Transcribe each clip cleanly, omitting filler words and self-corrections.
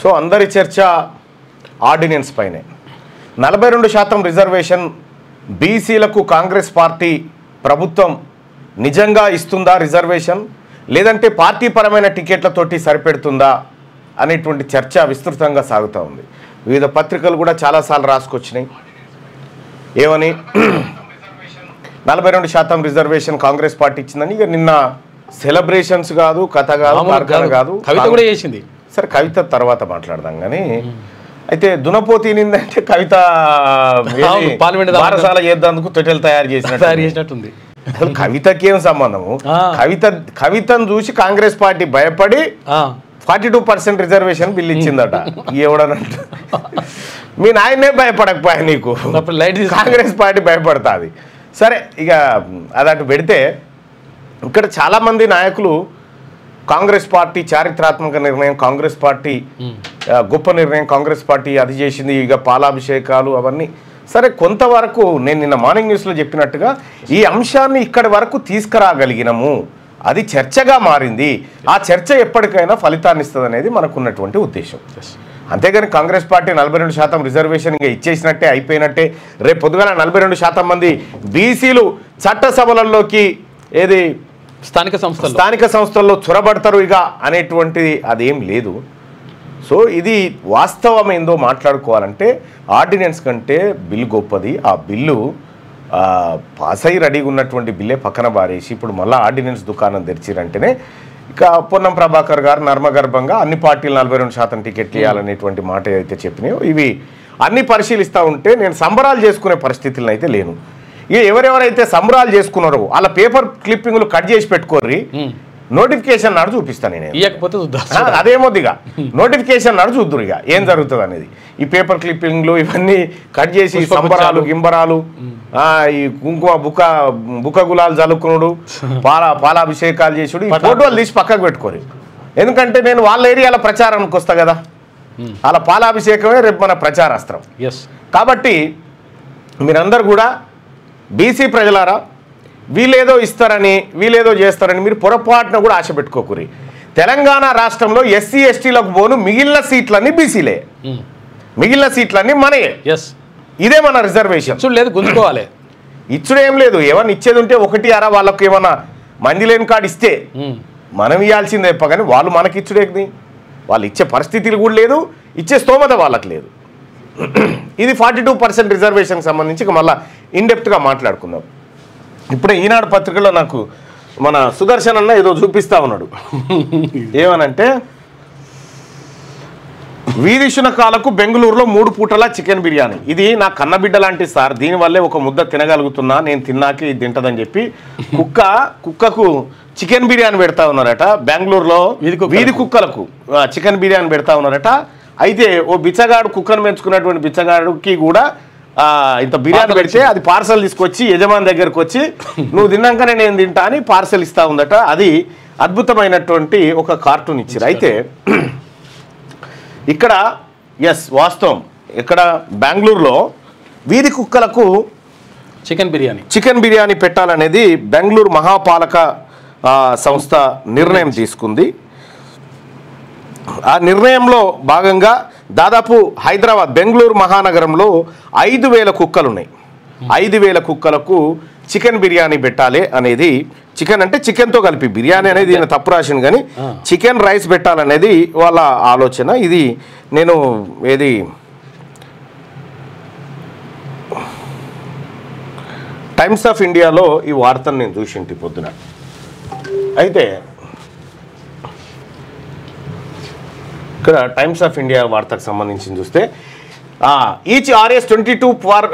So అందరి చర్చ ordinance పైనే. 42% రిజర్వేషన్ బీసీలకు కాంగ్రెస్ పార్టీ ప్రభుత్వం నిజంగా ఇస్తుందా రిజర్వేషన్, లేదంటే పార్టీ పరమైన టికెట్లతోటి సరిపెడుతుందా అనేటువంటి చర్చ విస్తృతంగా సాగుతూ ఉంది. వివిధ పత్రికలు కూడా చాలాసార్లు రాసుకొచ్చినాయి. ఏమని 42% రిజర్వేషన్ కాంగ్రెస్ పార్టీ ఇచ్చిందని. ఇక నిన్న సెలబ్రేషన్స్ కాదు, కథ కాదు, మార్గాలు కాదు, కవిత కూడా చేసింది. సరే కవిత తర్వాత మాట్లాడదాం కానీ, అయితే దునపోతి నిందంటే కవిత బారసాల చేద్దాందుకు తొట్టెలు తయారు చేసినట్టుంది. అసలు కవితకి ఏం సంబంధము? కవితను చూసి కాంగ్రెస్ పార్టీ భయపడి 42% రిజర్వేషన్ బిల్ ఇచ్చిందట. ఎవడనంట మీ నాయనే భయపడకపోయా నీకు, కాంగ్రెస్ పార్టీ భయపడుతుంది. సరే ఇక అదటు పెడితే, ఇక్కడ చాలామంది నాయకులు కాంగ్రెస్ పార్టీ చారిత్రాత్మక నిర్ణయం, కాంగ్రెస్ పార్టీ గొప్ప నిర్ణయం, కాంగ్రెస్ పార్టీ అది చేసింది, ఇక పాలాభిషేకాలు అవన్నీ సరే కొంతవరకు నేను నిన్న మార్నింగ్ న్యూస్లో చెప్పినట్టుగా ఈ అంశాన్ని ఇక్కడి వరకు తీసుకురాగలిగినము, అది చర్చగా మారింది. ఆ చర్చ ఎప్పటికైనా ఫలితాన్ని ఇస్తుంది అనేది మనకున్నటువంటి ఉద్దేశం. అంతేగాని కాంగ్రెస్ పార్టీ 42% రిజర్వేషన్ ఇంకా ఇచ్చేసినట్టే అయిపోయినట్టే. రేపు పొద్దుగాల 42% మంది బీసీలు చట్టసభలలోకి ఏది స్థానిక సంస్థల్లో చొరబడతారు ఇక అనేటువంటిది అదేం లేదు. సో ఇది వాస్తవం ఏందో మాట్లాడుకోవాలంటే ఆర్డినెన్స్ కంటే బిల్లు గొప్పది. ఆ బిల్లు పాస్ అయ్యి రెడీగా ఉన్నటువంటి బిల్లే పక్కన బారేసి ఇప్పుడు మళ్ళీ ఆర్డినెన్స్ దుకాణం తెరిచిరంటేనే ఇక పొన్నం ప్రభాకర్ గారు నర్మగర్భంగా అన్ని పార్టీలు 42% టికెట్లు ఇవ్వాలనేటువంటి మాట అయితే చెప్పినాయో ఇవి అన్ని పరిశీలిస్తూ ఉంటే నేను సంబరాలు చేసుకునే పరిస్థితులను అయితే లేను. ఇక ఎవరెవరైతే సంబరాలు చేసుకున్నారో వాళ్ళ పేపర్ క్లిప్పింగ్లు కట్ చేసి పెట్టుకోర్రి, నోటిఫికేషన్ నాడు చూపిస్తాను నేను. అదేమోదిగా నోటిఫికేషన్ నాడు చూద్దురు ఇక ఏం జరుగుతుంది అనేది. ఈ పేపర్ క్లిప్పింగ్లు ఇవన్నీ కట్ చేసి సంబరాలు గింబరాలు, ఈ కుంకుమ బుక్క గులాలు జలుకునుడు, పాలాభిషేకాలు చేసుడు, ఈ ఫోటోలు తీసి పక్కకు పెట్టుకోరు. ఎందుకంటే నేను వాళ్ళ ఏరియాల ప్రచారానికి వస్తా కదా, వాళ్ళ పాలాభిషేకమే రేపు మన ప్రచారాస్త్రం. కాబట్టి మీరందరూ కూడా బీసీ ప్రజలారా, వీళ్ళేదో ఇస్తారని వీళ్ళేదో చేస్తారని మీరు పొరపాటున కూడా ఆశ పెట్టుకోకూరి. తెలంగాణ రాష్ట్రంలో ఎస్సీ ఎస్టీలకు పోను మిగిలిన సీట్లన్నీ బీసీలే, మిగిలిన సీట్లన్నీ మనయే. ఇదే మన రిజర్వేషన్. లేదు గుంజుకోవాలి, ఇచ్చుడేం లేదు. ఏమన్నా ఇచ్చేది ఉంటే ఒకటి అరా వాళ్ళకు ఏమన్నా మంది లేని కాడు ఇస్తే మనం ఇవ్వాల్సిందే తప్ప, కానీ వాళ్ళు మనకి ఇచ్చుడేది, వాళ్ళు ఇచ్చే పరిస్థితులు కూడా లేదు, ఇచ్చే స్తోమత వాళ్ళకి లేదు. ఇది 42% రిజర్వేషన్కి సంబంధించి ఇక మళ్ళీ ఇన్డెప్త్గా మాట్లాడుకుందాం. ఇప్పుడే ఈనాడు పత్రికలో నాకు మన సుదర్శన్ అన్న ఏదో చూపిస్తా ఉన్నాడు. ఏమనంటే వీధి శునకాలకు బెంగళూరులో 3 పూటల చికెన్ బిర్యానీ. ఇది నా కన్నబిడ్డ లాంటి సార్, దీనివల్లే ఒక ముద్ద తినగలుగుతున్నా, నేను తిన్నాక ఇది తింటదని చెప్పి కుక్కకు చికెన్ బిర్యానీ పెడతా ఉన్నారట. బెంగళూరులో వీధి కుక్కలకు చికెన్ బిర్యానీ పెడతా ఉన్నారట. అయితే ఓ బిచ్చగాడు కుక్కను పెంచుకున్నటువంటి బిచ్చగాడికి కూడా ఇంత బిర్యానీ పెడితే అది పార్సల్ తీసుకొచ్చి యజమాని దగ్గరకు వచ్చి నువ్వు తిన్నాకనే నేను తింటా అని పార్సల్ ఇస్తా ఉందట. అది అద్భుతమైనటువంటి ఒక కార్టూన్ ఇచ్చారు. అయితే ఇక్కడ వాస్తవం, ఇక్కడ బెంగళూరులో వీధి కుక్కలకు చికెన్ బిర్యానీ పెట్టాలనేది బెంగళూరు మహాపాలక సంస్థ నిర్ణయం తీసుకుంది. ఆ నిర్ణయంలో భాగంగా దాదాపు బెంగళూరు మహానగరంలో 5,000 కుక్కలు ఉన్నాయి. 5,000 కుక్కలకు చికెన్ బిర్యానీ పెట్టాలి అనేది, చికెన్ అంటే చికెన్తో కలిపి బిర్యానీ అనేది ఈయన తప్పు రాసింది, కానీ చికెన్ రైస్ పెట్టాలనేది వాళ్ళ ఆలోచన. ఇది నేను టైమ్స్ ఆఫ్ ఇండియాలో ఈ వార్తను నేను చూసింటి పొద్దున. అయితే ఇక్కడ టైమ్స్ ఆఫ్ ఇండియా వార్తకు సంబంధించి చూస్తే ఈచ్ RS-22 ఫర్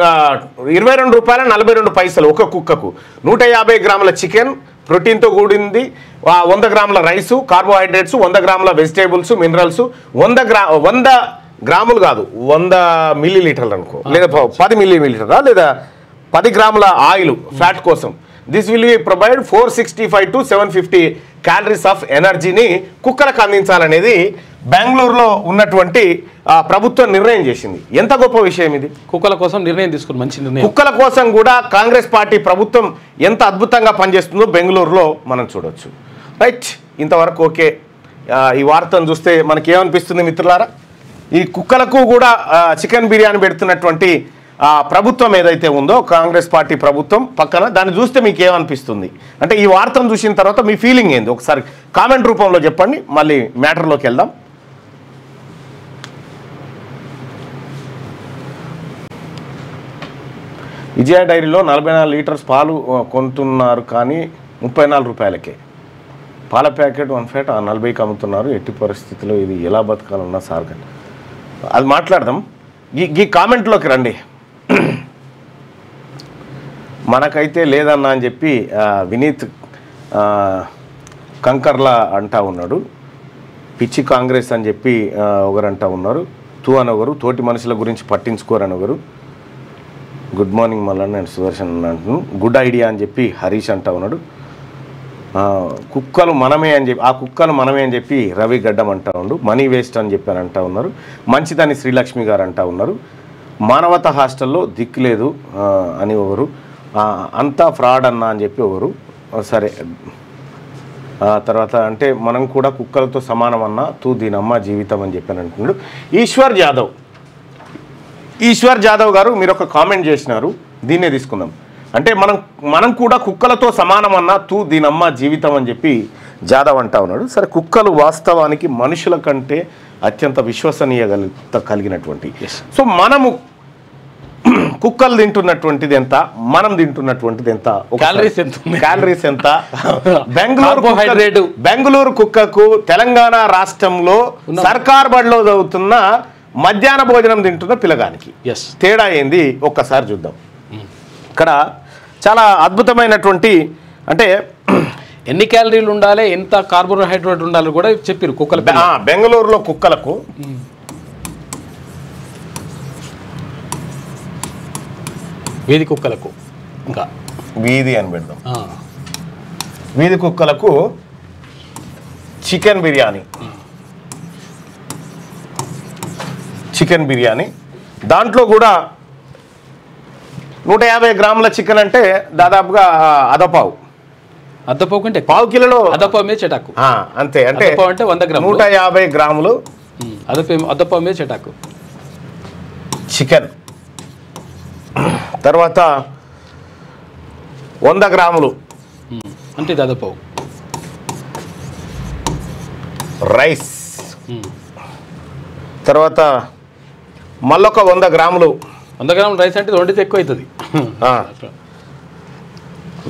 ₹22.42 ఒక కుక్కకు, 150 గ్రాముల చికెన్ ప్రోటీన్తో కూడింది, 100 గ్రాముల రైసు, కార్బోహైడ్రేట్స్, 100 గ్రాముల వెజిటేబుల్స్, మినరల్స్, 100 గ్రాములు కాదు 100 మిల్లీలీటర్లు అనుకో, లేదా 10 మిల్లీలీటరా, లేదా 10 గ్రాముల ఆయిల్ ఫ్యాట్ కోసం. This will be provide 465 to 750 calories of ఎనర్జీని కుక్కలకు అందించాలనేది బెంగళూరులో ఉన్నటువంటి ప్రభుత్వం నిర్ణయం చేసింది. ఎంత గొప్ప విషయం ఇది! కుక్కల కోసం నిర్ణయం తీసుకుని మంచి నిర్ణయం. కుక్కల కోసం కూడా కాంగ్రెస్ పార్టీ ప్రభుత్వం ఎంత అద్భుతంగా పనిచేస్తుందో బెంగళూరులో మనం చూడొచ్చు. రైట్, ఇంతవరకు ఓకే. ఈ వార్తను చూస్తే మనకి ఏమనిపిస్తుంది మిత్రులారా? ఈ కుక్కలకు కూడా చికెన్ బిర్యానీ పెడుతున్నటువంటి ప్రభుత్వం ఏదైతే ఉందో కాంగ్రెస్ పార్టీ ప్రభుత్వం పక్కన దాన్ని చూస్తే మీకు ఏమనిపిస్తుంది అంటే ఈ వార్తను చూసిన తర్వాత మీ ఫీలింగ్ ఏంది ఒకసారి కామెంట్ రూపంలో చెప్పండి మళ్ళీ మ్యాటర్లోకి వెళ్దాం విజయ డైరీలో 44 లీటర్స్ పాలు కొంటున్నారు కానీ 34 రూపాయలకే పాల ప్యాకెట్ 1 ఫేట్ 40కి అమ్ముతున్నారు ఎట్టి పరిస్థితుల్లో ఇది ఎలా బతకాలన్నా సార్ అది మాట్లాడదాం ఈ కామెంట్లోకి రండి మనకైతే లేదన్నా అని చెప్పి వినీత్ కంకర్లా అంటా ఉన్నాడు పిచ్చి కాంగ్రెస్ అని చెప్పి ఒకరు అంటా ఉన్నారు తూ అని ఒకరు తోటి మనుషుల గురించి పట్టించుకోరని ఒకరు good morning Mallanna and Sudarshan అంటున్నాను గుడ్ ఐడియా అని చెప్పి హరీష్ అంటా ఉన్నాడు కుక్కలు మనమే అని చెప్పి ఆ కుక్కలు మనమే అని చెప్పి రవి గడ్డం అంటా ఉండు మనీ వేస్ట్ అని చెప్పి అని అంటా ఉన్నారు మంచిదని శ్రీలక్ష్మి గారు అంటా ఉన్నారు మానవత హాస్టల్లో దిక్కులేదు అని ఒకరు అంతా ఫ్రాడ్ అన్నా అని చెప్పి ఒకరు సరే తర్వాత అంటే మనం కూడా కుక్కలతో సమానం అన్నా తూ దీనమ్మ జీవితం అని చెప్పి అని అంటున్నాడు ఈశ్వర్ జాదవ్ గారు మీరు ఒక కామెంట్ చేసినారు దీన్నే తీసుకుందాం అంటే మనం కూడా కుక్కలతో సమానం అన్నా తూ దీనమ్మ జీవితం అని చెప్పి జాదవ్ అంటా ఉన్నాడు సరే కుక్కలు వాస్తవానికి మనుషుల కంటే అత్యంత విశ్వసనీయత కలిగినటువంటి సో మనము కుక్కలు తింటున్నటువంటిది ఎంత మనం తింటున్నటువంటిది ఎంత క్యాలరీస్ ఎంత బెంగళూరు కుక్కకు తెలంగాణ రాష్ట్రంలో సర్కార్ బడిలో చదువుతున్న మధ్యాహ్న భోజనం తింటున్న పిల్లగానికి తేడా ఏంది ఒక్కసారి చూద్దాం ఇక్కడ చాలా అద్భుతమైనటువంటి అంటే ఎన్ని క్యాలరీలు ఉండాలి ఎంత కార్బోహైడ్రేట్ ఉండాలి కూడా చెప్పారు కుక్కలు బెంగళూరులో కుక్కలకు వీధి కుక్కలకు ఇంకా వీధి అని పెడదాం వీధి కుక్కలకు చికెన్ బిర్యానీ దాంట్లో కూడా 150 గ్రాముల చికెన్ అంటే దాదాపుగా అద్దపావు కంటే పావు కిలోలో అద్దపావు మీద చెటాకు అంతే అంటే 100 గ్రాములు 150 గ్రాములు అద్దపావు మీద చెటాకు చికెన్ తర్వాత 100 గ్రాములు అంటే అద్దపావు రైస్ తర్వాత మళ్ళొక 100 గ్రాములు రైస్ అంటే వండితే ఎక్కువ అవుతుంది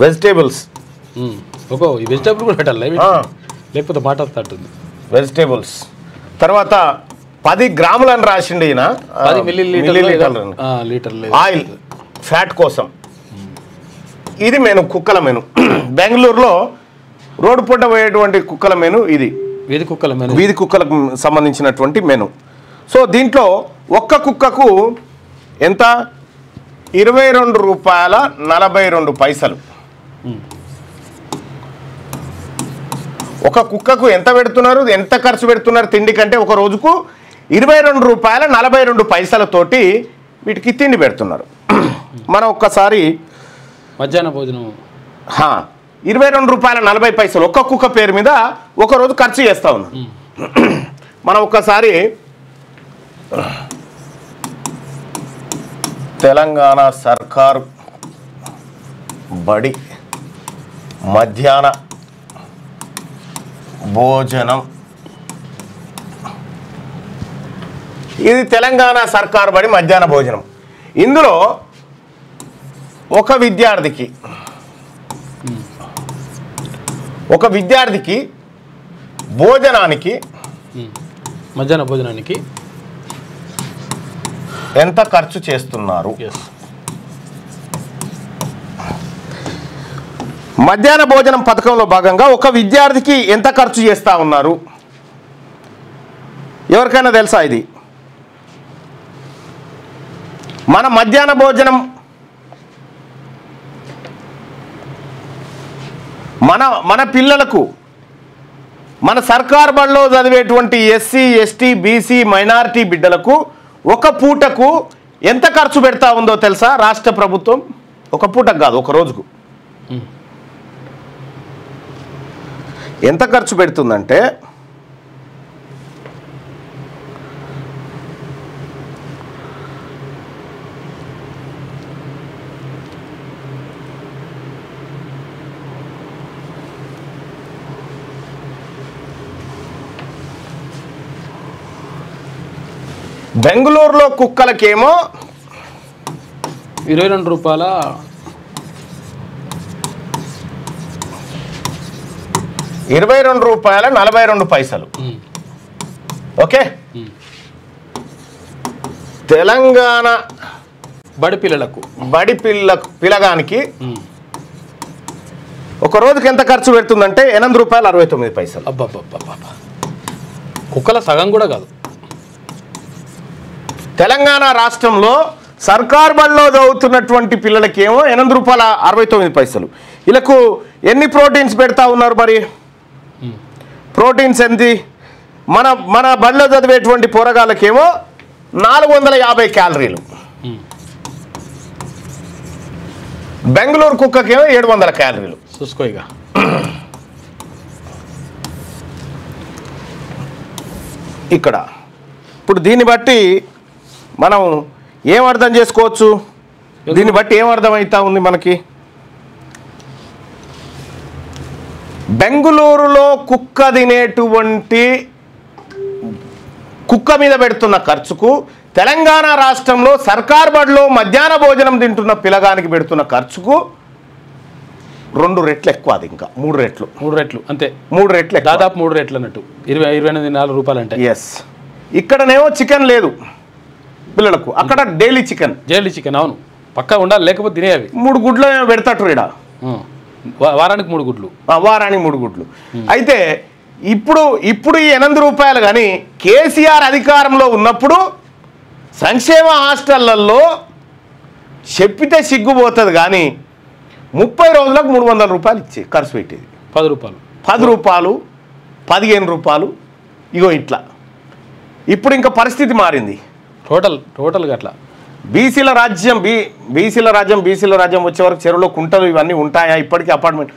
వెజిటేబుల్స్ ఈ వెజిటేబుల్ కూడా పెట్టాలి లేకపోతే మాట వస్తుంది వెజిటేబుల్స్ తర్వాత 10 గ్రాములు అని రాసిండి ఈయన 10 మిల్లీలీటర్లు ఆయిల్ ఫ్యాట్ కోసం ఇది మెను కుక్కల మెను బెంగళూరులో రోడ్డు పూట పోయేటువంటి కుక్కల మెను ఇది వీధి కుక్కలకు సంబంధించినటువంటి మెను సో దీంట్లో ఒక్క కుక్కకు ఎంత 22 రూపాయల 42 పైసలు ఒక కుక్కకు ఎంత పెడుతున్నారు ఎంత ఖర్చు పెడుతున్నారు తిండి కంటే ఒక రోజుకు 22 రూపాయల 42 పైసలతోటి వీటికి తిండి పెడుతున్నారు మనం ఒక్కసారి మధ్యాహ్న భోజనం 22 రూపాయల 40 పైసలు ఒక్క కుక్క పేరు మీద ఒక రోజు ఖర్చు చేస్తా ఉన్నాం మనం ఒక్కసారి తెలంగాణ సర్కారు బడి మధ్యాహ్న భోజనం ఇది తెలంగాణ సర్కారు బడి మధ్యాహ్న భోజనం ఇందులో ఒక విద్యార్థికి భోజనానికి మధ్యాహ్న భోజనానికి ఎంత ఖర్చు చేస్తున్నారు మధ్యాహ్న భోజనం పథకంలో భాగంగా ఒక విద్యార్థికి ఎంత ఖర్చు చేస్తా ఉన్నారు ఎవరికైనా తెలుసా ఇది మన మధ్యాహ్న భోజనం మన పిల్లలకు మన సర్కార్ బడిలో చదివేటువంటి ఎస్సీ ఎస్టీ బీసీ మైనారిటీ బిడ్డలకు ఒక పూటకు ఎంత ఖర్చు పెడతా ఉందో తెలుసా రాష్ట్ర ప్రభుత్వం ఒక పూటకు కాదు ఒక రోజుకు ఎంత ఖర్చు పెడుతుందంటే బెంగళూరులో కుక్కలకేమో 22 రూపాయల 22 రూపాయల 42 పైసలు. ఓకే, తెలంగాణ బడి పిల్లగానికి ఒక రోజుకి ఎంత ఖర్చు పెడుతుందంటే 8 రూపాయల 69 పైసలు. అబ్బబ్బబ్బబ్బ, కుక్కల సగం కూడా కాదు. తెలంగాణ రాష్ట్రంలో సర్కార్ బడిలో చదువుతున్నటువంటి పిల్లలకేమో 8 రూపాయల 69 పైసలు. వీళ్ళకు ఎన్ని ప్రోటీన్స్ పెడతా ఉన్నారు మరి? ప్రోటీన్స్ ఎంత? మన బడిలో చదివేటువంటి పోరగాళ్ళకేమో 450 క్యాలరీలు, బెంగళూరు కుక్కకేమో 700 క్యాలరీలు. చూసుకోయిగా. ఇక్కడ ఇప్పుడు దీన్ని బట్టి మనం ఏం అర్థం చేసుకోవచ్చు? దీన్ని బట్టి ఏం అర్థమవుతా ఉంది మనకి? బెంగళూరులో కుక్క తినేటువంటి కుక్క మీద పెడుతున్న ఖర్చుకు తెలంగాణ రాష్ట్రంలో సర్కార్ బడిలో మధ్యాహ్న భోజనం తింటున్న పిల్లగానికి పెడుతున్న ఖర్చుకు 2 రెట్లు ఎక్కువ. అది ఇంకా 3 రెట్లు. 3 రెట్లు అంతే. 3 రెట్లు, దాదాపు 3 రెట్లు అన్నట్టు. 28 రూపాయలు అంటే. ఎస్. ఇక్కడనేమో చికెన్ లేదు పిల్లలకు, అక్కడ డైలీ చికెన్. అవును, పక్కా ఉండాలి, లేకపోతే తినేవి. 3 గుడ్లు పెడతాడు ఈడ. వారానికి 3 గుడ్లు. వారానికి 3 గుడ్లు. అయితే ఇప్పుడు ఈ 8 రూపాయలు కానీ కేసీఆర్ అధికారంలో ఉన్నప్పుడు సంక్షేమ హాస్టళ్లలో చెప్పితే సిగ్గుపోతుంది కానీ 30 రోజులకు 300 రూపాయలు ఇచ్చి ఖర్చు పెట్టేది. 10 రూపాయలు 15 రూపాయలు. ఇగో ఇట్లా. ఇప్పుడు ఇంకా పరిస్థితి మారింది టోటల్గా అట్లా. బీసీల రాజ్యం వచ్చే వరకు చెరువులో కుంటలు ఇవన్నీ ఉంటాయా? ఇప్పటికీ అపార్ట్మెంట్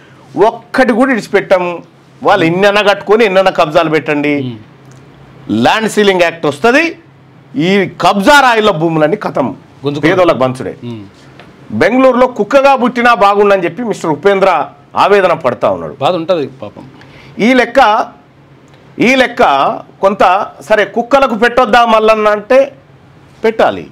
ఒక్కటి కూడా ఇడిచిపెట్టాము. వాళ్ళు ఇన్నెన్న కట్టుకొని ఎన్నెన్న కబ్జాలు పెట్టండి. ల్యాండ్ సీలింగ్ యాక్ట్ వస్తుంది. ఈ కబ్జా రాయిల భూములన్నీ కథం, పేదోళ్ళకి బంచుడే. బెంగళూరులో కుక్కగా పుట్టినా బాగుండని చెప్పి మిస్టర్ ఉపేంద్ర ఆవేదన పడతా ఉన్నాడు. బాధ ఉంటుంది పాపం. ఈ లెక్క కొంత సరే, కుక్కలకు పెట్టొద్దా మల్లన్న అంటే పెట్టాలి,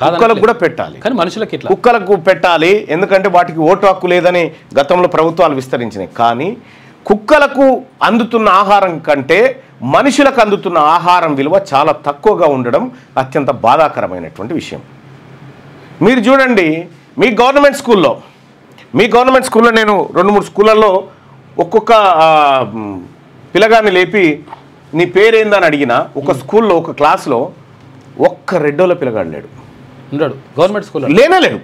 కుక్కలకు కూడా పెట్టాలి. కానీ మనుషులకి ఇట్లా కుక్కలకు పెట్టాలి, ఎందుకంటే వాటికి ఓటు హక్కు లేదని గతంలో ప్రభుత్వాలు విస్తరించినాయి. కానీ కుక్కలకు అందుతున్న ఆహారం కంటే మనుషులకు అందుతున్న ఆహారం విలువ చాలా తక్కువగా ఉండడం అత్యంత బాధాకరమైనటువంటి విషయం. మీరు చూడండి, మీ గవర్నమెంట్ స్కూల్లో నేను 2-3 స్కూళ్ళల్లో ఒక్కొక్క పిల్లగాన్ని లేపి నీ పేరేందని అడిగిన ఒక స్కూల్లో ఒక క్లాస్లో ఒక్క రెడ్డోళ్ళ పిల్లగాడు లేడు. గవర్నమెంట్ స్కూల్లో లేడు.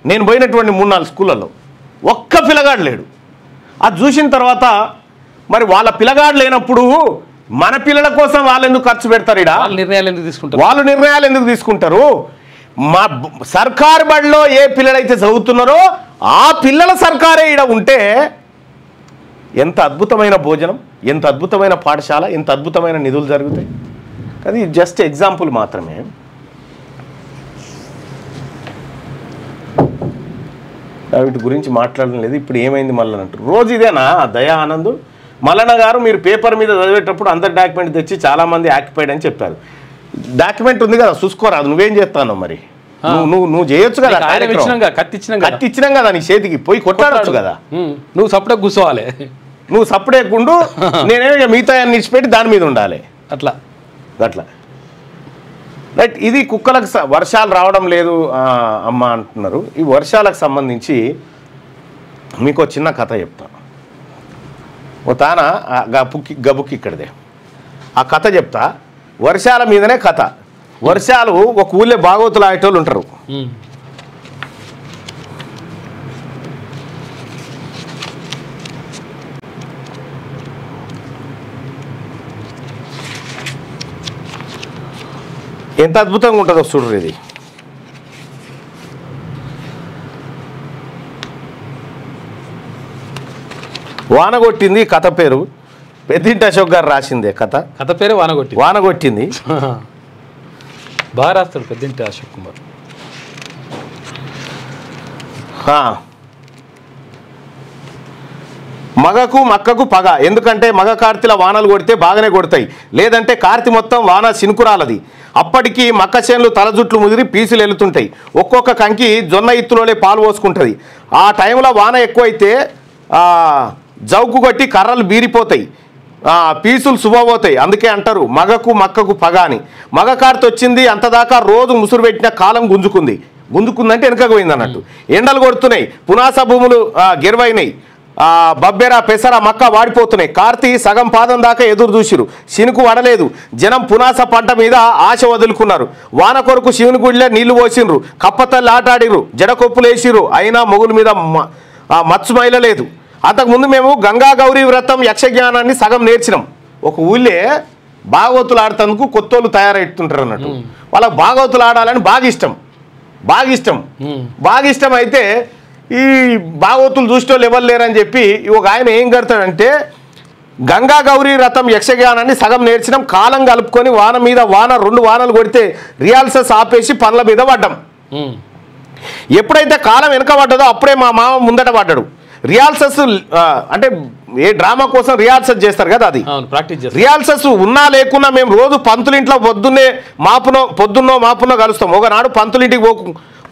నేను పోయినటువంటి 3-4 స్కూళ్ళల్లో ఒక్క పిల్లగాడు లేడు. అది చూసిన తర్వాత మరి వాళ్ళ పిల్లగాడు లేనప్పుడు మన పిల్లల కోసం వాళ్ళు ఎందుకు ఖర్చు పెడతారు? వాళ్ళు నిర్ణయాలు ఎందుకు తీసుకుంటారు? మా సర్కారు బడిలో ఏ పిల్లలైతే చదువుతున్నారో ఆ పిల్లల సర్కారే ఈడ ఉంటే ఎంత అద్భుతమైన భోజనం, ఎంత అద్భుతమైన పాఠశాల, ఎంత అద్భుతమైన నిధులు జరుగుతాయి. అది జస్ట్ ఎగ్జాంపుల్ మాత్రమే. వీటి గురించి మాట్లాడడం లేదు. ఇప్పుడు ఏమైంది మల్లన్న అంటారు. రోజు ఇదేనా దయా ఆనంద్? మల్లన్న గారు మీరు పేపర్ మీద చదివేటప్పుడు అందరు డాక్యుమెంట్ తెచ్చి చాలామంది ఆక్యుపైడ్ అని చెప్పారు. డాక్యుమెంట్ ఉంది కదా, చూసుకోరాదు. నువ్వేం చేస్తాను మరి? నువ్వు చేయొచ్చు కదా, కత్తిచ్చినాం కదా నీ చేతికి, పోయి కొట్టాడచ్చు కదా. నువ్వు సపడే కూర్చోవాలి, నువ్వు సపడే గుండు, నేనేమో మిగతా అన్ని ఇచ్చిపెట్టి దాని మీద ఉండాలి. అట్లా రైట్. ఇది కుక్కలకు వర్షాలు రావడం లేదు అమ్మ అంటున్నారు. ఈ వర్షాలకు సంబంధించి మీకు చిన్న కథ చెప్తాను. ఓ తాన గబుక్కి ఇక్కడదే ఆ కథ చెప్తా. వర్షాల మీదనే కథ. వర్షాలు ఒక ఊళ్ళో బాగోతులు ఆయేటోళ్ళు ఉంటారు. ఎంత అద్భుతంగా ఉంటుందో చూడరు. ఇది వాన కొట్టింది కథ పేరు. పెద్దింటి అశోక్ గారు రాసిందే కథ పేరు వాన కొట్టింది. బాగా రాస్తాడు పెద్దింటి అశోక్ కుమార్. మగకు మక్కకు పగ, ఎందుకంటే మగ కార్తీల వానలు కొడితే బాగానే కొడతాయి, లేదంటే కార్తీ మొత్తం వాన సినుకురాలది. అప్పటికి మక్క చేనులు తలజుట్లు ముదిరి పీసులు వెళ్తుంటాయి. ఒక్కొక్క కంకి జొన్న ఇత్తులోనే పాలు పోసుకుంటుంది. ఆ టైంలో వాన ఎక్కువైతే జౌకు కొట్టి కర్రలు బీరిపోతాయి, పీసులు శుభపోతాయి. అందుకే అంటారు మగకు మక్కకు పగ అని. మగ కార్తె వచ్చింది అంతదాకా రోజు ముసురు పెట్టిన కాలం గుంజుకుందంటే వెనకకు పోయింది అన్నట్టు. ఎండలు కొడుతున్నాయి, పునాస భూములు గెరవైనాయి, బబ్బెర పెసర మక్క వాడిపోతున్నాయి. కార్తీ సగం పాదం దాకా ఎదురు చూసిరు, శినుకు వడలేదు. జనం పునాస పంట మీద ఆశ వదులుకున్నారు. వాన కొరకు శివుని గుడిలో నీళ్లు పోసిండ్రు, కప్పతల్లి ఆటాడిరు, జడకొప్పులు వేసిరు. అయినా మొగుల మీద మచ్చు మైలలేదు. అంతకుముందు మేము గంగా గౌరీ వ్రతం యక్షజ్ఞానాన్ని సగం నేర్చినాం. ఒక ఊళ్ళే భాగవతులు ఆడుతందుకు కొత్తోళ్ళు తయారవుతుంటారు అన్నట్టు. వాళ్ళకి భాగవతులు ఆడాలని బాగా ఇష్టం అయితే ఈ భాగవతులు చూసేటోళ్ళు ఎవరు లేరని చెప్పి ఒక ఆయన ఏం కడతాడంటే గంగా గౌరీ రథం యక్షగానాన్ని సగం నేర్చినాం, కాలం కలుపుకొని వాన మీద వాన 2 వానలు కొడితే రియాల్సెస్ ఆపేసి పనుల మీద పడ్డాం. ఎప్పుడైతే కాలం వెనక పడ్డదో అప్పుడే మా మామ ముందట పడ్డాడు. రియాల్సెస్ అంటే ఏ డ్రామా కోసం రియాల్సెస్ చేస్తారు కదా, అది రియాల్సెస్ ఉన్నా లేకున్నా మేము రోజు పంతులింట్లో పొద్దున్నో మాపునో కలుస్తాం. ఒకనాడు పంతులింటికి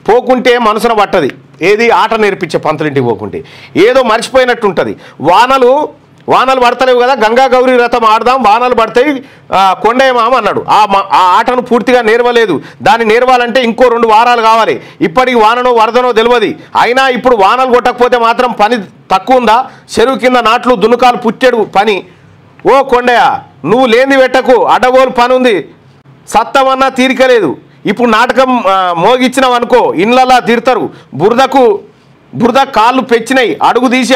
పోకుంటే మనసున పట్టది, ఏది ఆట నేర్పించే పంతులింటికి పోకుంటే ఏదో మర్చిపోయినట్టు ఉంటుంది. వానలు పడతలేవు కదా, గంగా గౌరీ రథం ఆడదాం, వానలు పడతాయి కొండయ్య మామ అన్నాడు. ఆ ఆటను పూర్తిగా నేర్వలేదు. దాన్ని నేర్వాలంటే ఇంకో 2 వారాలు కావాలి. ఇప్పటికి వాననో వరదనో తెలియదు. అయినా ఇప్పుడు వానలు కొట్టకపోతే మాత్రం పని తక్కువ ఉందా? చెరువు కింద నాట్లు దున్నుకాలు పుట్టెడు పని. ఓ కొండయ్య నువ్వు లేని పెట్టకు, అడ్డగోలు పని ఉంది, సత్తమన్నా తీరికలేదు. ఇప్పుడు నాటకం మోగిచ్చినావు అనుకో ఇళ్ళలా తిడతారు. బురద కాళ్ళు పెచ్చినాయి, అడుగు తీసి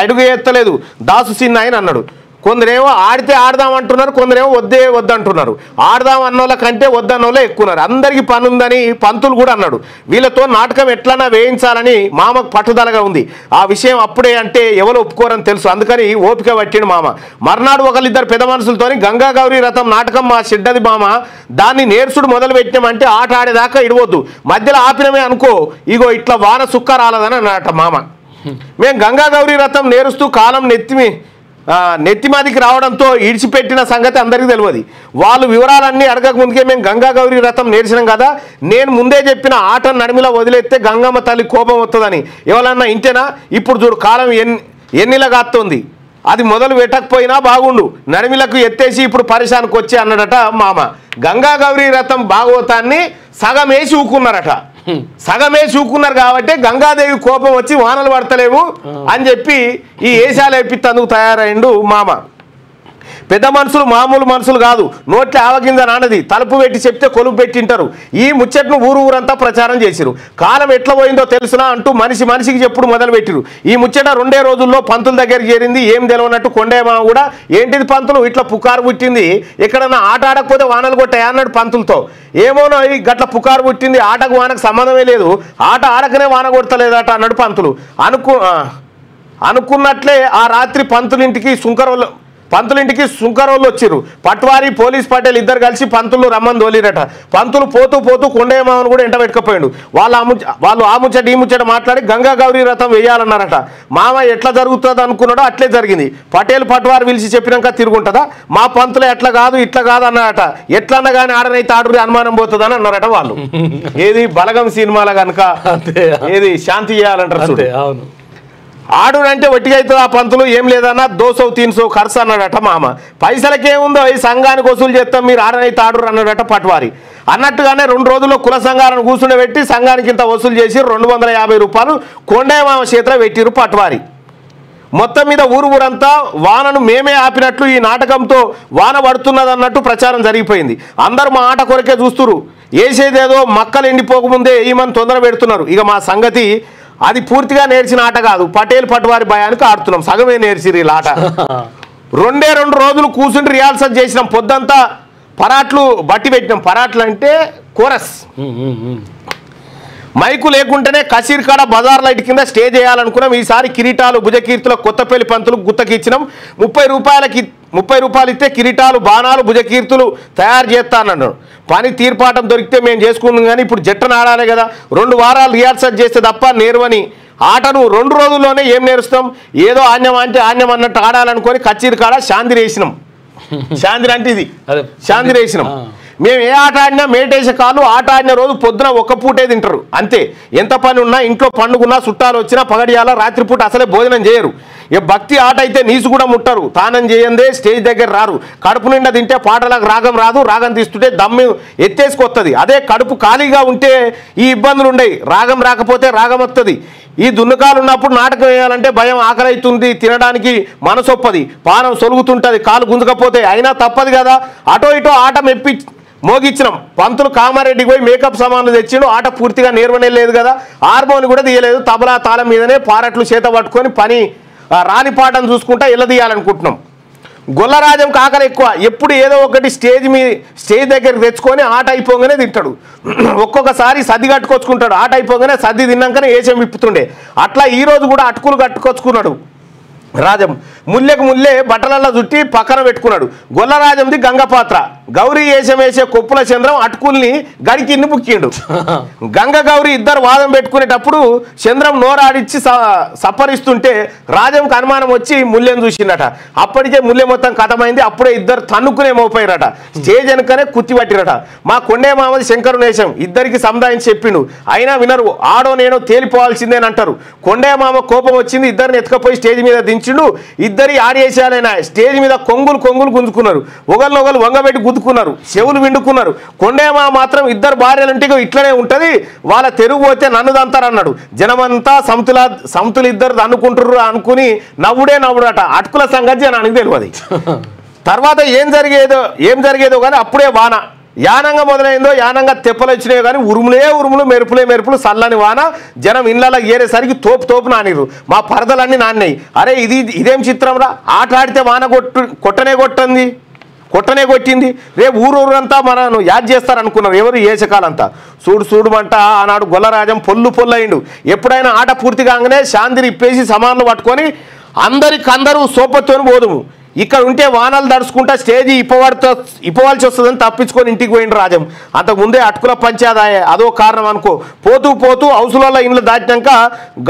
అడుగు ఎత్తలేదు దాసు సిన్న ఆయన అన్నాడు. కొందరేమో ఆడితే ఆడదాం అంటున్నారు, కొందరేమో వద్దంటున్నారు. ఆడదాం అన్నోళ్ళ కంటే వద్దన్నోళ్ళే ఎక్కున్నారు. అందరికీ పని ఉందని పంతులు కూడా అన్నాడు. వీళ్ళతో నాటకం ఎట్లన్నా వేయించాలని మామకు పట్టుదలగా ఉంది. ఆ విషయం అప్పుడే అంటే ఎవరు ఒప్పుకోరని తెలుసు, అందుకని ఓపిక పట్టిండు మామ. మర్నాడు 1-2 పెద్ద మనుషులతోని గంగా గౌరీ రథం నాటకం మా చెడ్డది మామ, దాన్ని నేర్చుడు మొదలు పెట్టినామంటే ఆట ఆడేదాకా ఇడవద్దు, మధ్యలో ఆపినమే అనుకో ఇగో ఇట్లా వాన సుక్క రాలేదని అన్నట మామ. మేము గంగా గౌరీ రథం నేరుస్తూ కాలం నెత్తిమాదికి రావడంతో ఇడిచిపెట్టిన సంగతి అందరికీ తెలియదు. వాళ్ళు వివరాలన్నీ అడగక ముందుకే మేము గంగా గౌరీ రథం నేర్చినాం కదా, నేను ముందే చెప్పిన ఆటను నడిమిలో వదిలేస్తే గంగమ్మ తల్లి కోపం వస్తుందని ఎవరన్నా ఇంటేనా? ఇప్పుడు చూడు కాలం ఎన్నిలగాస్తుంది, అది మొదలు పెట్టకపోయినా బాగుండు, నడిమిలకు ఎత్తేసి ఇప్పుడు పరిశానికి వచ్చి అన్నాడట మామ. గంగా గౌరీ రథం భాగవతాన్ని సగమేసి ఊకున్నారు కాబట్టి గంగాదేవి కోపం వచ్చి వానలు పడతలేవు అని చెప్పి ఈ ఏషాలు వేపిత్తందుకు తయారైండు మామ. పెద్ద మనుషులు మామూలు మనుషులు కాదు, నోట్ల ఆవగింజ నానది, తలుపు పెట్టి చెప్తే కొలుపు పెట్టింటారు. ఈ ముచ్చట్ను ఊరంతా ప్రచారం చేసిరు. కాలం ఎట్లా పోయిందో తెలుసునా అంటూ మనిషికి చెప్పుడు మొదలు పెట్టిరు. ఈ ముచ్చట 2 రోజుల్లో పంతుల దగ్గరికి చేరింది. ఏం తెలియనట్టు కొండయ్య మామ కూడా ఏంటిది పంతులు ఇట్లా పుకారు పుట్టింది, ఎక్కడన్నా ఆట ఆడకపోతే వానలు కొట్టాయి అన్నాడు పంతులతో. ఏమోనో ఈ గట్ల పుకారు పుట్టింది, ఆటకు వానకు సంబంధమే లేదు, ఆట ఆడకనే వాన కొడతలేదట అన్నాడు పంతులు. అనుకున్నట్లే ఆ రాత్రి పంతులింటికి సుంకరోళ్ళు వచ్చిర్రు. పట్వారి పోలీస్ పటేల్ ఇద్దరు కలిసి పంతులు రమ్మని తోలిరట. పంతులు పోతూ కొండయ్య మామను కూడా ఎంట పెట్టుకుపోయాడు. వాళ్ళు ఆ ముచ్చట ఈ ముచ్చట మాట్లాడి గంగా గౌరీ రథం వేయాలన్నారట. మామ ఎట్లా జరుగుతుంది అనుకున్నాడో అట్లే జరిగింది. పటేల్ పట్వారి పిలిచి చెప్పినాక తిరుగుంటుందా, మా పంతులు ఎట్లా కాదు ఇట్లా కాదు అన్నారట. ఎట్లన్నా కానీ ఆడనైతే ఆడురి అనుమానం పోతుందని అన్నారట వాళ్ళు. ఏది బలగం సినిమాల కనుక ఏది శాంతి చేయాలంటారు, ఆడు అంటే ఒట్టిగా అవుతుంది ఆ పంతులు, ఏం లేదన్నా 200-300 ఖర్చు అన్నాడట మామ. పైసలకేముందో ఈ సంఘానికి వసూలు చేస్తాం, మీరు ఆడనైతే ఆడురు అన్నాడట పట్వారి. అన్నట్టుగానే 2 రోజుల్లో కుల సంఘాలను కూర్చుండబెట్టి సంఘానికి ఇంత వసూలు చేసి 250 రూపాయలు కొండయ్య మామ చేతిలో పెట్టిరు పట్వారి. మొత్తం మీద ఊరంతా వానను మేమే ఆపినట్లు ఈ నాటకంతో వాన పడుతున్నదన్నట్టు ప్రచారం జరిగిపోయింది. అందరూ మా ఆట కొరకే చూస్తురు, వేసేదేదో మక్కలు ఎండిపోకముందే ఈమెను తొందర పెడుతున్నారు. ఇక మా సంగతి అది పూర్తిగా నేర్చిన ఆట కాదు, పటేల్ పట్వారి భయానికి ఆడుతున్నాం, సగమే నేర్చిరు ఈ ఆట. 2 రోజులు కూర్చుని రిహార్సల్ చేసినాం. పొద్దంతా పరాట్లు బట్టి పెట్టినాం. పరాట్లు అంటే కోరస్, మైకు లేకుంటేనే కసీర్ కాడ బజార్ లైట్ కింద స్టే చేయాలనుకున్నాం. ఈసారి కిరీటాలు భుజకీర్తుల కొత్తపల్లి పంతులు గుత్తకిచ్చినాం. 30 రూపాయలు ఇస్తే కిరీటాలు బాణాలు భుజకీర్తులు తయారు చేస్తా అన్నాడు. పని తీర్పాటం దొరికితే మేము చేసుకున్నాం, కానీ ఇప్పుడు జట్టను ఆడాలి కదా. 2 వారాలు రిహార్సల్ చేస్తే తప్ప నేర్వని ఆటను 2 రోజుల్లోనే ఏం నేర్స్తాం, ఏదో ఆన్యం అంటే ఆన్యం అన్నట్టు ఆడాలనుకొని కచ్చీరి కాడ శాంతిరేసినాం. శాంతిరి అంటే ఇది శాంతిరేసినాం. మేము ఏ ఆట ఆడినా మేటేసే కాలు ఆట ఆడిన రోజు పొద్దున ఒక్క పూటే తింటారు అంతే. ఎంత పని ఉన్నా ఇంట్లో పండుగున్నా చుట్టాలు వచ్చినా పగడియాల రాత్రిపూట అసలే భోజనం చేయరు. ఇక భక్తి ఆట అయితే నీసు కూడా ముట్టరు. తానం చేయందే స్టేజ్ దగ్గర రారు. కడుపు నిండా తింటే పాటలకు రాగం రాదు. రాగం తీస్తుంటే దమ్ము ఎత్తేసుకొస్తుంది. అదే కడుపు ఖాళీగా ఉంటే ఈ ఇబ్బందులు ఉండయి. రాగం రాకపోతే రాగం వస్తుంది. ఈ దున్నకాలు ఉన్నప్పుడు నాటకం వేయాలంటే భయం, ఆకలి అవుతుంది, తినడానికి మనసొప్పది, పానం సొలుగుతుంటుంది, కాలు గుంజకపోతే. అయినా తప్పదు కదా. అటో ఇటో ఆట మెప్పి మోగిచ్చినాం. పంతులు కామారెడ్డికి పోయి మేకప్ సామాన్లు తెచ్చిండు. ఆట పూర్తిగా నిర్వహణ లేదు కదా. హార్మోన్ కూడా తీయలేదు. తబలా తాళం మీదనే పారట్లు చేత పట్టుకొని పని రాని పాటను చూసుకుంటా ఇలా తీయాలనుకుంటున్నాం. గొల్లరాజం కాకలు ఎక్కువ. ఎప్పుడు ఏదో ఒకటి స్టేజ్ దగ్గరికి తెచ్చుకొని ఆట అయిపోగానే తింటాడు. ఒక్కొక్కసారి సద్ది కట్టుకొచ్చుకుంటాడు. ఆట అయిపోగానే సద్ది తిన్నాకనే ఏషం విప్పుతుండే. అట్లా ఈరోజు కూడా అటుకులు కట్టుకొచ్చుకున్నాడు రాజం. ముల్లెకు ముల్లే బట్టలల్లో చుట్టి పక్కన పెట్టుకున్నాడు. గొల్లరాజంది గంగపాత్ర. గౌరీ ఏషం వేసే కొప్పుల చంద్రం అటుకుల్ని గడికిన్ని బుక్కిండు. గంగ గౌరీ ఇద్దరు వాదం పెట్టుకునేటప్పుడు చంద్రం నోరాడిచ్చి సప్పరిస్తుంటే రాజంకు అనుమానం వచ్చి ముల్లెను చూసిండట. అప్పటికే ముల్లె మొత్తం కథమైంది. అప్పుడే ఇద్దరు తన్నుకునే మోపోయారట. స్టేజ్ వెనుకనే కుత్తి పట్టిరట. మా కొండే మామది శంకరునేశం ఇద్దరికి సముదాయించి చెప్పిండు. అయినా వినరు. ఆడో నేనో తేలిపోవాల్సిందేనంటారు. కొండే మామ కోపం వచ్చింది. ఇద్దరిని ఎత్తుకపోయి స్టేజ్ మీద దించిండు. ఇద్దరి ఆడేసాలైనా స్టేజ్ మీద కొంగులు గుంజుకున్నారు. ఒకరినొకరు వంగబెట్టి గుద్దుకున్నారు. చెవులు విండుకున్నారు. కొండేమా మాత్రం ఇద్దరు భార్యలంటే ఇట్లనే ఉంటది, వాళ్ళ తెరుగు పోతే నన్ను దంతారన్నాడు. జనమంతా సంతులు ఇద్దరు అనుకుంటారు అనుకుని నవ్వుడట. అటుకుల సంగతి జనానికి తెలియదు. తర్వాత ఏం జరిగేదో కానీ అప్పుడే వాన యానంగా మొదలైందో. యానంగా తెప్పలు వచ్చినాయో కానీ ఉరుములు మెరుపులు చల్లని వాన. జనం ఇళ్ళలో ఏరేసరికి తోపు నానిరు. మా పరదలన్నీ నాన్నాయి. అరే ఇదేం చిత్రం రా. ఆట ఆడితే వాన కొట్టనే కొట్టింది. రేపు ఊరంతా మనను యాద్ చేస్తారనుకున్నారు. ఎవరు ఏచకాలంతా చూడుమంట. ఆనాడు గొల్లరాజం పొల్లు అయిండు. ఎప్పుడైనా ఆట పూర్తి కాగానే శాంతిని ఇప్పేసి సమాన్లు పట్టుకొని అందరూ సోపత్తోని పోదుము. ఇక్కడ ఉంటే వానలు దడుచుకుంటా స్టేజీ ఇప్పవలసి వస్తుందని తప్పించుకొని ఇంటికి పోయిండు రాజం. అంతకుముందే అటుకుల పంచాదాయ అదో కారణం అనుకో. పోతూ హౌసులలో ఇంట్లో దాటినాక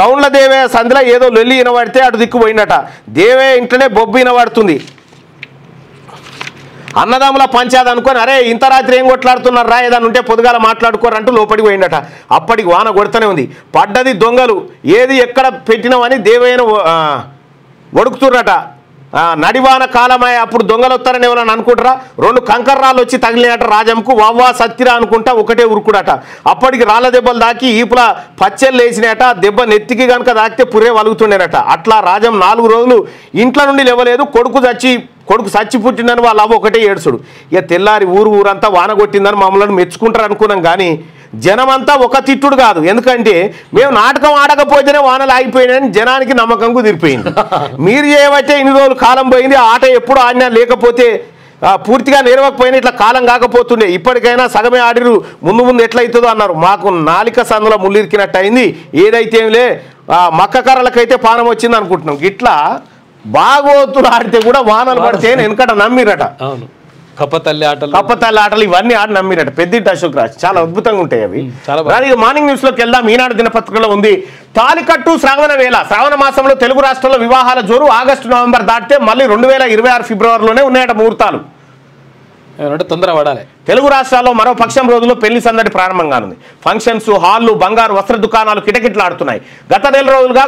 గౌండ్ల దేవే సంధిలో ఏదో లొల్లి వినబడితే అటు దిక్కు పోయిందట. దేవే ఇంట్లోనే బొబ్బు వినబడుతుంది. అన్నదమ్ముల పంచాది అనుకొని అరే ఇంత రాత్రి ఏం కొట్లాడుతున్నారు రా, ఏదైనా ఉంటే పొద్దుగాల మాట్లాడుకోరంటూ లోపలికి పోయిందట. అప్పటికి వాన కొడుతూనే ఉంది. పడ్డది దొంగలు. ఏది ఎక్కడ పెట్టినామని దేవయ్యను ఒడుకుతుర్రట. నడివాన కాలమయ్య. అప్పుడు దొంగలు వస్తారని ఎవరని అనుకుంటారా. 2 కంకర్రాళ్ళు వచ్చి తగిలినట రాజంకు. వవ్వా సత్తిరా అనుకుంటా ఒకటే ఉరుకుడట. అప్పటికి రాళ్ళ దెబ్బలు దాకి ఈపుల పచ్చెలు వేసినట. దెబ్బ నెత్తికి కనుక దాకితే పురే వలుగుతుండేనట. అట్లా రాజం 4 రోజులు ఇంట్లో నుండి లేవలేదు. కొడుకు చచ్చి పుట్టిందని వాళ్ళ అవ్వ ఒకటే ఏడుచుడు. ఇక తెల్లారి ఊరంతా వాన కొట్టిందని మమ్మల్ని మెచ్చుకుంటారు అనుకున్నాం. కానీ జనమంతా ఒక తిట్టుడు కాదు. ఎందుకంటే మేము నాటకం ఆడకపోతేనే వానలు ఆగిపోయినాయని జనానికి నమ్మకం కుదిరిపోయింది. మీరు చేయబట్టే ఇన్ని రోజులు కాలం పోయింది. ఆట ఎప్పుడు ఆడినా లేకపోతే పూర్తిగా నేర్వకపోయినా ఇట్లా కాలం కాకపోతుండే. ఇప్పటికైనా సగమే ఆడిరు. ముందు ఎట్లయితుందో అన్నారు. మాకు నాలిక సందులో ముళ్ళిరికినట్టు అయింది. ఏదైతే ఏంలే మక్క కర్రలకైతే పానం వచ్చింది అనుకుంటున్నాం. ఇట్లా బాగోతులు ఆడితే కూడా వానలు పడితే వెనకట నమ్మిరట. కప్పతల్లి ఆటలు ఇవన్నీ ఆడి నమ్మిరట. పెద్దింటి అశోక్ రాజ్ చాలా అద్భుతంగా ఉంటాయి అవి. మార్నింగ్ న్యూస్ లోకి వెళ్దాం. ఈనాడు దినపత్రికలో ఉంది తాలికట్టు శ్రావణ వేళ. శ్రావణ మాసంలో తెలుగు రాష్ట్రాల్లో వివాహాల జోరు. ఆగస్టు నవంబర్ దాటితే మళ్ళీ 2026 ఫిబ్రవరిలోనే ఉన్నాయట ముహూర్తాలు. తొందర పడాలి. తెలుగు రాష్ట్రాల్లో మరో పక్షం రోజుల్లో పెళ్లి సందడి ప్రారంభం కానుంది. ఫంక్షన్స్, హాళ్లు, బంగారు వస్త్ర దుకాణాలు కిటకిటలాడుతున్నాయి. గత 4 రోజులుగా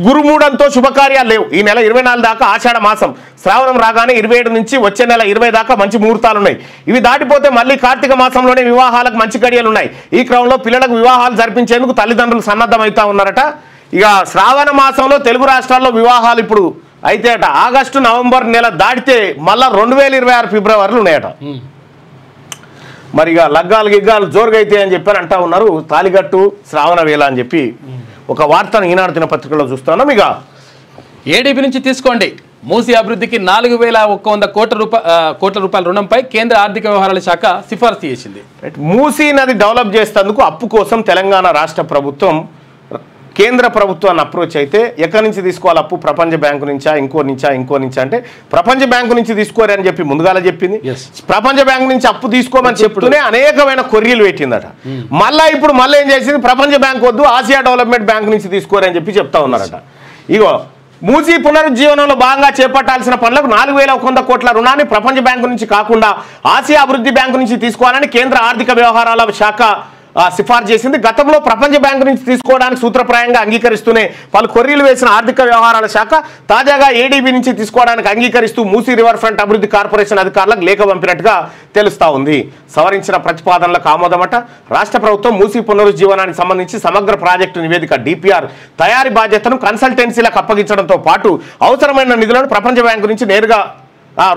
గురుమూడంతో శుభకార్యాలు లేవు. ఈ నెల 24 దాకా ఆషాఢ మాసం. శ్రావణం రాగానే 27 నుంచి వచ్చే నెల 20 దాకా మంచి ముహూర్తాలు ఉన్నాయి. ఇవి దాటిపోతే మళ్ళీ కార్తీక మాసంలోనే వివాహాలకు మంచి గడియలు ఉన్నాయి. ఈ క్రమంలో పిల్లలకు వివాహాలు జరిపించేందుకు తల్లిదండ్రులు సన్నద్ధమవుతా ఉన్నారట. ఇక శ్రావణ మాసంలో తెలుగు రాష్ట్రాల్లో వివాహాలు ఇప్పుడు అయితే అట ఆగస్టు నవంబర్ నెల దాటితే మళ్ళా 2026 ఫిబ్రవరిలో ఉన్నాయట. మరి ఇక లగ్గాలు గిగ్గాలు జోరుగా అయితే అని చెప్పారు అంటా ఉన్నారు. తాలిగట్టు శ్రావణ వేళ అని చెప్పి ఒక వార్తను ఈనాడు దినపత్రికలో చూస్తున్నాం. ఇక ఏడీబీ నుంచి తీసుకోండి. మూసీ అభివృద్ధికి 4100 కోట్ల రూపాయల రుణంపై కేంద్ర ఆర్థిక వ్యవహారాల శాఖ సిఫార్సు చేసింది. మూసీ నది డెవలప్ చేసేందుకు అప్పు కోసం తెలంగాణ రాష్ట్ర ప్రభుత్వం కేంద్ర ప్రభుత్వాన్ని అప్రోచ్ అయితే ఎక్కడి నుంచి తీసుకోవాలి అప్పు? ప్రపంచ బ్యాంకు నుంచా, ఇంకో నుంచా అంటే ప్రపంచ బ్యాంకు నుంచి తీసుకోరు అని చెప్పి ముందుగాల చెప్పింది. ప్రపంచ బ్యాంకు నుంచి అప్పు తీసుకోమని చెప్తూనే అనేకమైన కొర్రీలు పెట్టిందట. ఇప్పుడు మళ్ళీ ఏం చేసింది? ప్రపంచ బ్యాంకు వద్దు, ఆసియా డెవలప్మెంట్ బ్యాంక్ నుంచి తీసుకోరు అని చెప్పి చెప్తా ఉన్నారట. ఇగో మూసీ పునరుజ్జీవనంలో భాగంగా చేపట్టాల్సిన పనులకు 4,100 కోట్ల రుణాన్ని ప్రపంచ బ్యాంకు నుంచి కాకుండా ఆసియా అభివృద్ధి బ్యాంకు నుంచి తీసుకోవాలని కేంద్ర ఆర్థిక వ్యవహారాల శాఖ సిఫార్సు చేసింది. గతంలో ప్రపంచ బ్యాంకు నుంచి తీసుకోవడానికి సూత్రప్రాయంగా అంగీకరిస్తూనే పలు కొర్రీలు వేసిన ఆర్థిక వ్యవహారాల శాఖ తాజాగా ఏడీబీ నుంచి తీసుకోవడానికి అంగీకరిస్తూ మూసీ రివర్ ఫ్రంట్ అభివృద్ధి కార్పొరేషన్ అధికారులకు లేఖ పంపినట్టుగా తెలుస్తా ఉంది. సవరించిన ప్రతిపాదనలకు ఆమోదమట. రాష్ట్ర ప్రభుత్వం మూసీ పునరుజ్జీవనానికి సంబంధించి సమగ్ర ప్రాజెక్టు నివేదిక డిపిఆర్ తయారీ బాధ్యతను కన్సల్టెన్సీలకు అప్పగించడంతో పాటు అవసరమైన నిధులను ప్రపంచ బ్యాంకు నుంచి నేరుగా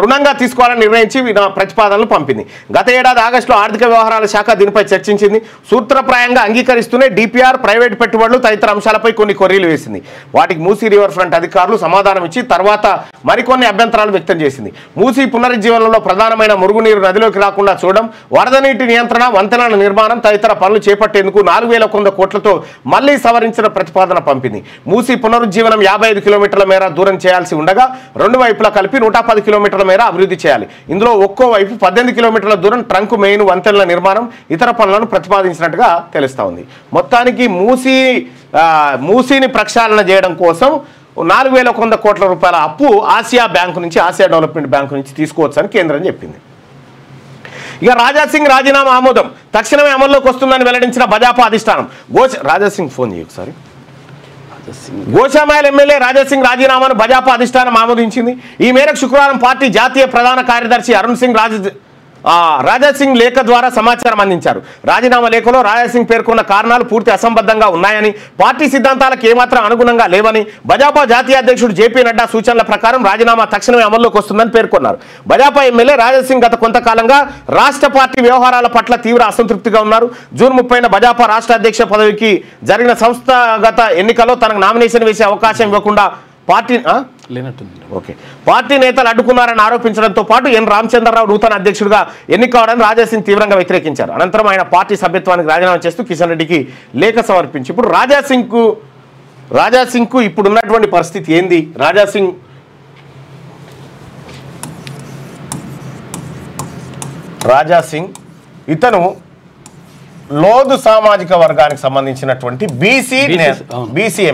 రుణంగా తీసుకోవాలని నిర్ణయించి ప్రతిపాదనలు పంపింది. గత ఏడాది ఆగస్టులో ఆర్థిక వ్యవహారాల శాఖ దీనిపై చర్చించింది. సూత్రప్రాయంగా అంగీకరిస్తూనే డిపిఆర్, ప్రైవేట్ పెట్టుబడులు తదితర అంశాలపై కొన్ని కొర్రీలు వేసింది. వాటికి మూసీ రివర్ ఫ్రంట్ అధికారులు సమాధానం ఇచ్చి తర్వాత మరికొన్ని అభ్యంతరాలు వ్యక్తం చేసింది. మూసీ పునరుజ్జీవనంలో ప్రధానమైన మురుగునీరు నదిలోకి రాకుండా చూడడం, వరద నీటి నియంత్రణ, వంతెనల నిర్మాణం తదితర పనులు చేపట్టేందుకు 4,100 కోట్లతో మళ్లీ సవరించిన ప్రతిపాదన పంపింది. మూసీ పునరుజ్జీవనం 55 కిలోమీటర్ల మేర దూరం చేయాల్సి ఉండగా రెండు వైపులా కలిపి 110 కిలోమీటర్ల మేర అభివృద్ధి చేయాలి. ఇందులో ఒక్కో వైపు 18 కిలోమీటర్ల దూరం ట్రంక్ మెయిన్ వంతెనల నిర్మాణం, ఇతర పనులను ప్రతిపాదించినట్టుగా తెలుస్తా ఉంది. మొత్తానికి మూసీని ప్రక్షాళన చేయడం కోసం 4,100 కోట్ల రూపాయల అప్పు ఆసియా బ్యాంకు నుంచి, ఆసియా డెవలప్మెంట్ బ్యాంకు నుంచి తీసుకోవచ్చని కేంద్రం చెప్పింది. ఇక రాజాసింగ్ రాజీనామా ఆమోదం తక్షణమే అమల్లోకి వస్తుందని వెల్లడించిన భాజపా అధిష్టానం. రాజాసింగ్ ఫోన్ చేయ ఒకసారి. గోషామైల్ ఎమ్మెల్యే రాజాసింగ్ రాజీనామాను భాజపా అధిష్టానం ఆమోదించింది. ఈ మేరకు శుక్రవారం పార్టీ జాతీయ ప్రధాన కార్యదర్శి అరుణ్ సింగ్ రాజాసింగ్ లేఖ ద్వారా సమాచారం అందించారు. రాజీనామా లేఖలో రాజాసింగ్ పేర్కొన్న కారణాలు పూర్తి అసంబద్ధంగా ఉన్నాయని, పార్టీ సిద్ధాంతాలకు ఏమాత్రం అనుగుణంగా లేవని, భాజపా జాతీయ అధ్యక్షుడు జేపీ నడ్డా సూచనల ప్రకారం రాజీనామా తక్షణమే అమల్లోకి వస్తుందని పేర్కొన్నారు. భాజపా ఎమ్మెల్యే రాజాసింగ్ గత కొంతకాలంగా రాష్ట్ర పార్టీ వ్యవహారాల పట్ల తీవ్ర అసంతృప్తిగా ఉన్నారు. జూన్ 30న భాజపా రాష్ట్ర అధ్యక్ష పదవికి జరిగిన సంస్థాగత ఎన్నికల్లో తనకు నామినేషన్ వేసే అవకాశం ఇవ్వకుండా పార్టీ నేతలు అడ్డుకున్నారని ఆరోపించడంతో పాటు ఎన్ రామచంద్రరావు నూతన అధ్యక్షుడిగా ఎన్నికవడాన్ని రాజాసింగ్ తీవ్రంగా వ్యతిరేకించారు. అనంతరం ఆయన పార్టీ సభ్యత్వానికి రాజీనామా చేస్తూ కిషన్ రెడ్డికి లేఖ సమర్పించి ఇప్పుడు రాజాసింగ్ కు ఇప్పుడు ఉన్నటువంటి పరిస్థితి ఏంది? రాజాసింగ్ ఇతను లోదు సామాజిక వర్గానికి సంబంధించినటువంటి బీసీ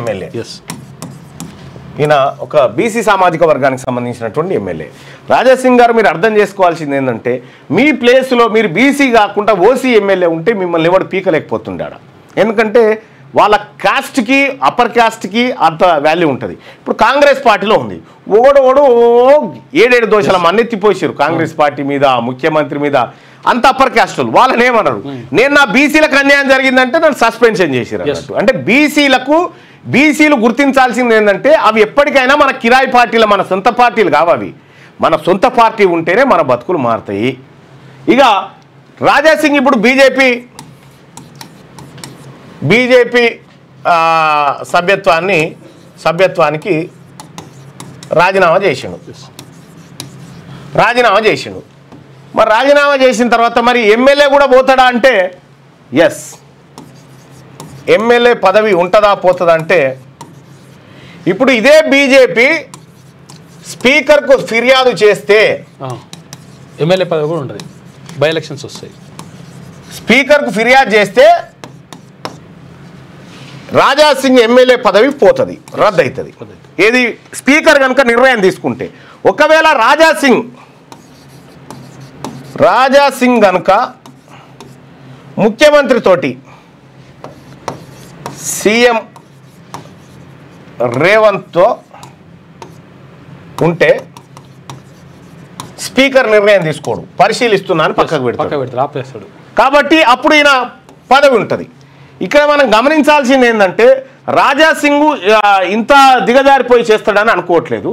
ఎమ్మెల్యే. ఈయన ఒక బీసీ సామాజిక వర్గానికి సంబంధించినటువంటి ఎమ్మెల్యే. రాజాసింగ్ గారు మీరు అర్థం చేసుకోవాల్సింది ఏంటంటే, మీ ప్లేస్లో మీరు బీసీ కాకుండా ఓసీ ఎమ్మెల్యే ఉంటే మిమ్మల్ని ఎవడు పీకలేకపోతుండాడ. ఎందుకంటే వాళ్ళ కాస్ట్కి, అప్పర్ కాస్ట్కి అంత వాల్యూ ఉంటుంది. ఇప్పుడు కాంగ్రెస్ పార్టీలో ఉంది, ఓడు 7 దోషాల మన్నెత్తిపోసారు కాంగ్రెస్ పార్టీ మీద, ముఖ్యమంత్రి మీద. అంత అప్పర్ క్యాస్ట్ వాళ్ళని ఏమన్నారు, నేను నా బీసీలకు అన్యాయం జరిగిందంటే నన్ను సస్పెన్షన్ చేసిరు అన్నట్టు. అంటే బీసీలు గుర్తించాల్సింది ఏంటంటే, అవి ఎప్పటికైనా మన కిరాయి పార్టీలు, మన సొంత పార్టీలు కావవి. మన సొంత పార్టీ ఉంటేనే మన బతుకులు మారుతాయి. ఇక రాజాసింగ్ ఇప్పుడు బీజేపీ సభ్యత్వానికి రాజీనామా చేసిండు. మరి రాజీనామా చేసిన తర్వాత మరి ఎమ్మెల్యే కూడా పోతాడా అంటే, ఎస్, ఎమ్మెల్యే పదవి ఉంటుందా పోతుందా అంటే, ఇప్పుడు ఇదే బీజేపీ స్పీకర్కు ఫిర్యాదు చేస్తే ఎమ్మెల్యే పదవి కూడా ఉంటుంది, బై ఎలక్షన్స్ వస్తాయి. స్పీకర్కు ఫిర్యాదు చేస్తే రాజాసింగ్ ఎమ్మెల్యే పదవి పోతుంది, రద్దు అవుతుంది. ఏది స్పీకర్ కనుక నిర్ణయం తీసుకుంటే. ఒకవేళ రాజాసింగ్ కనుక ముఖ్యమంత్రితోటి, సీఎం రేవంత్తో ఉంటే స్పీకర్ నిర్ణయం తీసుకోడు, పరిశీలిస్తున్నాను పక్కకు పెడతాడు. కాబట్టి అప్పుడు ఈయన పదవి ఉంటుంది. ఇక్కడ మనం గమనించాల్సింది ఏంటంటే, రాజాసింగ్ ఇంత దిగజారిపోయి చేస్తాడని అనుకోవట్లేదు.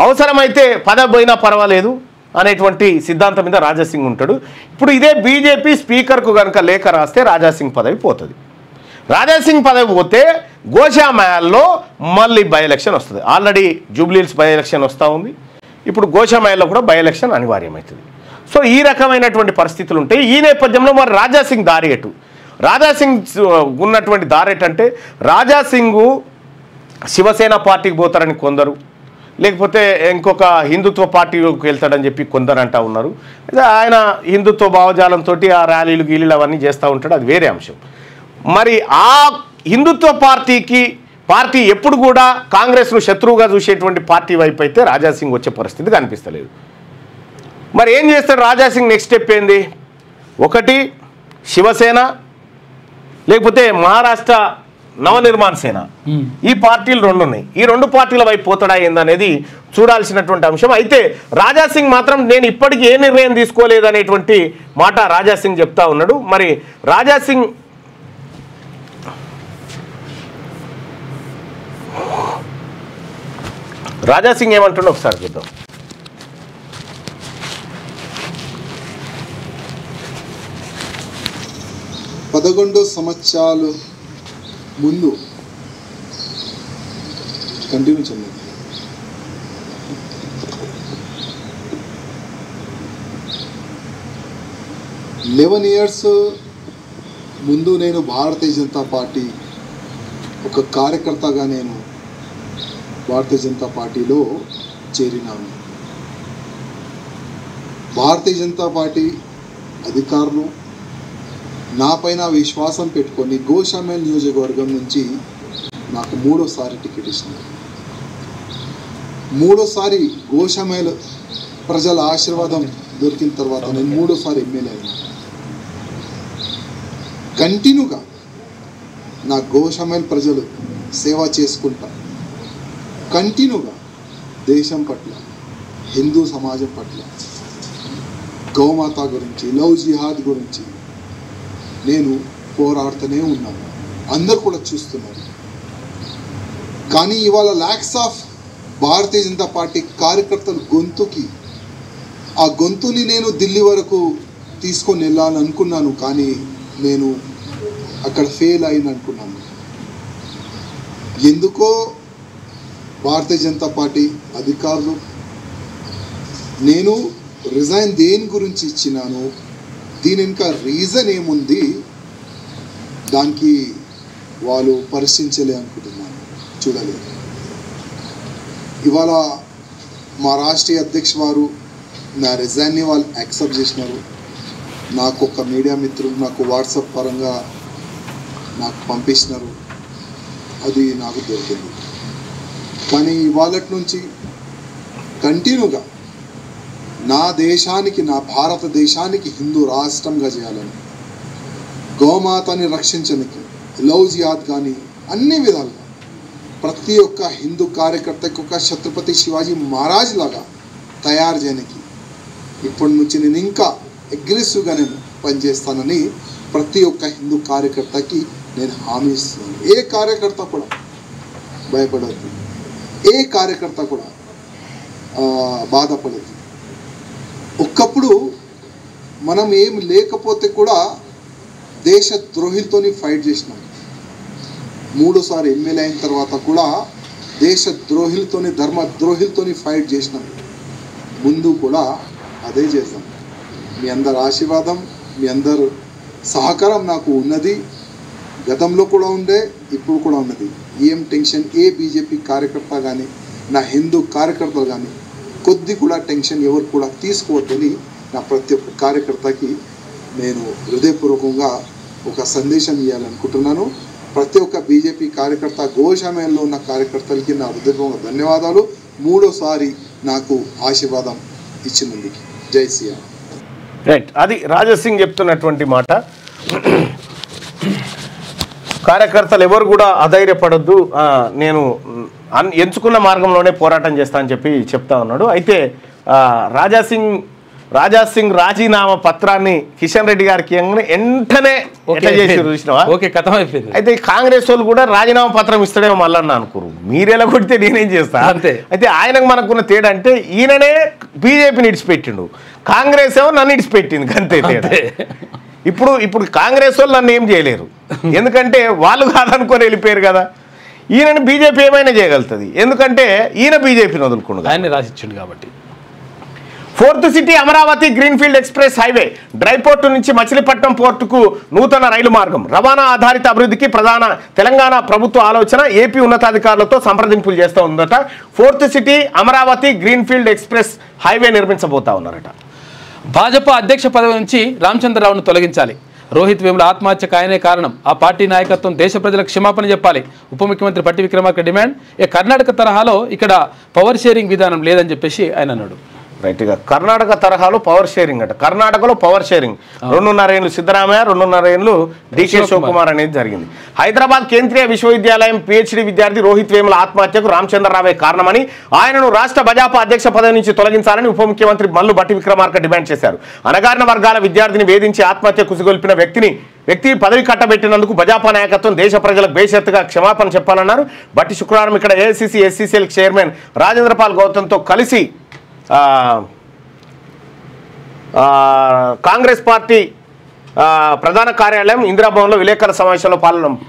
అవసరమైతే పదవి పోయినా పర్వాలేదు అనేటువంటి సిద్ధాంతం మీద రాజాసింగ్ ఉంటాడు. ఇప్పుడు ఇదే బీజేపీ స్పీకర్కు కనుక లేఖ రాస్తే రాజాసింగ్ పదవి పోతుంది. రాజాసింగ్ పదవి పోతే గోషామహల్లో మళ్ళీ బై ఎలక్షన్ వస్తుంది. ఆల్రెడీ జూబ్లీహిల్స్ బై ఎలక్షన్ వస్తూ ఉంది. ఇప్పుడు గోషామహల్లో కూడా బై ఎలక్షన్ అనివార్యమవుతుంది. సో ఈ రకమైనటువంటి పరిస్థితులు ఉంటాయి. ఈ నేపథ్యంలో మరి రాజాసింగ్ ఉన్నటువంటి దారేట్ అంటే, రాజాసింగ్ శివసేన పార్టీకి పోతారని కొందరు, లేకపోతే ఇంకొక హిందుత్వ పార్టీకి వెళ్తాడని చెప్పి కొందరు అంటూ ఉన్నారు. ఆయన హిందుత్వ భావజాలంతో ఆ ర్యాలీలు గీలీలు అవన్నీ చేస్తూ ఉంటాడు, అది వేరే అంశం. మరి ఆ హిందుత్వ పార్టీకి పార్టీ ఎప్పుడు కూడా కాంగ్రెస్ను శత్రువుగా చూసేటువంటి పార్టీ వైపు అయితే రాజాసింగ్ వచ్చే పరిస్థితి కనిపిస్తలేదు. మరి ఏం చేస్తాడు రాజాసింగ్? నెక్స్ట్ స్టెప్ ఏంది? ఒకటి శివసేన, లేకపోతే మహారాష్ట్ర నవనిర్మాణ సేన, ఈ పార్టీలు రెండు ఉన్నాయి. ఈ రెండు పార్టీల వైపు పోతాడా ఏందనేది చూడాల్సినటువంటి అంశం. అయితే రాజాసింగ్ మాత్రం నేను ఇప్పటికీ ఏ నిర్ణయం తీసుకోలేదనేటువంటి మాట రాజాసింగ్ చెప్తా ఉన్నాడు. మరి రాజాసింగ్ ఏమంటుండో ఒకసారి చూద్దాం. పదకొండు సంవత్సరాలు ముందు కంటిన్యూ చెంది 11 ఇయర్స్ ముందు నేను భారతీయ జనతా పార్టీ ఒక కార్యకర్తగా నేను భారతీయ జనతా పార్టీలో చేరినాను. భారతీయ జనతా పార్టీ అధికారులు నా పైన విశ్వాసం పెట్టుకొని గోషామేల్ నియోజకవర్గం నుంచి నాకు 3వసారి టికెట్ ఇచ్చినారు. 3వసారి గోషామేల్ ప్రజల ఆశీర్వాదం దొరికిన తర్వాత నేను 3వసారి ఎమ్మెల్యే అయినా. కంటిన్యూగా నా గోషామేల్ ప్రజలు సేవ చేసుకుంటా, కంటిన్యూగా దేశం పట్ల, హిందూ సమాజం పట్ల, గౌమాత గురించి, లవ్ జిహాద్ గురించి నేను పోరాడుతూనే ఉన్నాను. అందరు కూడా చూస్తున్నారు. కానీ ఇవాళ ల్యాక్స్ ఆఫ్ భారతీయ జనతా పార్టీ కార్యకర్తల గొంతుకి, ఆ గొంతుని నేను ఢిల్లీ వరకు తీసుకొని వెళ్ళాలనుకున్నాను. కానీ నేను అక్కడ ఫెయిల్ అయింది అనుకున్నాను. ఎందుకో భారతీయ జనతా పార్టీ అధికారులు నేను రిజైన్ దేని గురించి ఇచ్చినాను, దీని ఇంకా రీజన్ ఏముంది, దానికి వాళ్ళు పరిశీలించలే అనుకుంటున్నాను, చూడలేదు. ఇవాళ మా రాష్ట్రీయ అధ్యక్ష వారు నా రిజైన్ని వాళ్ళు యాక్సెప్ట్ చేసినారు. నాకు ఒక మీడియా మిత్రులు నాకు వాట్సాప్ పరంగా నాకు పంపించినారు, అది నాకు దొరికింది. కానీ ఇవాళ నుంచి కంటిన్యూగా నా దేశానికి, నా భారతదేశానికి హిందూ రాష్ట్రంగా చేయాలని, గోమాతని రక్షించడానికి, లవ్ జిహాద్ కానీ అన్ని విధాలుగా ప్రతి ఒక్క హిందూ కార్యకర్తకి ఒక ఛత్రపతి శివాజీ మహారాజ్ లాగా తయారు చేయడానికి ఇప్పటి నుంచి నేను ఇంకా అగ్రెసివ్గా నేను పనిచేస్తానని ప్రతి ఒక్క హిందూ కార్యకర్తకి నేను హామీ ఇస్తున్నాను. ఏ కార్యకర్త కూడా భయపడద్దు, ఏ కార్యకర్త కూడా బాధపడద్దు. ఒక్కప్పుడు మనం ఏం లేకపోతే కూడా దేశ ద్రోహిలతోని ఫైట్ చేసినాం. 3సారి ఎమ్మెల్యే అయిన తర్వాత కూడా దేశ ద్రోహిలతోని, ధర్మ ద్రోహిలతోని ఫైట్ చేసినాం. ముందు కూడా అదే చేద్దాం. మీ అందరి ఆశీర్వాదం, మీ అందరు సహకారం నాకు ఉన్నది. గతంలో కూడా ఉండే, ఇప్పుడు కూడా ఉన్నది. ఏం టెన్షన్ ఏ బీజేపీ కార్యకర్త కానీ, నా హిందూ కార్యకర్తలు కానీ కొద్ది కూడా టెన్షన్ ఎవరు కూడా తీసుకోవద్దని నా ప్రతి ఒక్క కార్యకర్తకి నేను హృదయపూర్వకంగా ఒక సందేశం ఇవ్వాలనుకుంటున్నాను. ప్రతి ఒక్క బీజేపీ కార్యకర్త, గోషామేల్లో ఉన్న కార్యకర్తలకి నా హృదయపూర్వక ధన్యవాదాలు. 3వసారి నాకు ఆశీర్వాదం ఇచ్చినందుకు. జై శ్రీరామ్. రైట్, అది రాజాసింగ్ చెప్తున్నటువంటి మాట. కార్యకర్తలు ఎవరు కూడా అధైర్యపడద్దు, నేను ఎంచుకున్న మార్గంలోనే పోరాటం చేస్తా అని చెప్పి చెప్తా ఉన్నాడు. అయితే రాజాసింగ్ రాజీనామా పత్రాన్ని కిషన్ రెడ్డి గారికి వెంటనే చూసినావా? అయితే కాంగ్రెస్ వాళ్ళు కూడా రాజీనామా పత్రం ఇస్తాడేమో మళ్ళీ అనుకోరు. మీరెలా కొడితే నేనేం చేస్తా అంతే. అయితే ఆయనకు మనకున్న తేడా అంటే ఈయననే బీజేపీని ఇడిచిపెట్టిండు, కాంగ్రెస్ ఏమో నన్ను ఇడిచిపెట్టింది, అంతే తేడా. ఇప్పుడు కాంగ్రెస్ వాళ్ళు నన్ను ఏం చేయలేరు, ఎందుకంటే వాళ్ళు కాదనుకొని వెళ్ళిపోయారు కదా. ఈయనని బీజేపీ ఏమైనా చేయగలుగుతుంది, ఎందుకంటే ఈయన బీజేపీని వదులుకుండు, ఆయన రాసిచ్చిండు కాబట్టి. 4th city Amaravati greenfield express highway, dry port నుంచి మచిలీపట్నం పోర్టుకు నూతన రైలు మార్గం, రవాణా ఆధారిత అభివృద్ధికి ప్రధాన తెలంగాణ ప్రభుత్వ ఆలోచన. ఏపీ ఉన్నతాధికారులతో సంప్రదింపులు చేస్తూ ఉందట. 4th city Amaravati greenfield express highway నిర్మించబోతా ఉన్నారట. భాజపా అధ్యక్ష పదవి నుంచి రామచంద్రరావును తొలగించాలి. రోహిత్ వేముల ఆత్మహత్యకు ఆయనే కారణం. ఆ పార్టీ నాయకత్వం దేశ ప్రజలకు క్షమాపణ చెప్పాలి. ఉప ముఖ్యమంత్రి బట్టి విక్రమార్క డిమాండ్. కర్ణాటక తరహాలో ఇక్కడ పవర్ షేరింగ్ విధానం లేదని చెప్పేసి ఆయన అన్నాడు. రైట్గా కర్ణాటక తరహాలో పవర్ షేరింగ్ అంట. కర్ణాటకలో పవర్ షేరింగ్ 2.5 ఏళ్ళు సిద్ధరామయ్య, 2.5 ఏళ్ళు డీకే శివకుమార్ అనేది జరిగింది. హైదరాబాద్ కేంద్రీయ విశ్వవిద్యాలయం పిహెచ్డి విద్యార్థి రోహిత్ వేముల ఆత్మహత్యకు రామచంద్రరావే కారణమని, ఆయనను రాష్ట్ర భాజపా అధ్యక్ష పదవి నుంచి తొలగించాలని ఉప ముఖ్యమంత్రి మల్లు బట్టి విక్రమార్క డిమాండ్ చేశారు. అణగారిన వర్గాల విద్యార్థిని వేధించి ఆత్మహత్య కుసిగొల్పిన వ్యక్తి పదవి కట్టబెట్టినందుకు భాజపా నాయకత్వం దేశ ప్రజలకు బేషరతుగా క్షమాపణ చెప్పాలన్నారు. బట్టి శుక్రవారం ఇక్కడ ఏఐసిసి ఎస్సీసీఎల్ చైర్మన్ రాజేంద్రపాల్ గౌతమ్తో కలిసి కాంగ్రెస్ పార్టీ ప్రధాన కార్యాలయం ఇందిరాభవన్లో విలేకరుల సమావేశంలో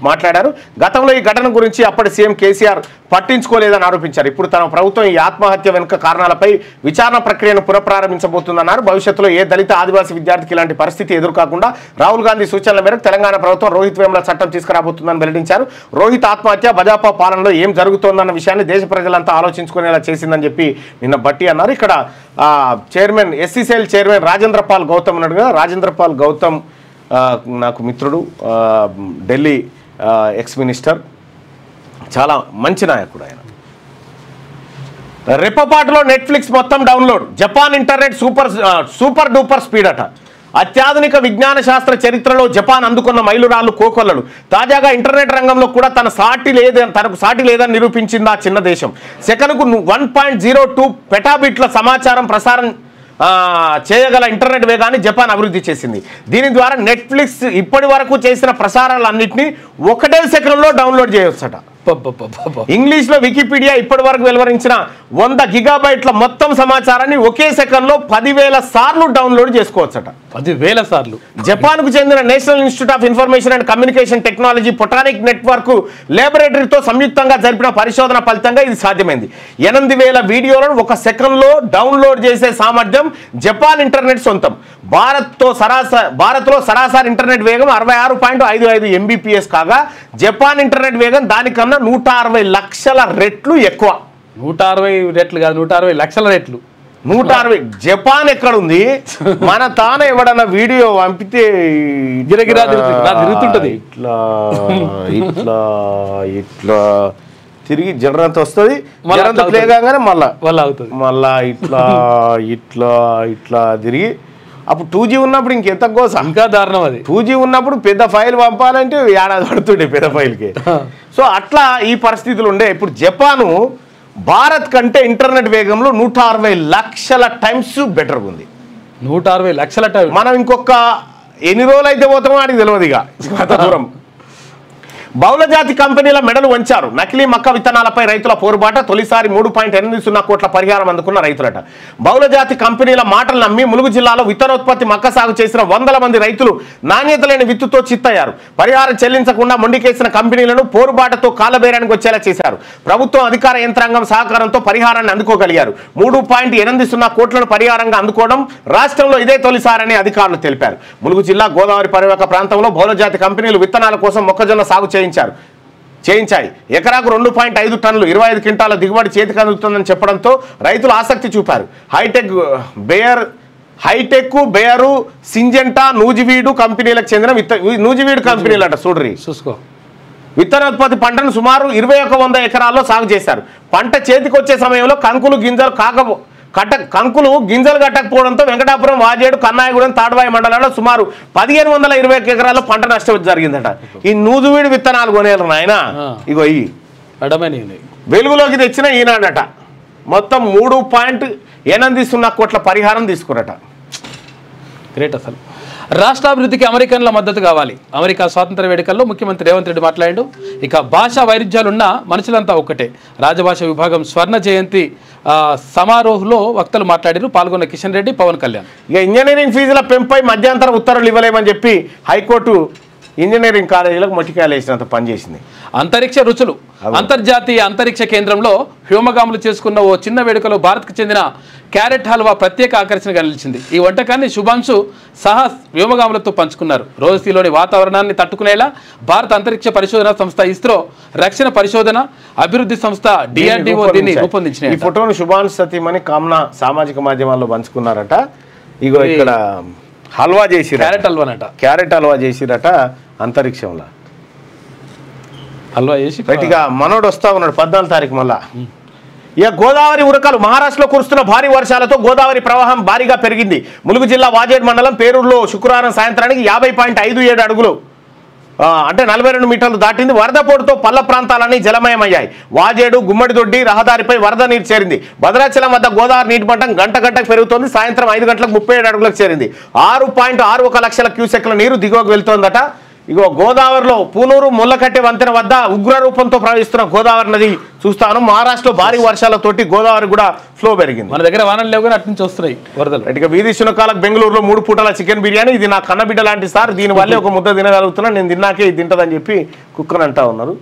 మాట్లాడారు. గతంలో ఈ ఘటన గురించి అప్పటి సీఎం కేసీఆర్ పట్టించుకోలేదని ఆరోపించారు. ఇప్పుడు తన ప్రభుత్వం ఈ ఆత్మహత్య వెనుక కారణాలపై విచారణ ప్రక్రియను పునఃప్రారంభించబోతుందన్నారు. భవిష్యత్తులో ఏ దళిత ఆదివాసీ విద్యార్థికి ఇలాంటి పరిస్థితి ఎదురుకాకుండా రాహుల్ గాంధీ సూచనల మేరకు తెలంగాణ ప్రభుత్వం రోహిత్ వేముల చట్టం తీసుకురాబోతుందని వెల్లడించారు. రోహిత్ ఆత్మహత్య భాజపా పాలనలో ఏం జరుగుతోందన్న విషయాన్ని దేశ ప్రజలంతా ఆలోచించుకునేలా చేసిందని చెప్పి నిన్న బట్టి అన్నారు. ఇక్కడ chairman SCCL chairman Rajendrapal Gautam అన్నాడు కదా. రాజేంద్రపాల్ గౌతమ్ నాకు మిత్రుడు, ఢిల్లీ ఎక్స్ మినిస్టర్, చాలా మంచి నాయకుడు ఆయన. రెప్పపాటులో నెట్ఫ్లిక్స్ మొత్తం download. Japan internet super duper speed అట. అత్యాధునిక విజ్ఞాన శాస్త్ర చరిత్రలో జపాన్ అందుకున్న మైలురాళ్ళు కోకొల్లలు. తాజాగా ఇంటర్నెట్ రంగంలో కూడా తనకు సాటి లేదని నిరూపించింది ఆ చిన్న దేశం. సెకనుకు 1.02 పెటాబిట్ల సమాచారం ప్రసారం చేయగల ఇంటర్నెట్ వేగాన్ని జపాన్ అభివృద్ధి చేసింది. దీని ద్వారా నెట్ఫ్లిక్స్ ఇప్పటి వరకు చేసిన ప్రసారాలన్నింటినీ 1 సెకండ్లో డౌన్లోడ్ చేయవచ్చట. ఇంగ్లీష్లో వికీపీడియా ఇప్పటి వరకు వెలువరించిన 100 గిగాబైట్ల మొత్తం సమాచారాన్ని ఒకే సెకండ్లో 10,000 సార్లు డౌన్లోడ్ చేసుకోవచ్చట. 10,000 సార్లు. జపాన్కు చెందిన national institute of information and communication technology photonic network ల్యాబొరేటరీతో సంయుక్తంగా జరిపిన పరిశోధన ఫలితంగా ఇది సాధ్యమైంది. 8,000 వీడియోలను 1 సెకండ్లో డౌన్లోడ్ చేసే సామర్థ్యం జపాన్ ఇంటర్నెట్ సొంతం. భారత్లో సరాసరి ఇంటర్నెట్ వేగం 66.55 MBPS కాగా జపాన్ ఇంటర్నెట్ వేగం దానికన్నా 160 లక్షల రెట్లు ఎక్కువ. 160 రెట్లు కాదు, 160 లక్షల రెట్లు. 160. జపాన్ ఎక్కడుంది? మన తాన ఎవడన్నా వీడియో పంపితే గిరగిరా తిరుగుతుంటది. ఇట్లా ఇట్లా ఇట్లా తిరిగి జనరంత వస్తుంది. జనంత ప్లే కాగానే మళ్ళా ఇట్లా ఇట్లా ఇట్లా తిరిగి. అప్పుడు 2G ఉన్నప్పుడు ఇంకెంత కోసం, ఇంకా దారుణం అది. 2G ఉన్నప్పుడు పెద్ద ఫైల్ పంపాలంటే ఏడాది పడుతుండే పెద్ద ఫైల్కి. సో అట్లా ఈ పరిస్థితులు ఉండే. ఇప్పుడు జపాను భారత్ కంటే ఇంటర్నెట్ వేగంలో 160 లక్షల టైమ్స్ బెటర్ ఉంది. 160 లక్షల టైమ్స్. మనం ఇంకొక ఎన్ని రోజులు అయితే పోతామో వాడికి తెలియదు ఇక అంత దూరం. బహుళజాతి కంపెనీల మెడలు వంచారు. నకిలీ మక్క విత్తనాలపై రైతుల పోరుబాట. తొలిసారి 3.80 కోట్ల పరిహారం అందుకున్న రైతులట. బహుళజాతి కంపెనీల మాటలు నమ్మి ములుగు జిల్లాలో విత్తనోత్పత్తి మక్క సాగు చేసిన 100 మంది రైతులు నాణ్యత లేని విత్తుతో చిత్తయ్యారు. పరిహారం చెల్లించకుండా మొండికేసిన కంపెనీలను పోరుబాటతో కాలబేరానికి వచ్చేలా చేశారు. ప్రభుత్వం అధికార యంత్రాంగం సహకారంతో పరిహారాన్ని అందుకోగలిగారు. 3.80 కోట్లను పరిహారంగా అందుకోవడం రాష్ట్రంలో ఇదే తొలిసారని అధికారులు తెలిపారు. ములుగు జిల్లా గోదావరి పరివాహక ప్రాంతంలో బహుళజాతి కంపెనీలు విత్తనాల కోసం మొక్కజొన్న సాగు చేయించాయి. ఎకరాకు 2.5 టన్నులు 25 క్వింటాల దిగుబడి చేతికి అందుతుందని చెప్పడంతో రైతులు ఆసక్తి చూపారు. హైటెక్ బేయరు సింజెంటా నూజివీడు కంపెనీలకు చెందిన నూజివీడు కంపెనీలు అట. చూసుకో, విత్తనోత్పత్తి పంటను సుమారు 2100 ఎకరాల్లో సాగు చేశారు. పంట చేతికొచ్చే సమయంలో కంకులు గింజలు కట్టకపోవడంతో వెంకటాపురం, వాజేడు, కన్నాయగూడెం, తాడ్వాయి మండలాల్లో సుమారు 1520 ఎకరాల్లో పంట నష్టం జరిగిందట. ఈ నూజువీడు విత్తనాలు కొనేయాలి నాయన. ఇగో ఈ వెలుగులోకి తెచ్చిన ఈనాడట. మొత్తం 3.80 కోట్ల పరిహారం తీసుకురట. గ్రేట్. అసలు రాష్ట్రాభివృద్ధికి అమెరికన్ల మద్దతు కావాలి. అమెరికా స్వాతంత్ర వేడుకల్లో ముఖ్యమంత్రి రేవంత్ రెడ్డి మాట్లాడాడు. ఇక భాషా వైరుధ్యాలున్న మనుషులంతా ఒక్కటే. రాజభాష విభాగం స్వర్ణ జయంతి సమారోహంలో వక్తలు మాట్లాడారు. పాల్గొన్న కిషన్ రెడ్డి, పవన్ కళ్యాణ్. ఇక ఇంజనీరింగ్ ఫీజుల పెంపై మధ్యంతర ఉత్తర్వులు ఇవ్వలేమని చెప్పి హైకోర్టు ఇంజనీరింగ్ కాలేజీలకు మట్టికాయలు వేసినంత పనిచేసింది. అంతరిక్ష రుచులు. అంతర్జాతీయ అంతరిక్ష కేంద్రంలో వ్యోమగాములు చేసుకున్న ఓ చిన్న వేడుకలో భారత్కు చెందిన క్యారెట్ హల్వా ప్రత్యేక ఆకర్షణగా నిలిచింది. ఈ వంటకాన్ని శుభాంశు సహా వ్యోమగాములతో పంచుకున్నారు. రోజులోని వాతావరణాన్ని తట్టుకునేలా భారత అంతరిక్ష పరిశోధన సంస్థ ఇస్రో, రక్షణ పరిశోధన అభివృద్ధి సంస్థ DRDO దీన్ని రూపొందించిన ఈ ఫోటోను శుభాంశు సతీమణి కామ్నా సామాజిక మాధ్యమాల్లో పంచుకున్నారట. ఇగో ఇక్కడ హల్వా చేసి క్యారెట్ హల్వా చేసిరట అంతరిక్షంలో. హల్వా చేసి ఇక మనోడు వస్తా ఉన్నాడు 14 తారీఖు మళ్ళా. ఇక గోదావరి ఉరకలు. మహారాష్ట్రలో కురుస్తున్న భారీ వర్షాలతో గోదావరి ప్రవాహం భారీగా పెరిగింది. ములుగు జిల్లా వాజేడ్ మండలం పేరూరులో శుక్రవారం సాయంత్రానికి 50.57 అడుగులు అంటే 42 మీటర్లు దాటింది. వరద పోటుతో పల్ల ప్రాంతాలన్నీ జలమయమయ్యాయి. వాజేడు గుమ్మడిదొడ్డి రహదారిపై వరద నీరు చేరింది. భద్రాచలం వద్ద గోదావరి నీటి మట్టం గంటకు పెరుగుతోంది. సాయంత్రం 5 గంటలకు 37 అడుగులకు చేరింది. 6.61 లక్షల క్యూసెక్ల నీరు దిగువకు వెళ్తోందట. ఇగో గోదావరిలో పూనూరు ముల్లకట్టె వంతెన వద్ద ఉగ్ర రూపంతో ప్రవహిస్తున్న గోదావరి నది చూస్తాను. మహారాష్ట్రలో భారీ వర్షాలతోటి గోదావరి కూడా ఫ్లో పెరిగింది. మన దగ్గర వానలు లేవు కానీ అటు నుంచి వస్తున్నాయి వరదలు. ఇక వీధి శునకాలకు బెంగళూరులో 3 పూటల చికెన్ బిర్యానీ. ఇది నా కన్నబిడ్డ లాంటి సార్, దీనివల్లే ఒక ముద్ద తినగలుగుతున్నా, నేను తిన్నాకే ఇది తింటదని చెప్పి కుక్కని అంటా ఉన్నారు.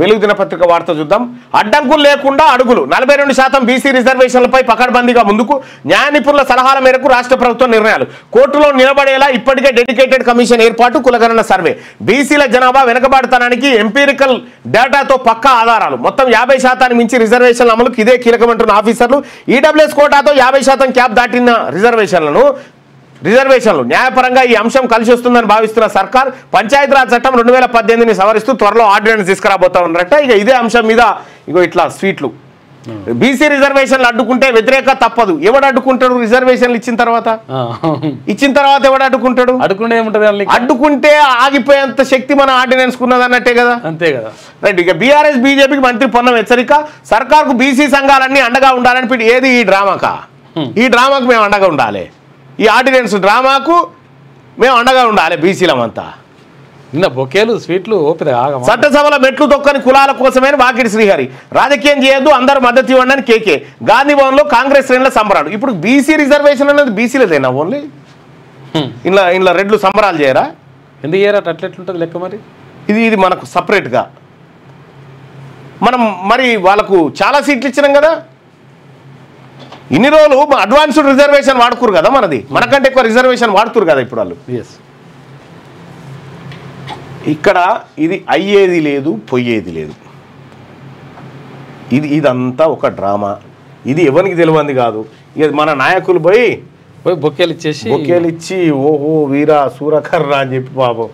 వెలుగు దినపత్రిక వార్త చూద్దాం. అడ్డంకులు లేకుండా అడుగులు. 42% బీసీ రిజర్వేషన్లపై పకడ్బందీగా ముందుకు. న్యాయ నిపుణుల సలహాల మేరకు రాష్ట్ర ప్రభుత్వం నిర్ణయాలు. కోర్టులో నిలబడేలా ఇప్పటికే డెడికేటెడ్ కమిషన్ ఏర్పాటు. కులగణన సర్వే. బీసీల జనాభా వెనుకబాటుతనానికి ఎంపీరికల్ డేటాతో పక్కా ఆధారాలు. మొత్తం 50% మించి రిజర్వేషన్ల అమలుకు ఇదే కీలకమంటున్న ఆఫీసర్లు. ఈడబ్ల్యూఎస్ కోటాతో 50% క్యాప్ దాటిన రిజర్వేషన్లు న్యాయపరంగా ఈ అంశం కలిసి వస్తుందని భావిస్తున్న సర్కార్ పంచాయతీరాజ్ చట్టం 2018ని సవరిస్తూ త్వరలో ఆర్డినెన్స్ తీసుకురాబోతా ఉన్నారట. ఇక ఇదే అంశం మీద ఇగో ఇట్లా స్వీట్లు. బీసీ రిజర్వేషన్లు అడ్డుకుంటే వ్యతిరేక తప్పదు. ఎవడు అడ్డుకుంటాడు? రిజర్వేషన్లు ఇచ్చిన తర్వాత ఎవడు అడ్డుకుంటాడు? అడ్డుకుంటే ఆగిపోయేంత శక్తి మన ఆర్డినెన్స్ కున్నది అన్నట్టే కదా. అంతే కదా. రైట్. ఇక బీఆర్ఎస్ బీజేపీకి మంత్రి పొన్నం హెచ్చరిక. సర్కార్కు బీసీ సంఘాలన్నీ అండగా ఉండాలని. ఏది ఈ డ్రామాకా? ఈ డ్రామాకు మేము అండగా ఉండాలి. ఈ ఆర్డినెన్స్ డ్రామాకు మేము అండగా ఉండాలి బీసీలమంతా. నిన్న బొకేలు స్వీట్లు చట్టసభల మెట్లు తొక్కని కులాల కోసమే వాకిడి శ్రీహరి. రాజకీయం చేయొద్దు, అందరూ మద్దతు ఇవ్వండి అని కేకే. గాంధీ భవన్ లో కాంగ్రెస్ శ్రేణుల సంబరాలు. ఇప్పుడు బీసీ రిజర్వేషన్ అనేది బీసీలదేనా ఓన్లీ? ఇలా రెడ్లు సంబరాలు చేయరా? ఎందుకు చేయరా? అట్లెట్లుంటుంది లెక్క మరి. ఇది మనకు సపరేట్గా మనం మరి వాళ్ళకు చాలా సీట్లు ఇచ్చినాం కదా. ఇన్ని రోజులు అడ్వాన్స్డ్ రిజర్వేషన్ వాడుకురు కదా మనది. మనకంటే ఎక్కువ రిజర్వేషన్ వాడుతురు కదా ఇప్పుడు వాళ్ళు. ఇక్కడ ఇది అయ్యేది లేదు, పోయేది లేదు. ఇదంతా ఒక డ్రామా. ఇది ఎవరికి తెలియంది కాదు. ఇక మన నాయకులు పోయి బొక్కేలు ఇచ్చి ఓహో వీరా సూరకర్ర అని చెప్పి పాపం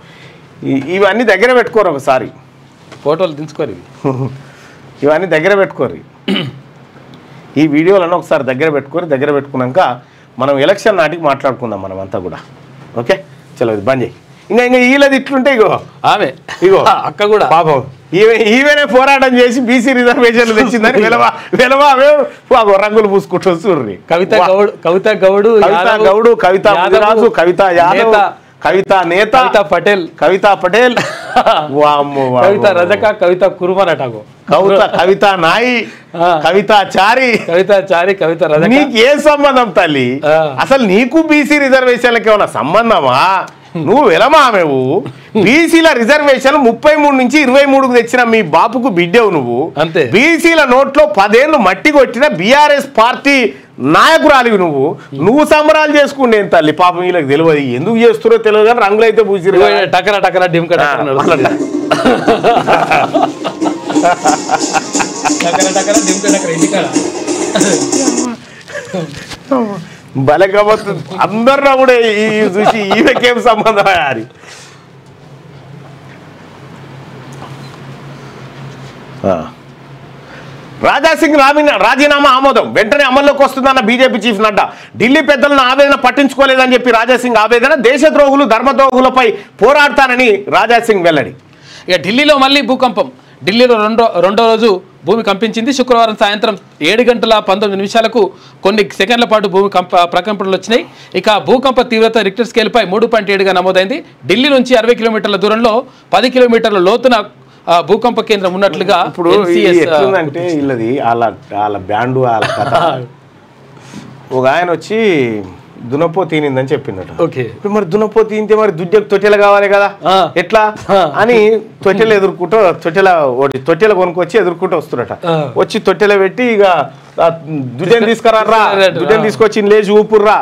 ఇవన్నీ దగ్గర పెట్టుకోరు. ఒకసారి ఫోటోలు దించుకోరు. ఇవన్నీ దగ్గర పెట్టుకోరు. ఈ వీడియోలను ఒకసారి దగ్గర పెట్టుకున్నాక మనం ఎలక్షన్ నాటికి మాట్లాడుకుందాం మనం అంతా కూడా. ఓకే చలో ఇది బంద్ చేయి. ఇంకా వీళ్ళది ఇట్లుంటే ఇగో అక్క కూడా పాపం ఈవెనే పోరాటం చేసి బీసీ రిజర్వేషన్లు తెచ్చిందని వెలవా రంగులు పూసుకుంటూ చూర్రి. కవిత గౌడు కవిత ముదిరాజు, కవిత యాదవ్, కవిత నేత, పటేల్, కవిత రజక, కవిత కుర్మన్ అటాగో, కవిత నాయి, కవితాచారి, కవిత రజక. నీకు ఏ సంబంధం తల్లి? అసలు నీకు బీసీ రిజర్వేషన్లకి ఏమన్నా సంబంధమా? నువ్వు వెలమామెవు. బీసీల రిజర్వేషన్ 33 నుంచి 23కు తెచ్చిన మీ బాపుకు బిడ్డవు నువ్వు. అంతే. బీసీల నోట్లో 10 ఏళ్ళు మట్టి కొట్టిన బీఆర్ఎస్ పార్టీ నాయకురాలివి నువ్వు సంబరాలు చేసుకుంటే తల్లి. పాపం వీళ్ళకి తెలియదు ఎందుకు చేస్తారో తెలియదు కానీ రంగులు అయితే పూసిరు. టకరా డింక బలగవత్ అందరు కూడా ఈ చూసి ఈమెకేం సంబంధం అని. రాజాసింగ్ రాజీనామా ఆమోదం వెంటనే అమల్లోకి వస్తుందన్న బీజేపీ చీఫ్ నడ్డా. ఢిల్లీ పెద్దలను ఆవేదన పట్టించుకోలేదని చెప్పి రాజాసింగ్ ఆవేదన. దేశద్రోహులు ధర్మద్రోహులపై పోరాడతానని రాజాసింగ్ వెల్లడి. ఇక ఢిల్లీలో మళ్ళీ భూకంపం. ఢిల్లీలో రెండో రోజు భూమి కంపించింది. శుక్రవారం సాయంత్రం 7:19 కొన్ని సెకండ్ల పాటు భూమి ప్రకంపనలు వచ్చినాయి. ఇక భూకంప తీవ్రత రిక్టర్ స్కేల్పై 3.7గా నమోదైంది. ఢిల్లీ నుంచి 60 కిలోమీటర్ల దూరంలో 10 కిలోమీటర్ల లోతున భూకంప కేంద్రం ఉన్నట్లుగా. ఇప్పుడు అంటే వీళ్ళది వాళ్ళ బ్యాండు వాళ్ళ కథ. ఒక ఆయన వచ్చి దునపో తీనిందని చెప్పిందట. ఇప్పుడు మరి దునపో తీనితే మరి దుడ్డకు తొట్టెలు కావాలి కదా, ఎట్లా అని తొట్టెలు ఎదుర్కొంటూ తొట్టెల కొనుక్కొచ్చి ఎదుర్కొంటూ వస్తున్నట. వచ్చి తొట్టెల పెట్టి ఇక దుడ్డని తీసుకురారా, దుడ్డని తీసుకొచ్చి లేచి ఊపుర్రా,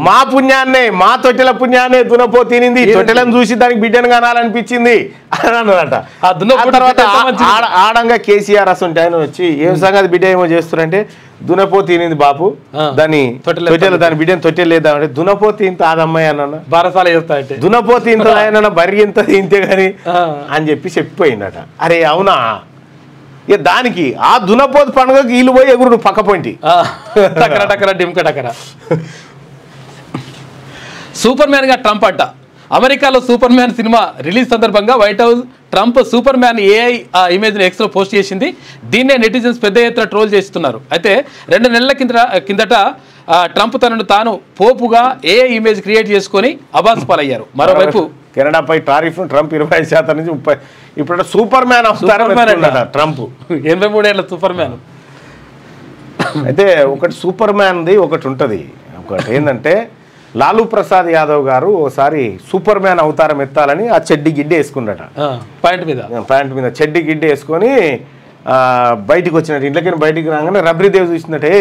మా పుణ్యాన్నే, మా తొట్టెల పుణ్యాన్నే దునపో తినింది, తొట్టెలను చూసి దానికి బిడ్డను కనాలనిపించింది అని అన్నదట. తర్వాత ఆడంగా కేసీఆర్ అసలు ఆయన వచ్చి ఏం సంగతి బిడ్డ ఏమో చేస్తున్నారంటే, దునపో తినింది బాపు, దాని తొట్టెలు దాని బిడ్డని తొట్టెలు లేదామంటే, దునపో తింత అదమ్మాయి అన్న, బారసాల చేస్తా దునపో తింత ఆయన బర్రి ఇంత తింతే గాని అని చెప్పిపోయిందట. అరే అవునా, ఇక దానికి ఆ దునపోతు పండుగకి వీళ్ళు పోయి ఎగురు పక్క పోయింటి సూపర్ మ్యాన్ గా ట్రంప్ అంట. అమెరికాలో సూపర్ మ్యాన్ సినిమా రిలీజ్ సందర్భంగా white house Trump super man AI ఇమేజ్ని ఎక్స్లో పోస్ట్ చేసింది. దీన్నే నెటిజన్స్ పెద్ద ఎత్తున ట్రోల్ చేస్తున్నారు. అయితే 2 నెలల కిందట ట్రంప్ తనను తాను పోపుగా ఏఐ ఇమేజ్ క్రియేట్ చేసుకొని అబాస్ పాలయ్యారు. మరోవైపు కెనడాపై టారిఫ్ ట్రంప్ 25% నుంచి 30. ఇప్పుడు సూపర్ మ్యాన్ ట్రంప్ 83 ఏళ్ళ సూపర్ మ్యాన్. అయితే ఒకటి సూపర్ మ్యాన్ది ఒకటి ఉంటుంది. ఒకటి ఏంటంటే లాలూ ప్రసాద్ యాదవ్ గారు ఓసారి సూపర్ మ్యాన్ అవతారం ఎత్తాలని ఆ చెడ్డి గిడ్డి వేసుకున్నట, ప్యాంట్ మీద చెడ్డి గిడ్డి వేసుకొని బయటికి వచ్చినట్టు. ఇంట్లోకి బయటికి రాగానే రబ్రీదేవి చూసినట్టు,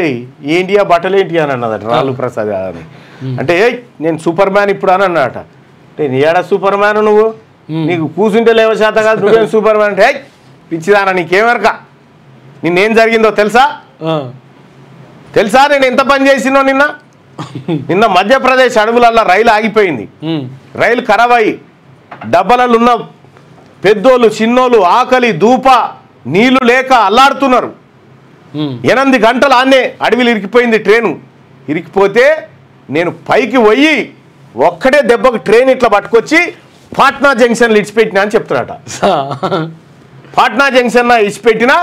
ఏంటి ఆ బట్టలు ఏంటి అని అన్నదట లాలూ ప్రసాద్ యాదవ్ని. అంటే నేను సూపర్ మ్యాన్ ఇప్పుడు అని అన్నట. అంటే నీ ఏడా సూపర్ మ్యాన్ నువ్వు, నీకు కూర్చుంటే లేవ శాత కాదు, నువ్వేం సూపర్ మ్యాన్ అంటే పిచ్చిదానా నీకేమరక, నిన్నేం జరిగిందో తెలుసా, నేను ఎంత పని చేసినో నిన్న మధ్యప్రదేశ్ అడవులల్లో రైలు ఆగిపోయింది. రైలు ఖరాబ్ అయ్యి డబ్బలలో ఉన్న పెద్దోళ్ళు చిన్నోళ్ళు ఆకలి దూప నీళ్లు లేక అల్లాడుతున్నారు. 8 గంటలు ఆన్నే అడవిలు ఇరికిపోయింది. ట్రైను ఇరికిపోతే నేను పైకి పోయి ఒక్కడే దెబ్బకు ట్రైన్ ఇట్లా పట్టుకొచ్చి పాట్నా జంక్షన్లు ఇడిచిపెట్టినా అని చెప్తున్నాట. పాట్నా జంక్షన్ ఇడిచిపెట్టినా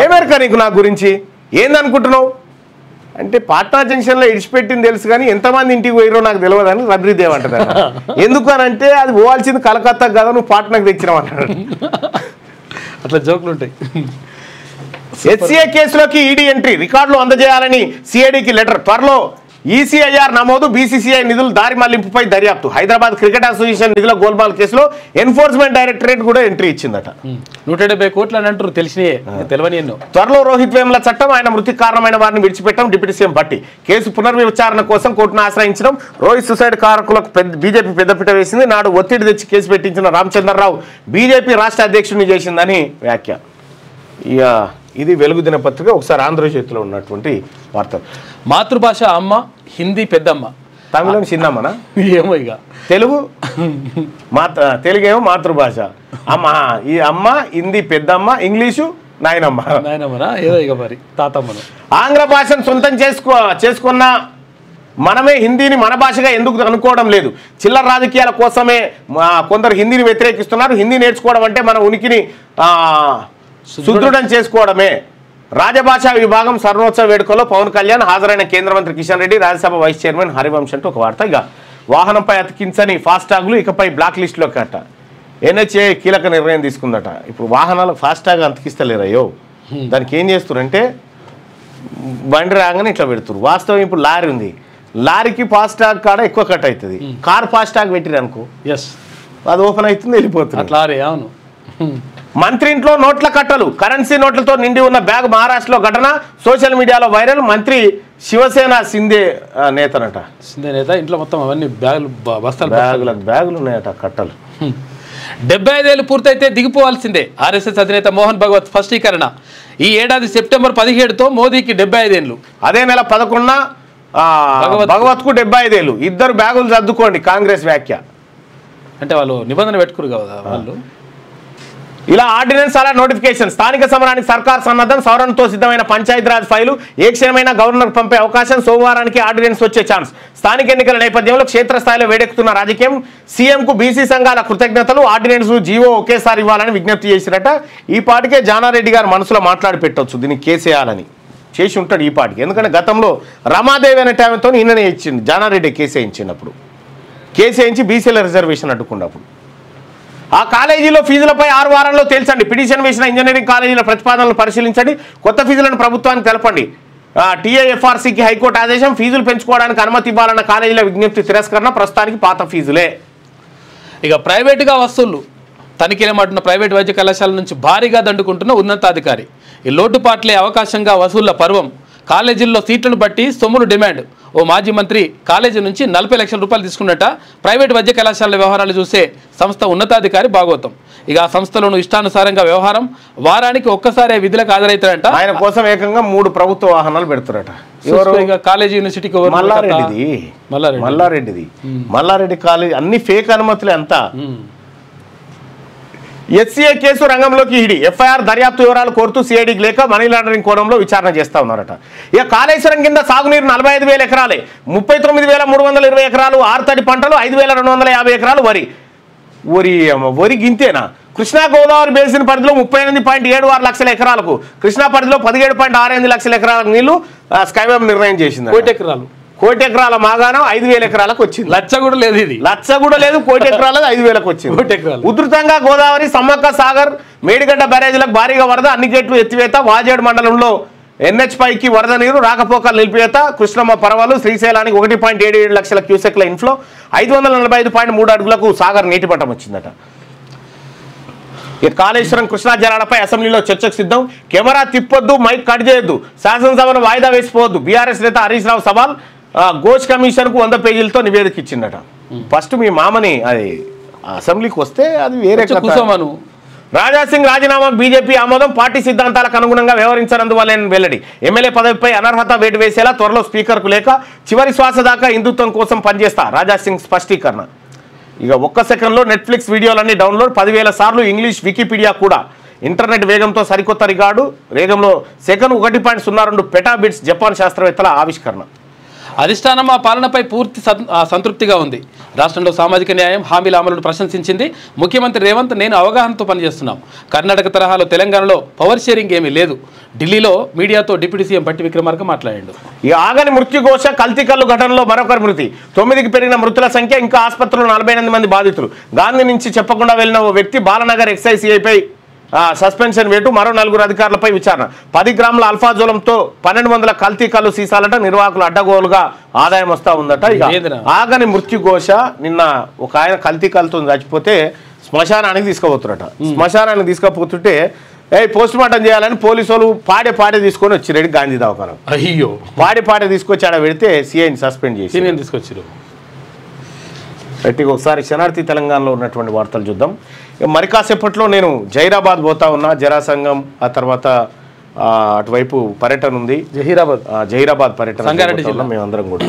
ఏమేరక నీకు నా గురించి ఏందనుకుంటున్నావు అంటే, పాట్నా జంక్షన్లో ఇడిచిపెట్టింది తెలుసు కానీ ఎంతమంది ఇంటికి పోయిరో నాకు తెలియదు అని రబ్రీదేవ్ అంటారు. ఎందుకు అని అంటే, అది పోవాల్సింది కలకత్తా కదా, నువ్వు పాట్నాకు తెచ్చినావు అంటాడు. అట్లా జోకులు ఉంటాయి. హెచ్సిఏ కేసులోకి ఈడీ ఎంట్రీ, రికార్డులు అందజేయాలని సిఐడికి లెటర్, త్వరలో ఈసీఐఆర్ నమోదు, బీసీసీఐ నిధుల దారి మళ్లింపుపై దర్యాప్తు. హైదరాబాద్ క్రికెట్ అసోసియేషన్ నిధుల గోల్మాల్ కేసులో ఎన్ఫోర్స్మెంట్ డైరెక్టరేట్ కూడా ఎంట్రీ ఇచ్చిందట. 170 కోట్లు అని అంటారు, తెలిసినయే తెలియని ఎన్నో. త్వరలో రోహిత్ వేముల చట్టం, ఆయన మృతికి కారణమైన వారిని విడిచిపెట్టడం, డిప్యూటీ సీఎం భట్టి కేసు పునర్విచారణ కోసం కోర్టును ఆశ్రయించడం. రోహిత్ సుసైడ్ కారకులకు బీజేపీ పెద్దపీట వేసింది. నాడు ఒత్తిడి తెచ్చి కేసు పెట్టించిన రామచంద్రరావు బీజేపీ రాష్ట్ర అధ్యక్షుడిని చేసిందని వ్యాఖ్య. ఇక ఇది వెలుగు దినపత్రిక. ఒకసారి ఆంధ్రజ్యోతిలో ఉన్నటువంటి వార్తలు. మాతృభాష అమ్మ, హిందీ పెద్దమ్మ, తమిళం చిన్నమ్మనా ఏమో, ఇక తెలుగేమో మాతృభాష అమ్మ, ఈ అమ్మ హిందీ పెద్దమ్మ, ఇంగ్లీషు నాయనమ్మనా ఏదో ఇక మరి తాతమ్మను. ఆంగ్ల భాషను సొంతం చేసుకున్న మనమే హిందీని మన భాషగా ఎందుకు అనుకోవడం లేదు. చిల్లర రాజకీయాల కోసమే కొందరు హిందీని వ్యతిరేకిస్తున్నారు. హిందీ నేర్చుకోవడం అంటే మన ఉనికిని సుదృఢం చేసుకోవడమే. రాజభాషా విభాగం స్వర్ణోత్సవ వేడుకలో పవన్ కళ్యాణ్, హాజరైన కేంద్ర మంత్రి కిషన్ రెడ్డి, రాజ్యసభ వైస్ చైర్మన్ హరివంశ్ అంటూ ఒక వార్త. ఇక వాహనంపై అతికించని ఫాస్టాగ్లు ఇకపై బ్లాక్ లిస్టులో కట్ట. ఎన్హెచ్ఏ కీలక నిర్ణయం తీసుకుందట. ఇప్పుడు వాహనాలకు ఫాస్టాగ్ అతికిస్తలేరయ్యో, దానికి ఏం చేస్తారంటే బండి రాగానే ఇట్లా పెడుతురు. వాస్తవం ఇప్పుడు లారీ ఉంది, లారీకి ఫాస్టాగ్ కాడ ఎక్కువ కట్ అవుతుంది. కార్ ఫాస్టాగ్ పెట్టిరు అనుకో, అది ఓపెన్ అవుతుంది, వెళ్ళిపోతుంది. లారీ అవును. మంత్రి ఇంట్లో నోట్ల కట్టలు, కరెన్సీ నోట్లతో నిండి ఉన్న బ్యాగ్ మహారాష్ట్రలో ఘటన సోషల్ మీడియాలో వైరల్. మంత్రి శివసేన సింధే నేతనట. సింధే నేత ఇంట్లో మొత్తం అవన్నీ బ్యాగులు ఉన్నాయట కట్టలు. 75 ఏళ్ళు పూర్తయితే దిగిపోవాల్సిందే, ఆర్ఎస్ఎస్ అధినేత మోహన్ భగవత్ స్పష్టీకరణ. ఈ ఏడాది సెప్టెంబర్ 17తో మోదీకి 75 ఏళ్ళు. అదే నెల 11న భగవత్కు 75 ఏళ్ళు. ఇద్దరు బ్యాగులు సర్దుకోండి, కాంగ్రెస్ వ్యాఖ్య. అంటే వాళ్ళు నిబంధన పెట్టుకురు కదా వాళ్ళు. ఇలా ఆర్డినెన్స్ అలా నోటిఫికేషన్. స్థానిక సమరానికి సర్కార్ సన్నద్ధం, సవరణతో సిద్ధమైన పంచాయతీరాజ్ ఫైలు ఏ క్షణమైనా గవర్నర్ పంపే అవకాశం. సోమవారానికి ఆర్డినెన్స్ వచ్చే ఛాన్స్. స్థానిక ఎన్నికల నేపథ్యంలో క్షేత్రస్థాయిలో వేడెక్కుతున్న రాజకీయం. సీఎంకు బీసీ సంఘాల కృతజ్ఞతలు. ఆర్డినెన్స్ జీవో ఒకేసారి ఇవ్వాలని విజ్ఞప్తి చేసిరట. ఈ పాటికే జానారెడ్డి గారు మనసులో మాట్లాడి పెట్టవచ్చు, దీనికి కేసేయాలని చేసి ఉంటాడు ఈ పాటికి. ఎందుకంటే గతంలో రమాదేవి అనే టైంతో ఈయననే ఇచ్చింది, జానారెడ్డి కేసేయించినప్పుడు. కేసేయించి బీసీల రిజర్వేషన్ అడ్డుకున్నప్పుడు. ఆ కాలేజీలో ఫీజులపై 6 వారాల్లో తేల్చండి. పిటిషన్ వేసిన ఇంజనీరింగ్ కాలేజీల ప్రతిపాదనలు పరిశీలించండి. కొత్త ఫీజులను ప్రభుత్వానికి తెలపండి. టీఏఎఫ్ఆర్సీకి హైకోర్టు ఆదేశం. ఫీజులు పెంచుకోవడానికి అనుమతి ఇవ్వాలన్న కాలేజీల విజ్ఞప్తి తిరస్కరణ. ప్రస్తుతానికి పాత ఫీజులే. ఇక ప్రైవేటుగా వస్తువులు తనిఖీలమంటున్న ప్రైవేట్ వైద్య కళాశాల నుంచి భారీగా దండుకుంటున్న ఉన్నతాధికారి. ఈ లోటుపాట్లే అవకాశంగా వసూళ్ల పర్వం. కాలేజీల్లో సీట్లను బట్టి సొమ్మును డిమాండ్. ఓ మాజీ మంత్రి కాలేజీ నుంచి 40 లక్షల రూపాయలు తీసుకున్నట్ట. ప్రైవేటు వైద్య కళాశాలల వ్యవహారాలు చూసే సంస్థ ఉన్నతాధికారి భాగవతం. ఇక ఆ సంస్థలోనూ ఇష్టానుసారంగా వ్యవహారం, వారానికి ఒక్కసారి విధులకు హాజరవుతారంట. ఆయన కోసం ఏకంగా 3 ప్రభుత్వ వాహనాలు పెడతారట. ఇక కాలేజీ యూనివర్సిటీకి మల్లారెడ్డి కాలేజీ అన్ని ఫేక్ అనుమతులే అంతా. ఎస్సీఏ కేసు రంగంలోకి ఈడీ, ఎఫ్ఐఆర్ దర్యాప్తు వివరాలు కోరుతూ సిఐడికి లేక మనీ లాండరింగ్ కోణంలో విచారణ చేస్తా ఉన్నారట. ఇక కాళేశ్వరం కింద సాగునీరు 45,000 ఎకరాలే, 39,320 ఎకరాలు ఆరుతడి పంటలు, 5,250 ఎకరాలు వరి గింతేనా? కృష్ణా గోదావరి బేసిన్ పరిధిలో 38.76 లక్షల ఎకరాలకు, కృష్ణా పరిధిలో 17.68 లక్షల ఎకరాలకు నీళ్లు స్కైవేబ్ నిర్ణయం చేసింది. 1 ఎకరాల మాగానం 5,000 ఎకరాలకు వచ్చింది. లచ్చ కూడా లేదు, 1 ఎకరాలకు 5,000 వచ్చింది. ఉధృతంగా గోదావరి, సమ్మక్క సాగర్, మేడిగడ్డ బ్యారేజీలకు భారీగా వరద, అన్ని గేట్లు ఎత్తివేత, వాజేడు మండలంలో NH పైకి వరద నీరు రాకపోకలు నిలిపివేత, కృష్ణమ్మ పరవలు, శ్రీశైలానికి 1.77 లక్షల క్యూసెక్ల ఇన్ఫ్లో, 545.3 అడుగులకు సాగర్ నీటిపట్టం వచ్చిందట. కాళేశ్వరం కృష్ణా జలాలపై అసెంబ్లీలో చర్చకు సిద్ధం. కెమెరా తిప్పొద్దు, మైక్ కట్ చేయొద్దు, శాసనసభను వాయిదా వేసిపోవద్దు. బీఆర్ఎస్ నేత హరీష్ రావు సవాల్. ఘోష్ కమిషన్ కు 100 పేజీలతో నివేదిక ఇచ్చిందట. ఫస్ట్ మీ మామని అది అసెంబ్లీకి వస్తే అది వేరే. రాజాసింగ్ రాజీనామాకు బీజేపీ ఆమోదం, పార్టీ సిద్ధాంతాలకు అనుగుణంగా వ్యవహరించనందువల్ల వెల్లడి. ఎమ్మెల్యే పదవిపై అనర్హత వేటు వేసేలా త్వరలో స్పీకర్కు లేక చివరి శ్వాస దాకా హిందుత్వం కోసం పనిచేస్తా, రాజాసింగ్ స్పష్టీకరణ. ఇక 1 సెకండ్లో నెట్ఫ్లిక్స్ వీడియోలన్నీ డౌన్లోడ్, 10,000 సార్లు ఇంగ్లీష్ వికీపీడియా కూడా. ఇంటర్నెట్ వేగంతో సరికొత్త రికార్డు, వేగంలో సెకను 1.02 పెటాబిట్స్, జపాన్ శాస్త్రవేత్తల ఆవిష్కరణ. అధిష్టానం ఆ పాలనపై పూర్తి సంతృప్తిగా ఉంది. రాష్ట్రంలో సామాజిక న్యాయం హామీల అమలును ప్రశంసించింది. ముఖ్యమంత్రి రేవంత్, నేను అవగాహనతో పనిచేస్తున్నాం. కర్ణాటక తరహాలో తెలంగాణలో పవర్ షేరింగ్ ఏమీ లేదు. ఢిల్లీలో మీడియాతో డిప్యూటీ సీఎం భట్టి విక్రమార్క మాట్లాడాడు. ఈ ఆగని మృత్యుఘోష, కల్తీ కల్లు ఘటనలో మరొకరి మృతి, 9కి పెరిగిన మృతుల సంఖ్య, ఇంకా ఆసుపత్రిలో 48 మంది బాధితులు. గాంధీ నుంచి చెప్పకుండా వెళ్లిన ఓ వ్యక్తి, బాలనగర్ ఎక్సైజ్ సిఐపై సస్పెన్షన్ వేటు, మరో 4 అధికారులపై విచారణ. 10 గ్రాముల అల్ఫాజోలంతో 1200 కల్తీ కల్లు సీసాలంట, నిర్వాహకులు అడ్డగోలుగా ఆదాయం వస్తా ఉందట. ఆగని మృత్యుఘోష. నిన్న ఒక ఆయన కల్తీ కల్లుతో చచ్చిపోతే శ్మశానానికి తీసుకుపోతున్నట. శ్మశానానికి తీసుకుపోతుంటే పోస్ట్ మార్టం చేయాలని పోలీసులు పాడే తీసుకొని వచ్చి గాంధీ దవాఖానం. అయ్యో, పాడే తీసుకొచ్చి ఆడ పెడితే సిఐని సస్పెండ్ చేసి తీసుకొచ్చారు. ఒకసారి శనార్థి తెలంగాణలో ఉన్నటువంటి వార్తలు చూద్దాం. మరి కాసేపట్లో నేను జైరాబాద్ పోతా ఉన్నా, జరాసంగం, ఆ తర్వాత అటువైపు పర్యటన ఉంది. జహీరాబాద్ పర్యటన మేమందరం కూడా.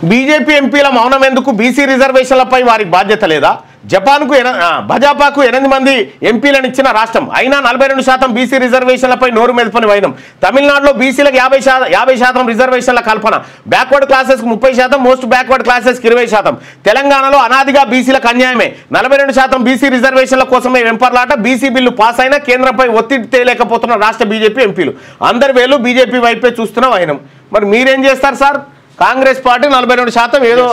బీజేపీ ఎంపీల మౌనం ఎందుకు? బీసీ రిజర్వేషన్లపై వారికి బాధ్యత లేదా? భాజపాకు 8 మంది ఎంపీలను ఇచ్చిన రాష్ట్రం, అయినా 42% బీసీ రిజర్వేషన్లపై నోరు మెదపని వైనం. తమిళనాడులో బీసీలకు 50% రిజర్వేషన్ల కల్పన, బ్యాక్వర్డ్ క్లాసెస్కు 30%, మోస్ట్ బ్యాక్వర్డ్ క్లాసెస్కి 20%. తెలంగాణలో అనాదిగా బీసీలకు అన్యాయమే. 42% బీసీ రిజర్వేషన్ల కోసమే వెంపర్లాట. బీసీ బిల్లు పాస్ అయినా కేంద్రంపై ఒత్తిడి తేలేకపోతున్న రాష్ట్ర బీజేపీ ఎంపీలు. అందరి వేలు బీజేపీ వైపే చూస్తున్న వైనం. మరి మీరేం చేస్తారు సార్? కాంగ్రెస్ పార్టీ 42% ఏదో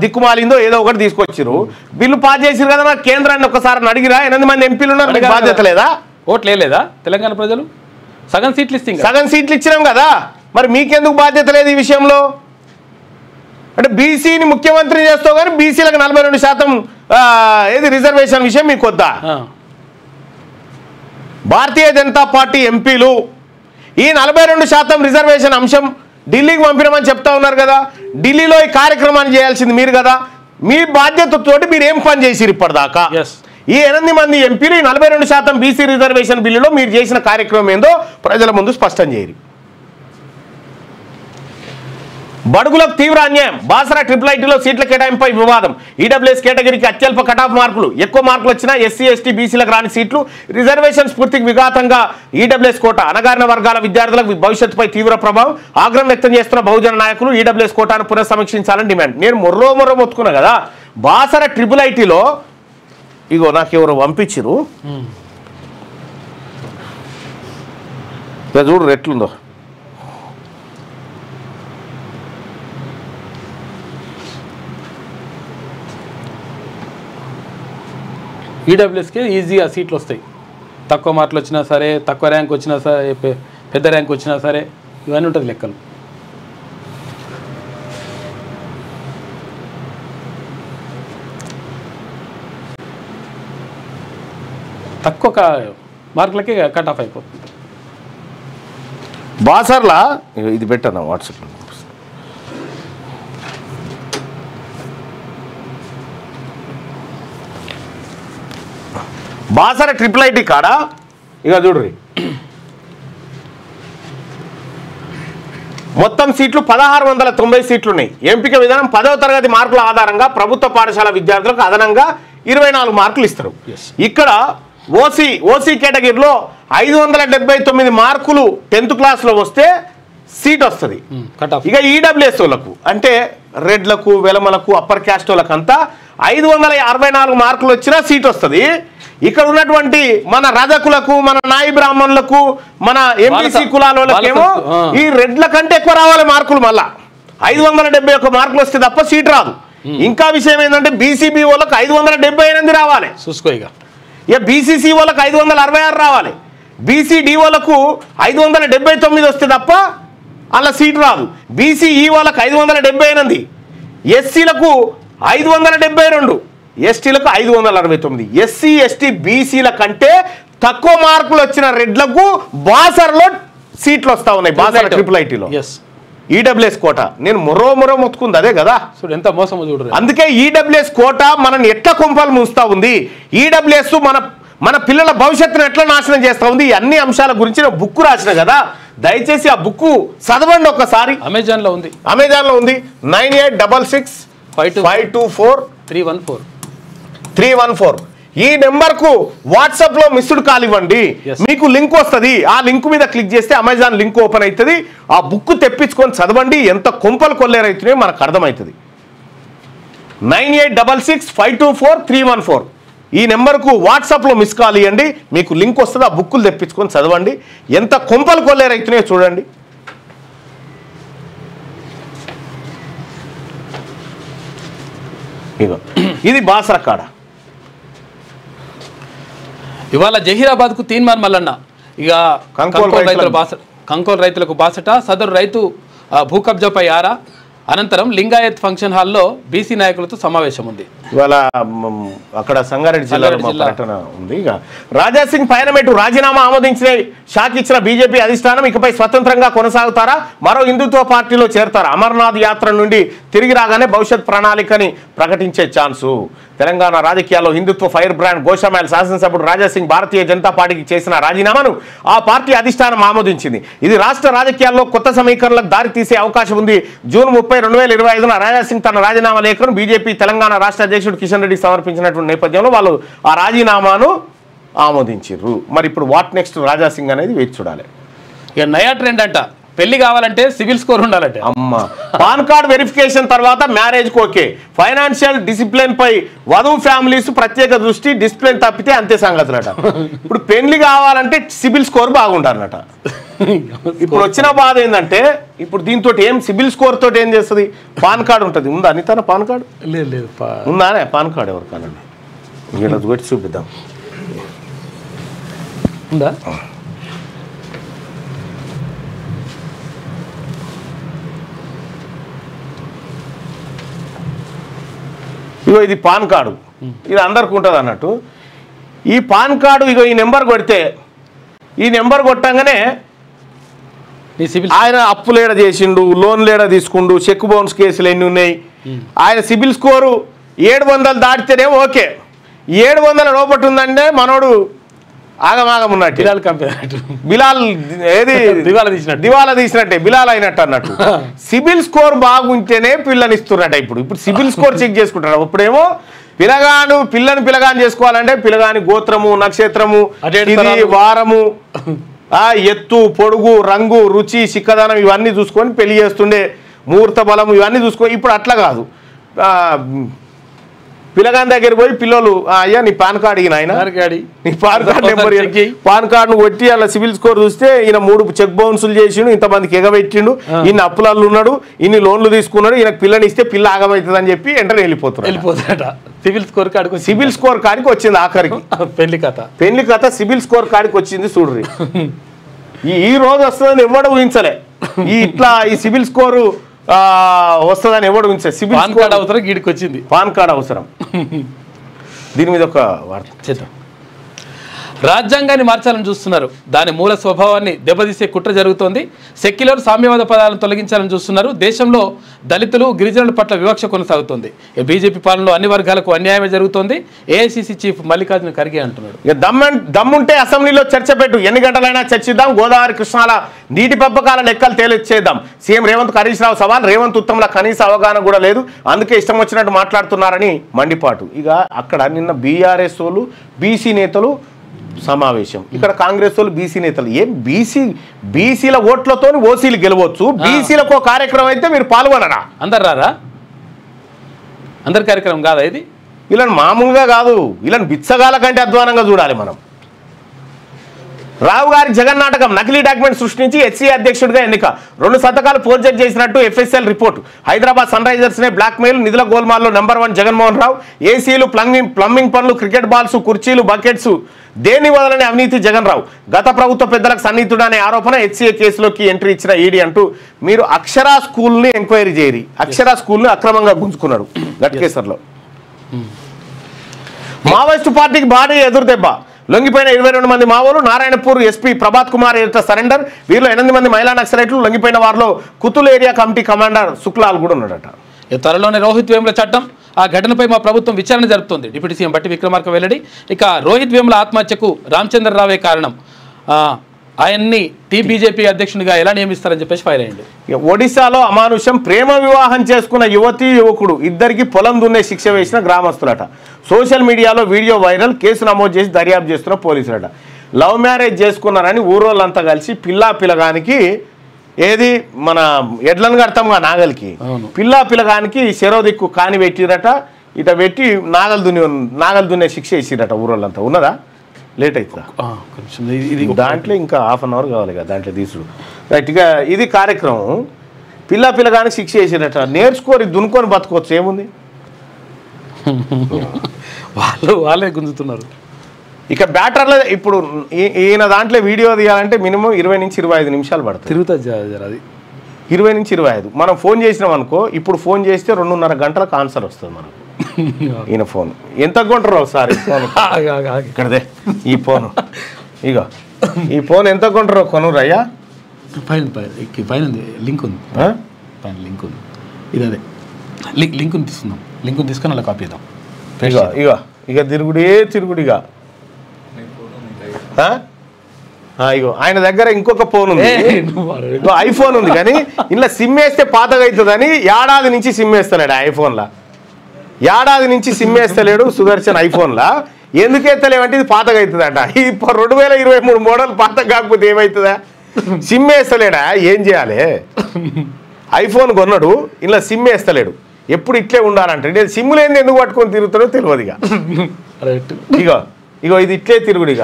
దిక్కుమాలిందో ఏదో ఒకటి తీసుకొచ్చారు, బిల్లు పాస్ చేసారు కదా. మరి కేంద్రాన్ని ఒకసారి అడిగిరా? 8 మంది ఎంపీలు ఉన్నారు, మీకు బాధ్యత లేదా? ఓట్లు లేదా తెలంగాణ ప్రజలు? సగం సీట్లు ఇచ్చినాం కదా, మరి మీకెందుకు బాధ్యత లేదు ఈ విషయంలో? అంటే బీసీని ముఖ్యమంత్రి చేస్తావు కానీ బీసీలకు 42% ఏది రిజర్వేషన్ విషయం మీకు వద్దా? భారతీయ జనతా పార్టీ ఎంపీలు ఈ 42% రిజర్వేషన్ అంశం ఢిల్లీకి పంపినామని చెప్తా ఉన్నారు కదా. ఢిల్లీలో ఈ కార్యక్రమాన్ని చేయాల్సింది మీరు కదా. మీ బాధ్యతతోటి మీరు ఏం పని చేసిరు ఇప్పటిదాకా? ఈ 8 మంది ఎంపీలు ఈ 42% బీసీ రిజర్వేషన్ బిల్లులో మీరు చేసిన కార్యక్రమం ఏందో ప్రజల ముందు స్పష్టం చేయరు. బడుగులకు తీవ్ర అన్యాయం, బాసరా IIITలో సీట్ల కేటాయింపై వివాదం. ఈడబ్ల్యూఎస్ కేటగిరీకి అత్యల్ప కటాఫ్ మార్కులు, ఎక్కువ మార్కులు వచ్చినా ఎస్సీ ఎస్టీ బీసీలకు రాని సీట్లు. రిజర్వేషన్ స్ఫూర్తికి విఘాతంగా ఈడబ్ల్యూఎస్ కోట, అణగారిన వర్గాల విద్యార్థులకు భవిష్యత్తుపై తీవ్ర ప్రభావం. ఆగ్రహం వ్యక్తం చేస్తున్న బహుజన నాయకులు ఈడబ్ల్యూఎస్ కోటాను పునఃసమీక్షించాలని డిమాండ్. నేను మొర్రో మొత్తుకున్నా కదా, బాసరా IIITలో ఇగో నాకు ఎవరు పంపించిరు, చూడు ఎట్లుందో. ఈడబ్ల్యూఎస్కి ఈజీగా సీట్లు వస్తాయి. తక్కువ మార్కులు వచ్చినా సరే, తక్కువ ర్యాంక్ వచ్చినా సరే, పెద్ద ర్యాంక్ వచ్చినా సరే, ఇవన్నీ ఉంటుంది లెక్కలు. తక్కువ మార్కులకే కట్ ఆఫ్ అయిపోతుంది. బాసర్లా ఇది పెట్టాను వాట్సాప్లో. బాసర IIIT కాడ ఇక చూడ్రి మొత్తం సీట్లు 1690 సీట్లు ఉన్నాయి. ఎంపిక విధానం 10వ తరగతి మార్కుల ఆధారంగా ప్రభుత్వ పాఠశాల విద్యార్థులకు అదనంగా 24 మార్కులు ఇస్తారు. ఇక్కడ ఓసీ కేటగిరీలో 579 మార్కులు 10th క్లాస్లో వస్తే సీట్ వస్తుంది. ఇక ఈడబ్ల్యూఎస్ వాళ్ళకు అంటే రెడ్లకు వెలమలకు అప్పర్ క్యాస్ట్ వాళ్ళకు అంతా 564 మార్కులు వచ్చినా సీట్ వస్తుంది. ఇక్కడ ఉన్నటువంటి మన రజకులకు మన నాయి బ్రాహ్మణులకు మన ఎంపీసీ కులాలకేమో ఈ రెడ్ల కంటే ఎక్కువ రావాలి మార్కులు. మళ్ళా 571 మార్కులు వస్తే తప్ప సీట్ రాదు. ఇంకా విషయం ఏంటంటే బీసీబీ వాళ్ళకి 578 రావాలి. చూసుకో ఇక బీసీసీ వాళ్ళకి 566 రావాలి. బీసీడీ వాళ్ళకు 579 వస్తే తప్ప అలా సీట్ రాదు. బీసీఈ వాళ్ళకు 578, ఎస్సీలకు 572, ఎస్టీలకు 569. ఎస్సీ ఎస్టీ బీసీల కంటే తక్కువ మార్కులు వచ్చిన రెడ్లకు బాసర్లో సీట్లు వస్తా ఉన్నాయి. బాసర్ IIITలో ఈడబ్ల్యూఎస్ కోట. నేను మొరో మొత్తుకుంది అదే కదా, ఎంత మోసమో చూడరు. అందుకే ఈడబ్ల్యూఎస్ కోట మనని ఎట్లా కొంపలు మూస్తా ఉంది, ఈడబ్ల్యూఎస్ మన పిల్లల భవిష్యత్తును ఎట్లా నాశనం చేస్తా ఉంది, ఈ అన్ని అంశాల గురించి నేను బుక్ రాసిన కదా. దయచేసి ఆ బుక్ చదవండి ఒక్కసారి. అమెజాన్లో ఉంది 9866 524 314. ఈ నెంబర్కు వాట్సాప్లో మిస్డ్ కాల్ ఇవ్వండి. మీకు లింక్ వస్తుంది. ఆ లింక్ మీద క్లిక్ చేస్తే అమెజాన్ లింక్ ఓపెన్ అవుతుంది. ఆ బుక్ తెప్పించుకొని చదవండి. ఎంత కొంపలు కొల్లేరైతున్నాయో మనకు అర్థమవుతుంది. 9866 524 314 ఈ నెంబర్కు వాట్సాప్లో మిస్ కాల్ ఇవ్వండి. మీకు లింక్ వస్తుంది. ఆ బుక్కులు తెప్పించుకొని చదవండి. ఎంత కొంపలు కొల్లేరైతున్నాయో చూడండి. ఇది బాసర కాడ. ఇవాళ జహీరాబాద్కు తీన్మార్ మల్లన్న ఇక కంకోల్ రైతులకు బాసట. సదరు రైతు భూ కబ్జాపై ఆరా. అనంతరం లింగాయత్ ఫంక్షన్ హాల్లో బీసీ నాయకులతో సమావేశం ఉంది. ఇవాళ అక్కడ సంగారెడ్డి జిల్లాలో పర్యటన ఉంది. ఇక రాజాసింగ్ పయనమేటు రాజీనామా ఆమోదించిన షాక్ ఇచ్చిన బీజేపీ అధిష్టానం ఇకపై స్వతంత్రంగా కొనసాగుతారా, మరో హిందుత్వ పార్టీలో చేరతారా? అమర్నాథ్ యాత్ర నుండి తిరిగి రాగానే భవిష్యత్ ప్రణాళికని ప్రకటించే ఛాన్సు. తెలంగాణ రాజకీయాల్లో హిందుత్వ ఫైర్ బ్రాండ్ గోషామైల్ శాసనసభ్యుడు రాజాసింగ్ భారతీయ జనతా పార్టీకి చేసిన రాజీనామాను ఆ పార్టీ అధిష్టానం ఆమోదించింది. ఇది రాష్ట్ర రాజకీయాల్లో కొత్త సమీకరణలకు దారి తీసే అవకాశం ఉంది. జూన్ 30, 2025 రాజాసింగ్ తన రాజీనామా లేఖను బీజేపీ తెలంగాణ రాష్ట్ర అధ్యక్షుడు కిషన్ రెడ్డికి సమర్పించినటువంటి నేపథ్యంలో వాళ్ళు ఆ రాజీనామాను ఆమోదించారు. మరి ఇప్పుడు వాట్ నెక్స్ట్ రాజాసింగ్ అనేది వేచి చూడాలి. ఇక నయా ట్రెండ్ అంట, పెళ్లి కావాలంటే సివిల్ స్కోర్ ఉండాలంటే. అమ్మ పాన్ కార్డ్ వెరిఫికేషన్ తర్వాత మ్యారేజ్కి ఓకే. ఫైనాన్షియల్ డిసిప్లిన్ పై వధువు ఫ్యామిలీస్ ప్రత్యేక దృష్టి, డిసిప్లిన్ తప్పితే అంతే సంగతులట. ఇప్పుడు పెళ్లి కావాలంటే సిబిల్ స్కోర్ బాగుండాలన్నట. ఇప్పుడు వచ్చిన బాధ ఏంటంటే ఇప్పుడు దీంతో ఏం సిబిల్ స్కోర్ తోటి ఏం చేస్తుంది? పాన్ కార్డు ఉంటుంది. ఉందా అనితన పాన్ కార్డు? లేదు. ఉందానే పాన్ కార్డు ఎవరికానండి? ఇలా కొట్టి చూపిద్దాం. ఉందా? ఇగో ఇది పాన్ కార్డు. ఇది అందరికి ఉంటుంది అన్నట్టు. ఈ పాన్ కార్డు ఇగో ఈ నెంబర్ కొడితే, ఈ నెంబర్ కొట్టంగానే ఆయన అప్పులు ఏడ చేసిండు, లోన్లు ఏడ తీసుకుండు, చెక్ బౌన్స్ కేసులు ఎన్ని ఉన్నాయి, ఆయన సిబిల్ స్కోరు 700 దాటితేనే ఓకే. 700 లోపట్టు ఉందంటే మనోడు ఆగమాగం ఉన్నట్టు. బిలాల్ ఏది దివాలా తీసినట్టే, బిలాల్ అయినట్టు అన్నట్టు. సిబిల్ స్కోర్ బాగుంటేనే పిల్లనిస్తున్నట్ట. ఇప్పుడు సిబిల్ స్కోర్ చెక్ చేసుకుంటారు. ఇప్పుడేమో పిల్లని చేసుకోవాలంటే పిల్లగాని గోత్రము, నక్షత్రము, వారము, ఎత్తు, పొడుగు, రంగు, రుచి, చిక్కదనం ఇవన్నీ చూసుకొని పెళ్లి చేస్తుండే. ముహూర్త బలము ఇవన్నీ చూసుకొని. ఇప్పుడు అట్లా కాదు. పిల్లగాని దగ్గర పోయి పిల్లలు అయ్యా నీ పాన్ కార్డు ఇగిన ఆయన నీ పాన్ కార్డు నెంబర్, పాన్ కార్డును కొట్టి అలా సిబిల్ స్కోర్ చూస్తే ఈయన 3 చెక్ బౌన్సులు చేసిండు, ఇంతమందికి ఎగబెట్టిండు, ఇన్ని అప్పులలో ఉన్నాడు, ఇన్ని లోన్లు తీసుకున్నాడు, ఈయనకు పిల్లని ఇస్తే పిల్ల ఆగమవుతుంది అని చెప్పి వెంటనే వెళ్ళిపోతాడు. సిబిల్ స్కోర్ కాడికి వచ్చింది ఆఖరికి. పెళ్లి కథ సిబిల్ స్కోర్ కాడికి వచ్చింది. చూడ్రి ఈ రోజు వస్తుందని ఎవడు ఊహించలే. ఈ సిబిల్ స్కోరు వస్తుందని ఎవడు ఊహించలే. సిబిల్ స్కోర్ అవసరం గీడికి వచ్చింది. పాన్ కార్డు అవసరం. దీని మీద ఒక వార్త చేద్దాం. రాజ్యాంగాన్ని మార్చాలని చూస్తున్నారు. దాని మూల స్వభావాన్ని దెబ్బతీసే కుట్ర జరుగుతోంది. సెక్యులర్ సామ్యవాద పదాలను తొలగించాలని చూస్తున్నారు. దేశంలో దళితులు గిరిజనుల పట్ల వివక్ష కొనసాగుతోంది. బీజేపీ పాలనలో అన్ని వర్గాలకు అన్యాయమే జరుగుతోంది. ఏఐసీసీ చీఫ్ మల్లికార్జున ఖర్గే అంటున్నాడు. దమ్ముంటే అసెంబ్లీలో చర్చ పెట్టు, ఎన్ని గంటలైనా చర్చిద్దాం, గోదావరి కృష్ణాల నీటి పంపకాల లెక్కలు తేలిచ్చేద్దాం. సీఎం రేవంత్ హరీష్ రావు సవాల్, రేవంత్ ఉత్తమ్ల కనీస అవగాహన కూడా లేదు, అందుకే ఇష్టం వచ్చినట్టు మాట్లాడుతున్నారని మండిపాటు. ఇక అక్కడ నిన్న బీఆర్ఎస్ వాళ్ళు బీసీ నేతలు సమావేశం, ఇక్కడ కాంగ్రెస్ వాళ్ళు బీసీ నేతలు. ఏం బీసీల ఓట్లతో ఓసీలు గెలవచ్చు, బీసీలకు కార్యక్రమం అయితే మీరు పాల్గొనరా? అందరు రారా? అందరి కార్యక్రమం కాదా ఇది? వీళ్ళని మామూలుగా కాదు, వీళ్ళని బిచ్చగాల కంటే అధ్వానంగా చూడాలి మనం. రావు గారి జగన్నాటకం, నకిలీ డాక్యుమెంట్ సృష్టించి హెచ్సీ అధ్యక్షుడిగా ఎన్నిక, 2 సంతకాలు ఫోర్జరీ చేసినట్టు FSL report, Hyderabad Sunrisers నే బ్లాక్మెయిల్, నిధుల గోల్మాల్లో #1 జగన్మోహన్ రావు, ఏసీలు, ప్లంబింగ్ పనులు, క్రికెట్ బాల్స్, కుర్చీలు, బకెట్స్ దేని వదలని అవినీతి జగన్ రావు, గత ప్రభుత్వ పెద్దలకు సన్నిహితుడు అనే ఆరోపణ, హెచ్సీఏ కేసులోకి ఎంట్రీ ఇచ్చిన ఈడీ అంటూ మీరు అక్షరా స్కూల్ని ఎంక్వైరీ చేయరి. అక్షరా స్కూల్ని అక్రమంగా గుంజుకున్నాడు గట్కేసర్లో. మావోయిస్టు పార్టీకి భారీ ఎదురుదెబ్బ, లొంగిపోయిన 22 మంది మావోలు, నారాయణపూర్ ఎస్పీ ప్రభాత్ కుమార్ ఎదుట సరెండర్, వీరిలో 8 మంది మహిళా నక్సలైట్లు, లొంగిపోయిన వారిలో కుతుల్ ఏరియా కమిటీ కమాండర్ శుక్లాల్ కూడా ఉన్నాడట. త్వరలోనే రోహిత్ వేముల చట్టం, ఆ ఘటనపై మా ప్రభుత్వం విచారణ జరుపుతోంది. డిప్యూటీ సీఎం బట్టి విక్రమార్క వెల్లడి. ఇక రోహిత్ వేముల ఆత్మహత్యకు రామచంద్రరావే కారణం, ఆయన్ని బీజేపీ అధ్యక్షునిగా ఎలా నియమిస్తారని చెప్పేసి ఫైర్ అయ్యింది. ఒడిశాలో అమానుషం, ప్రేమ వివాహం చేసుకున్న యువతి యువకుడు ఇద్దరికి పొలం దున్నే శిక్ష వేసిన గ్రామస్తులట. సోషల్ మీడియాలో వీడియో వైరల్, కేసు నమోదు చేసి దర్యాప్తు చేస్తున్న పోలీసులట. లవ్ మ్యారేజ్ చేసుకున్నారని ఊరోళ్ళంతా కలిసి పిల్లగానికి ఏది మన ఎడ్లను కడతాంగా నాగలికి, పిల్లగానికి చెరోదిక్కు కాని పెట్టిరట. ఇట పెట్టి నాగలు దున్నే శిక్ష వేసిరట ఊరోళ్ళంతా. ఉన్నదా? లేట్ అవుతుందా? దాంట్లో ఇంకా ½ అన్ అవర్ కావాలి కదా దాంట్లో తీసుడు. రైట్గా ఇది కార్యక్రమం. పిల్లగానికి శిక్ష వేసిరట. నేర్చుకోరి దున్నుకొని బతుకోవచ్చు, ఏముంది? వాళ్ళే గుంజుతున్నారు. ఇక బ్యాటర్లో ఇప్పుడు ఈయన దాంట్లో వీడియో తీయాలంటే మినిమం 20 నుంచి 25 నిమిషాలు పడుతుంది. తిరుగుతుంది అది 20 నుంచి 25. మనం ఫోన్ చేసినాం అనుకో, ఇప్పుడు ఫోన్ చేస్తే 2.5 గంటలకు ఆన్సర్ వస్తుంది మనకు. ఈయన ఫోన్ ఎంత కొంటారు ఒకసారి? ఇక్కడదే ఈ ఫోన్, ఇగో ఈ ఫోన్ ఎంత కొంటారో కొనురయ్యా. పైన లింక్ ఉంది, పైన లింక్ ఉంది. ఇది అదే లింకుని తీసుకుందాం, లింకుని తీసుకొని అలా కాపీ చేద్దాం. ఇక తిరుగుడిగా ఇగో ఆయన దగ్గర ఇంకొక ఫోన్ ఉంది, ఐఫోన్ ఉంది, కానీ ఇలా సిమ్ వేస్తే పాతగా అవుతుందని ఏడాది నుంచి సిమ్ వేస్తలేడు ఐఫోన్లా. ఏడాది నుంచి సిమ్ వేస్తలేడు సుదర్శన్ ఐఫోన్లా. ఎందుకు ఎత్తలేమంటే ఇది పాతగా అవుతుందట. ఇప్పుడు 2023 మోడల్ పాత కాకపోతే ఏమవుతుందా? సిమ్ వేస్తలేడా, ఏం చేయాలి? ఐఫోన్ కొన్నాడు, ఇలా సిమ్ వేస్తలేడు. ఎప్పుడు ఇట్లే ఉండాలంటే నేను సిమ్ లేని ఎందుకు పట్టుకొని తిరుగుతాడో తెలియదు. ఇగో ఇది ఇట్లే తిరుగుడు. ఇక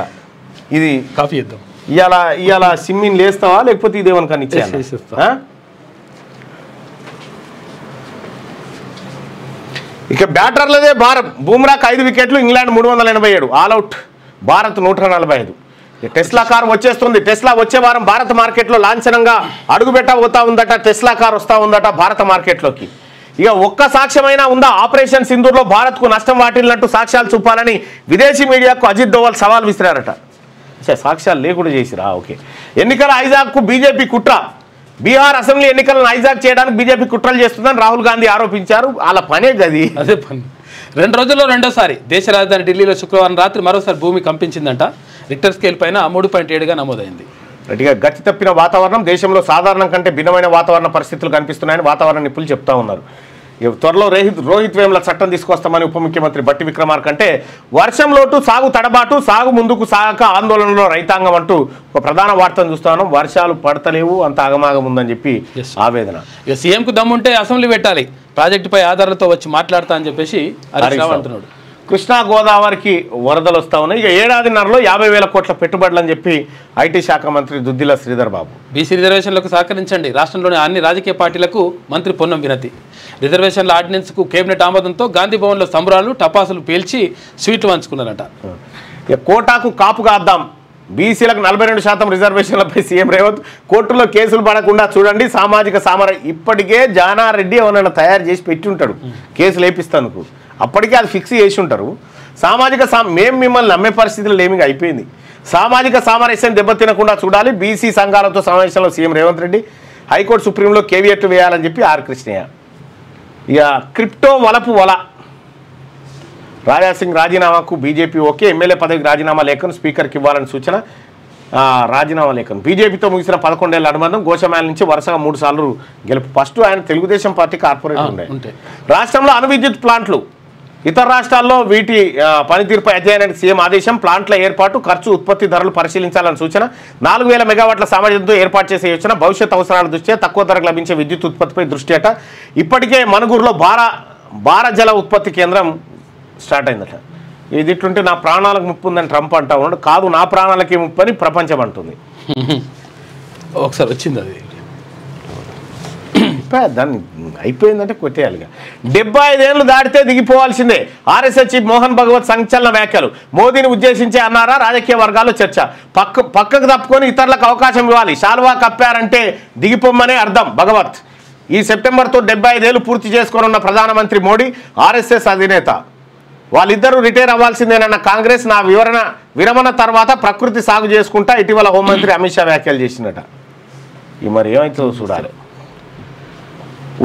ఇది కాపీ చేద్దాం. ఇవాళ సిమ్మిని లేస్తావా లేకపోతే ఇదేమని కానీ ఇచ్చేస్తా. ఇక బ్యాటర్లదే భారత్, బూమ్రాక్ 5 వికెట్లు, England 387, all out Bharat 145. Tesla car వచ్చేస్తుంది. టెస్లా వచ్చే వారం భారత మార్కెట్లో లాంఛనంగా అడుగుపెట్టబోతా ఉందట. టెస్లా కార్ వస్తూ ఉందట భారత మార్కెట్లోకి. ఇక ఒక్క సాక్ష్యమైనా ఉందా? ఆపరేషన్ సింధూర్లో భారత్కు నష్టం వాటిల్లినట్టు సాక్ష్యాలు చూపాలని విదేశీ మీడియాకు అజిత్ దోవల్ సవాల్ విసిరారట. సాక్ష్యాలు లేకుండా చేసిరా? ఓకే. ఎన్నికల హైజాక్కు బీజేపీ కుట్ర, బీహార్ అసెంబ్లీ ఎన్నికలను హైజాక్ చేయడానికి బీజేపీ కుట్రలు చేస్తుందని రాహుల్ గాంధీ ఆరోపించారు. వాళ్ళ పనే గది, అదే పని. 2 రోజుల్లో రెండోసారి దేశ రాజధాని ఢిల్లీలో శుక్రవారం రాత్రి మరోసారి భూమి కంపించిందంట. రిక్టర్ స్కేల్ పైన 3.7గా నమోదైంది. గట్టిగా గతి తప్పిన వాతావరణం, దేశంలో సాధారణం కంటే భిన్నమైన వాతావరణ పరిస్థితులు కనిపిస్తున్నాయని వాతావరణ నిపుణులు చెప్తా ఉన్నారు. త్వరలో రోహిత్ వేముల చట్టం తీసుకొస్తామని ఉప ముఖ్యమంత్రి బట్టి విక్రమార్క అంటే, వర్షం లోటు, సాగు తడబాటు, సాగు ముందుకు సాగక ఆందోళనలో రైతాంగం అంటూ ఒక ప్రధాన వార్తను చూస్తాను. వర్షాలు పడతలేవు, అంత ఆగమాగం ఉందని చెప్పి ఆవేదన. ఇక సీఎంకు దమ్ముంటే అసెంబ్లీ పెట్టాలి, ప్రాజెక్టుపై ఆధారాలతో వచ్చి మాట్లాడతా అని చెప్పేసి అంటున్నాడు. కృష్ణా గోదావరికి వరదలు వస్తా ఉన్నాయి. ఇక ఏడాదిన్నరలో 50,000 కోట్ల పెట్టుబడులు అని చెప్పి ఐటీ శాఖ మంత్రి దుద్దిల శ్రీధర్ బాబు. బీసీ రిజర్వేషన్లకు సహకరించండి, రాష్ట్రంలోని అన్ని రాజకీయ పార్టీలకు మంత్రి పొన్నం వినతి. రిజర్వేషన్ల ఆర్డినెన్స్కు కేబినెట్ ఆమోదంతో గాంధీ భవన్లో సంబరాలు, టపాసులు పేల్చి స్వీట్లు పంచుకున్నారట. ఇక కోటాకు కాపు కాద్దాం, బీసీలకు 42% రిజర్వేషన్లపై సీఎం రేవంత్, కోర్టులో కేసులు పడకుండా చూడండి, సామాజిక ఇప్పటికే జానారెడ్డి ఎవరైనా తయారు చేసి పెట్టి ఉంటాడు కేసులు వేపిస్తాను, అప్పటికే అది ఫిక్స్ చేసి ఉంటారు. సామాజిక మేము మిమ్మల్ని నమ్మే పరిస్థితులు ఏమి అయిపోయింది. సామాజిక సామరస్యం దెబ్బతినకుండా చూడాలి. బీసీ సంఘాలతో సమావేశంలో సీఎం రేవంత్ రెడ్డి. హైకోర్టు సుప్రీంలో కేవియట్లు వేయాలని చెప్పి ఆర్ కృష్ణయ్య. ఇక క్రిప్టో వలపు వల. రాజాసింగ్ రాజీనామాకు బీజేపీ ఓకే. ఎమ్మెల్యే పదవికి రాజీనామా లేఖను స్పీకర్కి ఇవ్వాలని సూచన. రాజీనామా లేఖను. బీజేపీతో ముగిసిన 11 ఏళ్ల అనుబంధం. గోషమాల నుంచి వరుసగా 3 సార్లు గెలుపు. ఫస్ట్ ఆయన తెలుగుదేశం పార్టీ కార్పొరేటర్ ఉండే. రాష్ట్రంలో అణు విద్యుత్ ప్లాంట్లు. ఇతర రాష్ట్రాల్లో వీటి పనితీరుపై అధ్యయనానికి సీఎం ఆదేశం. ప్లాంట్ల ఏర్పాటు, ఖర్చు, ఉత్పత్తి ధరలు పరిశీలించాలని సూచన. 4000 మెగావాట్ల సామర్థ్యంతో ఏర్పాటు చేసే యోచన. భవిష్యత్ అవసరాల దృష్ట్యా తక్కువ ధరకు లభించే విద్యుత్ ఉత్పత్తిపై దృష్టి అట. ఇప్పటికే మనుగూరులో భార జల ఉత్పత్తి కేంద్రం స్టార్ట్ అయిందట. ఇది ఇట్లుంటే నా ప్రాణాలకు ముప్పు ఉందని ట్రంప్ అంటా ఉన్నాడు. కాదు, నా ప్రాణాలకి ముప్పు అని ప్రపంచం అంటుంది. ఒకసారి వచ్చింది అది, దాన్ని అయిపోయిందంటే కొట్టేయాలిగా. 75 ఏళ్ళు దాటితే దిగిపోవాల్సిందే. ఆర్ఎస్ఎస్ చీఫ్ మోహన్ భగవత్ సంచలన వ్యాఖ్యలు. మోదీని ఉద్దేశించి అన్నారా? రాజకీయ వర్గాల్లో చర్చ. పక్కకు తప్పుకొని ఇతరులకు అవకాశం ఇవ్వాలి. శాల్వా కప్పారంటే దిగిపోమ్మనే అర్థం. భగవత్. ఈ సెప్టెంబర్తో 75 ఏళ్ళు పూర్తి చేసుకోనున్న ప్రధానమంత్రి మోడీ, ఆర్ఎస్ఎస్ అధినేత. వాళ్ళిద్దరూ రిటైర్ అవ్వాల్సిందేనన్న కాంగ్రెస్. నా విరమణ తర్వాత ప్రకృతి సాగు చేసుకుంటా ఇటీవల హోంమంత్రి అమిత్ షా వ్యాఖ్యలు చేసినట. ఈ మరి ఏమైతుందో చూడాలి.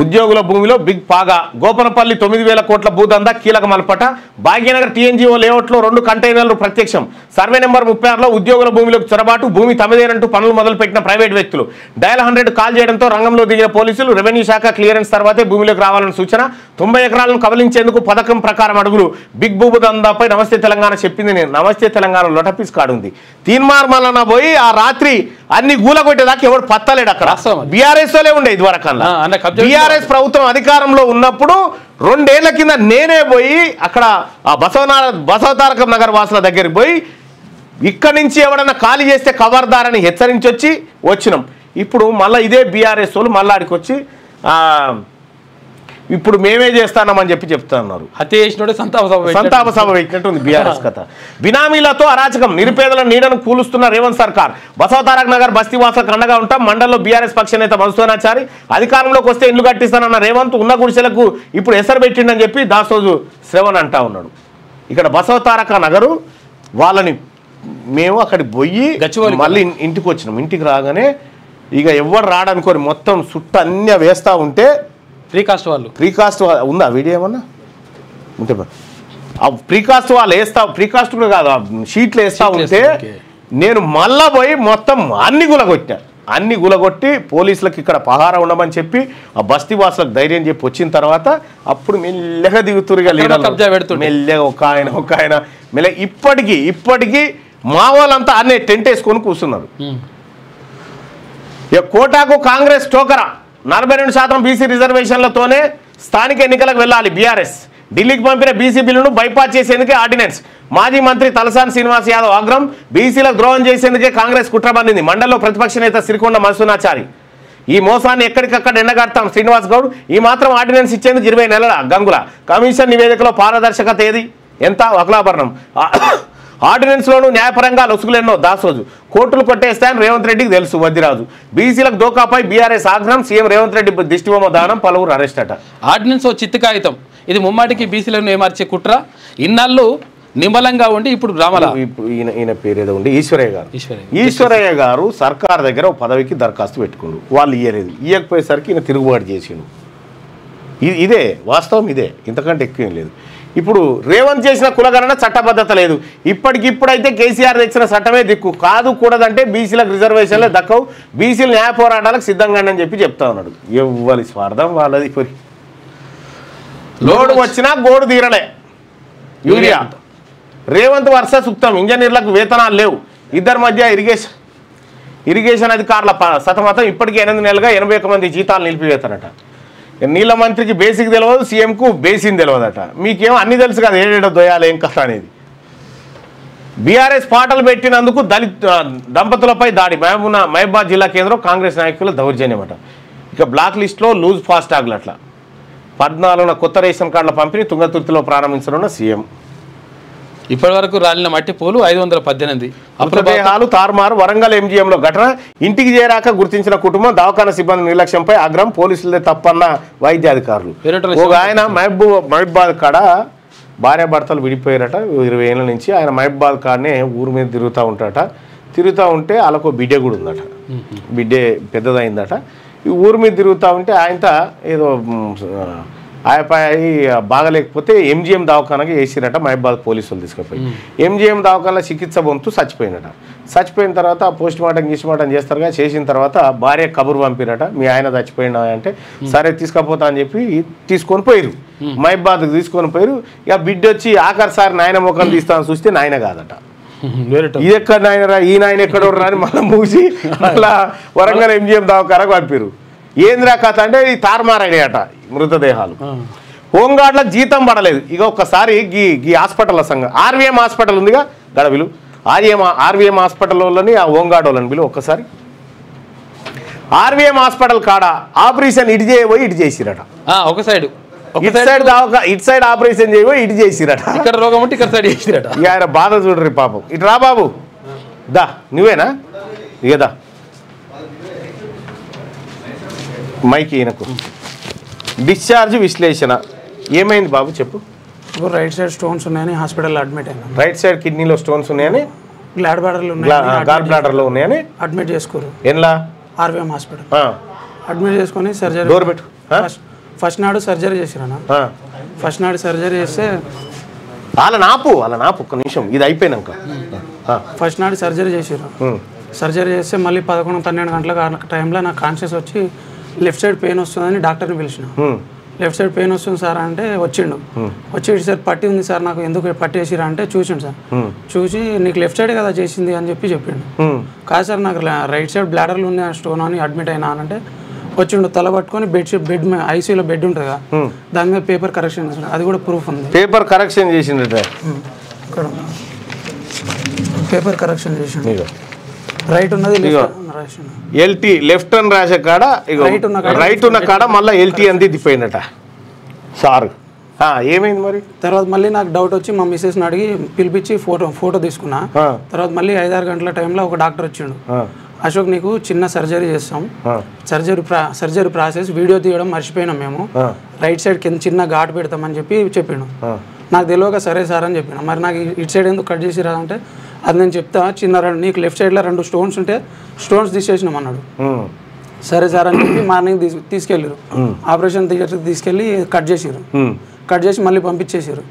ఉద్యోగుల భూమిలో బిగ్ పాగా. గోపనపల్లి 9000 కోట్ల భూదందా కీలక మల్పట. భాగ్యనగర్ టీఎన్జీఓ లేఅవుట్లో 2 కంటైనర్లు ప్రత్యక్షం. సర్వే నెంబర్ 36లో ఉద్యోగుల భూమిలోకి చొరబాటు. భూమి తమదేనంటూ పనులు మొదలుపెట్టిన ప్రైవేట్ వ్యక్తులు. డయల్ 100 కాల్ చేయడంతో రంగంలో దిగిన పోలీసులు. రెవెన్యూ శాఖ క్లియరెన్స్ తర్వాతే భూమిలోకి రావాలని సూచన. 90 ఎకరాలను కబలించేందుకు పథకం ప్రకారం అడుగులు. బిగ్ భూదందాపై నమస్తే తెలంగాణ చెప్పింది నేను. నమస్తే తెలంగాణ లొటపీస్ కాడుంది. తీన్మార్మలన పోయి ఆ రాత్రి అన్ని గూలగొట్టేదాకా ఎవడు పత్తలేడు. అక్కడ బీఆర్ఎస్ లోనే ఉండే ఇదివరకల్లా. బీఆర్ఎస్ ప్రభుత్వం అధికారంలో ఉన్నప్పుడు 2 ఏళ్ల కింద నేనే పోయి అక్కడ ఆ బసవతారకం నగర్ వాసుల దగ్గరికి పోయి ఇక్కడి నుంచి ఎవడన్నా ఖాళీ చేస్తే ఖబర్దారని హెచ్చరించి వచ్చినాం. ఇప్పుడు మళ్ళీ ఇదే బీఆర్ఎస్ వాళ్ళు మళ్ళీ ఆడికి వచ్చి ఇప్పుడు మేమే చేస్తామని చెప్తున్నారు. హత్య చేసినోడే సంతాప సభ పెట్టినట్టుంది బీఆర్ఎస్ కథ. బినామీలతో అరాచకం. నిరుపేదల నీడను కూలుస్తున్న రేవంత్ సర్కార్. బసవతారక్ నగర్ బస్తీవాసులకు అండగా ఉంటాం. మండలంలో బీఆర్ఎస్ పక్ష నేత మధుసూదనాచారి. అధికారంలోకి వస్తే ఇల్లు కట్టిస్తానన్న రేవంత్ ఉన్న గుడిసెలకు ఇప్పుడు ఎసరు పెట్టిండని చెప్పి దాసోజు శ్రవణ్ అంటా ఉన్నాడు. ఇక్కడ బసవతారక నగరు వాళ్ళని మేము అక్కడికి పోయి మళ్ళీ ఇంటికి వచ్చినాం. ఇంటికి రాగానే ఇక ఎవరు రాడనుకోని మొత్తం చుట్టూ అన్నీ వేస్తూ ఉంటే ప్రీకాస్ట్ ఉందా వీడియో ఏమన్నా ఉంటే ఆ ప్రీకాస్ట్ వాళ్ళు ప్రీకాస్ట్ కూడా కాదు, షీట్లు వేస్తూ ఉంటే నేను మళ్ళా పోయి మొత్తం అన్ని గులగొట్టి పోలీసులకు ఇక్కడ పహారా ఉండమని చెప్పి ఆ బస్తీ వాసులకు ధైర్యం చెప్పి వచ్చిన తర్వాత అప్పుడు మెల్లగా దిగుతురుగా లీడర్లు మెల్లగా ఒక ఆయన మెల్లగా ఇప్పటికీ మా వాళ్ళంతా అన్నీ టెంట్ వేసుకొని కూర్చున్నారు. ఇక కోటాకు కాంగ్రెస్ టోకరా. 42% బీసీ రిజర్వేషన్లతోనే స్థానిక ఎన్నికలకు వెళ్ళాలి బీఆర్ఎస్. ఢిల్లీకి పంపిన బీసీ బిల్లును బైపాస్ చేసేందుకే ఆర్డినెన్స్. మాజీ మంత్రి తలసాని శ్రీనివాస్ యాదవ్ ఆగ్రహం. బీసీలకు ద్రోహం చేసేందుకే కాంగ్రెస్ కుట్రబందింది. మండలిలో ప్రతిపక్ష నేత సిరికొండ మధుసూదనాచారి. ఈ మోసాన్ని ఎక్కడికక్కడ ఎండగడతాం శ్రీనివాస్ గౌడ్. ఈ మాత్రం ఆర్డినెన్స్ ఇచ్చేందుకు 20 నెలల గంగుల. కమిషన్ నివేదికలో పారదర్శకత ఏది? ఎంత వకలాభరణం. ఆర్డినెన్స్లోనూ న్యాయపరంగా లొసుగులెన్నో దాసోజు. కోర్టులు కొట్టేస్తాయని రేవంత్ రెడ్డికి తెలుసు వద్దిరాజు. బీసీలకు దోకాపై బీఆర్ఎస్ ఆగ్రహం. సీఎం రేవంత్ రెడ్డి దిష్టిబొమ్మ దానం. పలువురు అరెస్ట్ అట. ఆర్డినెన్స్ ఓ చిత్తు కాగితం. ఇది ముమ్మాటికి బీసీలను ఏమార్చే కుట్ర. ఇన్నాళ్ళు నిమ్మలంగా ఉండి ఇప్పుడు రామల ఈయన పేరు ఏదో ఉండి ఈశ్వరయ్య గారు సర్కార్ దగ్గర ఒక పదవికి దరఖాస్తు పెట్టుకుండు. వాళ్ళు ఇయ్యకపోయేసరికి ఈయన తిరుగుబాటు చేసిండు. ఇదే వాస్తవం, ఇదే, ఇంతకంటే ఎక్కువ ఏం లేదు. ఇప్పుడు రేవంత్ చేసిన కులగణన చట్టబద్ధత లేదు. ఇప్పటికిప్పుడైతే కేసీఆర్ తెచ్చిన చట్టమే దిక్కు. కాదు కూడదంటే బీసీలకు రిజర్వేషన్లే దక్కవు. బీసీలు న్యాయ పోరాటాలకు సిద్ధంగా అని చెప్పి చెప్తా ఉన్నాడు. ఎవ్వరి స్వార్థం వాళ్ళది. లోడు వచ్చినా గోడు తీరలే. యూరియా. రేవంత్ వర్స సుక్తం. ఇంజనీర్లకు వేతనాలు లేవు. ఇద్దరి మధ్య ఇరిగేషన్ అధికారుల సతమతం. ఇప్పటికీ 8 నెలలుగా 81 మంది జీతాలు నిలిపివేతనట. నీళ్ళ మంత్రికి బేసిక్ తెలియదు, సీఎంకు బేసిన్ తెలియదట. మీకేమో అన్ని తెలుసు కదా ఏడేడో దొయ్యాలి ఏం కథ అనేది. బీఆర్ఎస్ పాటలు పెట్టినందుకు దళిత దంపతులపై దాడి. మహబూబాబాద్ జిల్లా కేంద్రం కాంగ్రెస్ నాయకుల దౌర్జన్యం అట. ఇక బ్లాక్ లిస్ట్లో లూజ్ ఫాస్టాగ్లు అట్లా. 14న కొత్త రేషన్ కార్డుల పంపిణీ తుంగతుర్తిలో ప్రారంభించనున్న సీఎం. ఇప్పటి వరకు రాలిన మట్టి పూలు 518. మృతదేహాలు తారుమారు. వరంగల్ ఎంజీఎంలో ఘటన. ఇంటికి చేరాక గుర్తించిన కుటుంబం. దవాఖానా సిబ్బంది నిర్లక్ష్యంపై ఆగ్రహం. పోలీసులదే తప్పన్న వైద్యాధికారులు. ఒక ఆయన మహబూబాబాద్ కాడ భార్యాభర్తలు విడిపోయారట 20 ఏళ్ళ నుంచి. ఆయన మహబాద్ కాడనే ఊరు మీద తిరుగుతూ ఉంటాడట. తిరుగుతూ ఉంటే వాళ్ళకు బిడ్డ కూడా ఉందట, బిడ్డే పెద్దదైందట. ఈ ఊరు మీద తిరుగుతూ ఉంటే ఆయనతో ఏదో ఆయపాయి బాగలేకపోతే ఎంజిఎం దవాఖానకి వేసిరట మహబాద్ పోలీసులు తీసుకుపోయి. ఎంజిఎం దవాఖానలో చికిత్స పొందుతూ చచ్చిపోయినట. చచ్చిపోయిన తర్వాత పోస్ట్ మార్టం చేస్తారుగా. చేసిన తర్వాత భార్య కబురు పంపిరట, మీ ఆయన చచ్చిపోయినా అంటే సరే తీసుకపోతా అని చెప్పి తీసుకొని పోయారు. మహబాద్కి తీసుకొని పోయారు. ఇక బిడ్డ వచ్చి ఆఖరిసారి నాయన ముఖం తీస్తామని చూస్తే నాయన కాదట. ఇది ఎక్కడ నాయనరా, ఈ నాయన ఎక్కడ అని మళ్ళీ మూసి మళ్ళా వరంగల్ ఎంజిఎం దవాఖానకు పంపారు. ఏంద్రా కథ అంటే ఈ తారుమారయ్యాట మృతదేహాలు. హోంగార్డుల జీతం పడలేదు. ఇక ఒక్కసారి గీ హాస్పిటల్ సంఘం ఆర్వీఎం హాస్పిటల్ ఉందిగా గడవిలు, ఆర్వీఎం హాస్పిటల్ వాళ్ళని ఆ హోంగార్డ్ వాళ్ళని పిలువ ఒక్కసారి. ఆర్వీఎం హాస్పిటల్ కాడ ఆపరేషన్ ఇటు చేయబోయి ఇటు చేసిరట. ఒక సైడ్ ఇటు సైడ్ ఆపరేషన్ చేయబోయి ఇటు చేసిరట. ఇక్కడ రోగం ఉంటే ఇక్కడ సైడ్ చేసిరట. ఇక ఆయన బాధ చూడరు పాపం. ఇటు రా బాబు, దా నువ్వేనా ఇకదా మైకి ఈయనకు. డిశ్చార్జ్ విశ్లేషణ ఏమైంది బాబు చెప్పు. రైట్ సైడ్ స్టోన్స్ ఉన్నాయని హాస్పిటల్లో అడ్మిట్ అయినా. రైట్ సైడ్ కిడ్నీలో స్టోన్స్ ఉన్నాయని, గాల్ బ్లాడర్లో ఉన్నాయని అడ్మిట్ చేసుకోరు. ఎన్లా ఆర్వీఎం హాస్పిటల్ అడ్మిట్ చేసుకొని సర్జరీ డోర్ పెట్టు. ఫస్ట్ నాడు సర్జరీ చేసిరన్నా. ఫస్ట్ నాడు సర్జరీ చేస్తే వాళ్ళ నాపు ఒక్క నిమిషం ఇది అయిపోయినాక ఫస్ట్ నాడు సర్జరీ చేసిరు. సర్జరీ చేస్తే మళ్ళీ 11-12 గంటల టైంలో నాకు కాన్షియస్ వచ్చి లెఫ్ట్ సైడ్ పెయిన్ వస్తుందని డాక్టర్ని పిలిచిన. లెఫ్ట్ సైడ్ పెయిన్ వస్తుంది సార్ అంటే వచ్చిండు. వచ్చి సార్ పట్టి ఉంది సార్ నాకు ఎందుకు పట్టేసిరా అంటే చూసిండు సార్. చూసి నీకు లెఫ్ట్ సైడ్ కదా చేసింది అని చెప్పిండు. కాదు సార్ నాకు రైట్ సైడ్ బ్లాడర్లు ఉంది స్టోన్ అని అడ్మిట్ అయినా అంటే వచ్చిండు. తల పట్టుకొని బెడ్ ఐసీయూలో బెడ్ ఉంటుంది కదా దాని మీద పేపర్ కరెక్షన్ చేసిన, అది కూడా ప్రూఫ్ ఉంది. పేపర్ కరెక్షన్ చేసిండు. ఇక్కడ పేపర్ కరెక్షన్ చేసిండు. రైట్ ఉన్నది ఎల్టీ లెఫ్ట్ అని రాసే కాడ రైట్ ఉన్న కాడ మళ్ళీ ఎల్టీ అంది దిపోయినట సార్. ఏమైంది మరి తర్వాత మళ్ళీ నాకు డౌట్ వచ్చి మా మిస్సెస్ని అడిగి పిలిపించి ఫోటో తీసుకున్నా. తర్వాత మళ్ళీ 5-6 గంటల టైంలో ఒక డాక్టర్ వచ్చిండు. అశోక్ నీకు చిన్న సర్జరీ చేస్తాం, సర్జరీ ప్రాసెస్ వీడియో తీయడం మర్చిపోయినాం మేము, రైట్ సైడ్ కింద చిన్న ఘాటు పెడతామని చెప్పిండు. నాకు తెలియక సరే సార్ అని చెప్పిన. మరి నాకు ఇటు సైడ్ ఎందుకు కట్ చేసి రాదంటే అది నేను చెప్తా చిన్న నీకు లెఫ్ట్ సైడ్లో 2 స్టోన్స్ ఉంటే స్టోన్స్ తీసేసినాం అన్నాడు. సరే సార్ అని చెప్పి మార్నింగ్ తీసుకెళ్ళారు. ఆపరేషన్ థియేటర్కి తీసుకెళ్ళి కట్ చేసి మళ్ళీ పంపించేసారు.